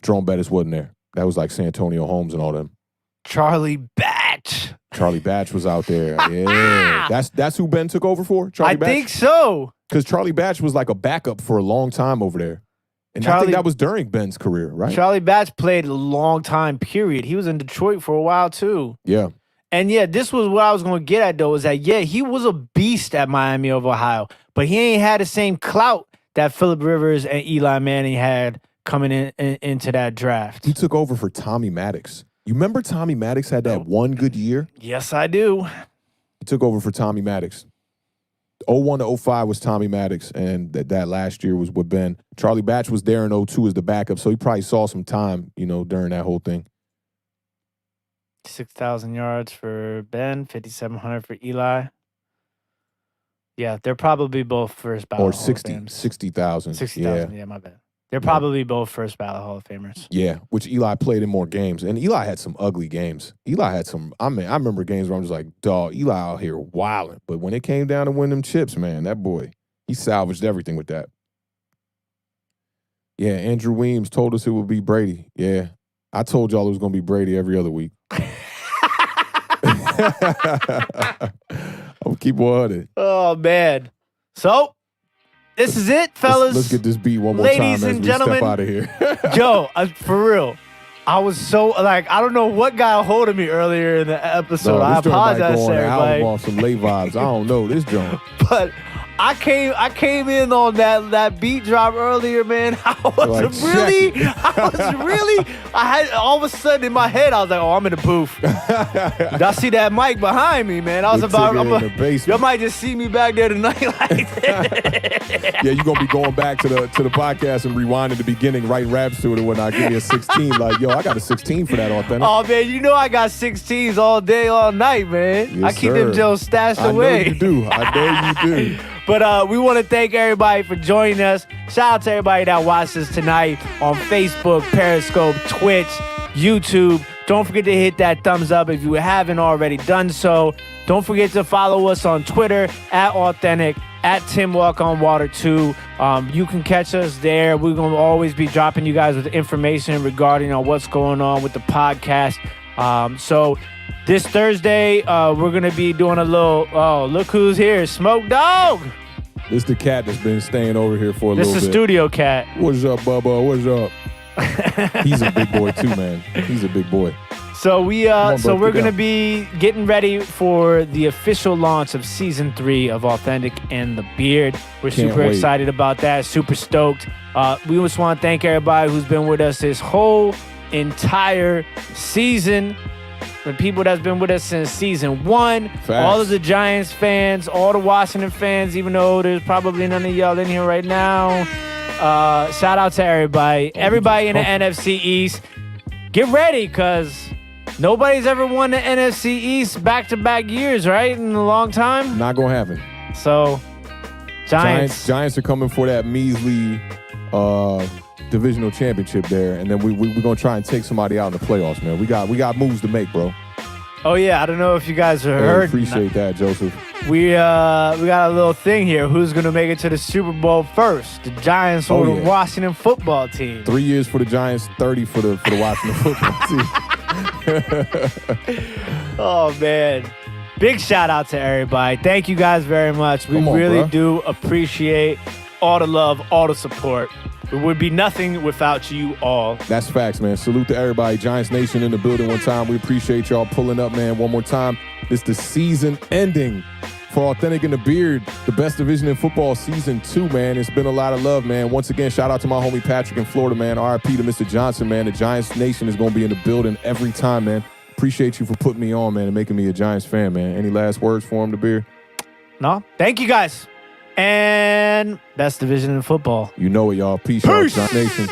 Jerome Bettis wasn't there. That was like Santonio Holmes and all them. Charlie Batch was out there. Yeah, that's who Ben took over for. Charlie Batch? I think so. Because Charlie Batch was like a backup for a long time over there. And I think that was during Ben's career, right? Charlie Batch played a long time, period. He was in Detroit for a while, too. Yeah. And, yeah, this was what I was going to get at, though, is that, yeah, he was a beast at Miami of Ohio, but he ain't had the same clout that Phillip Rivers and Eli Manning had coming into that draft. He took over for Tommy Maddox. You remember Tommy Maddox had that one good year? Yes, I do. He took over for Tommy Maddox. 01 to 05 was Tommy Maddox, and that last year was with Ben. Charlie Batch was there in 02 as the backup, so he probably saw some time, during that whole thing. 6,000 yards for Ben, 5,700 for Eli. Yeah, they're probably both first ballot or Hall of Famers. 60,000. 60,000, yeah, my bad. They're probably both first ballot Hall of Famers. Yeah, which Eli played in more games. And Eli had some ugly games. Eli had some, I remember games where I'm just like, dog, Eli out here wilding. But when it came down to win them chips, man, that boy, he salvaged everything with that. Yeah, Andrew Weems told us it would be Brady. Yeah, I told y'all it was going to be Brady every other week. I'll keep 100. Oh, man. So, this is it, fellas. Let's get this beat one more time as we step out of here. Joe, for real. I was so, I don't know what got a hold of me earlier in the episode. I apologize to everybody. Off some late vibes. I don't know this joint. But I came in on that beat drop earlier, man. I had all of a sudden in my head, I was like, oh, I'm in the booth. I see that mic behind me, man. I was y'all might just see me back there tonight like that. Yeah, you're gonna be going back to the podcast and rewinding the beginning, writing raps to it and whatnot. Give me a 16. Like, yo, I got a 16 for that Authentic. Oh man, you know I got 16s all day, all night, man. Yes, I keep them Joes stashed away. I know you do. I know you do. But we want to thank everybody for joining us. Shout out to everybody that watched us tonight on Facebook, Periscope, Twitch, YouTube. Don't forget to hit that thumbs up if you haven't already done so. Don't forget to follow us on Twitter @Awthentic, @TimWalkOnWater2. You can catch us there. We're going to always be dropping you guys with information regarding on what's going on with the podcast. So this Thursday, we're going to be doing a little, look who's here, Smoke Dog. This the cat that's been staying over here for a little bit. This is studio cat. What's up, Bubba? What's up? He's a big boy too, man. He's a big boy. So we're going to be getting ready for the official launch of season 3 of Awthentic and The Beard. We're super excited about that. Super stoked. We just want to thank everybody who's been with us this whole entire season. The people that's been with us since season 1, all of the Giants fans, all the Washington fans, even though there's probably none of y'all in here right now. Shout out to everybody. Everybody in the NFC East. Get ready, because nobody's ever won the NFC East back-to-back years, right? In a long time. Not going to happen. So, Giants are coming for that measly divisional championship there, and then we're going to try and take somebody out in the playoffs, man. We got moves to make, bro. Oh, yeah. I don't know if you guys have heard. Appreciate that, Joseph. We got a little thing here. Who's going to make it to the Super Bowl first? The Giants or the Washington football team? 3 years for the Giants, 30 for the Washington football team. Oh, man. Big shout out to everybody. Thank you guys very much. We really do appreciate all the love, all the support. It would be nothing without you all. That's facts, man. Salute to everybody. Giants Nation in the building one time. We appreciate y'all pulling up, man. One more time. This is the season-ending for Authentic and The Beard, the best division in football, season 2, man. It's been a lot of love, man. Once again, shout out to my homie Patrick in Florida, man. RIP to Mr. Johnson, man. The Giants Nation is going to be in the building every time, man. Appreciate you for putting me on, man, and making me a Giants fan, man. Any last words for him, The Beard? No. Thank you, guys. And best division in football. You know it, y'all. Peace. Out, Giants Nation.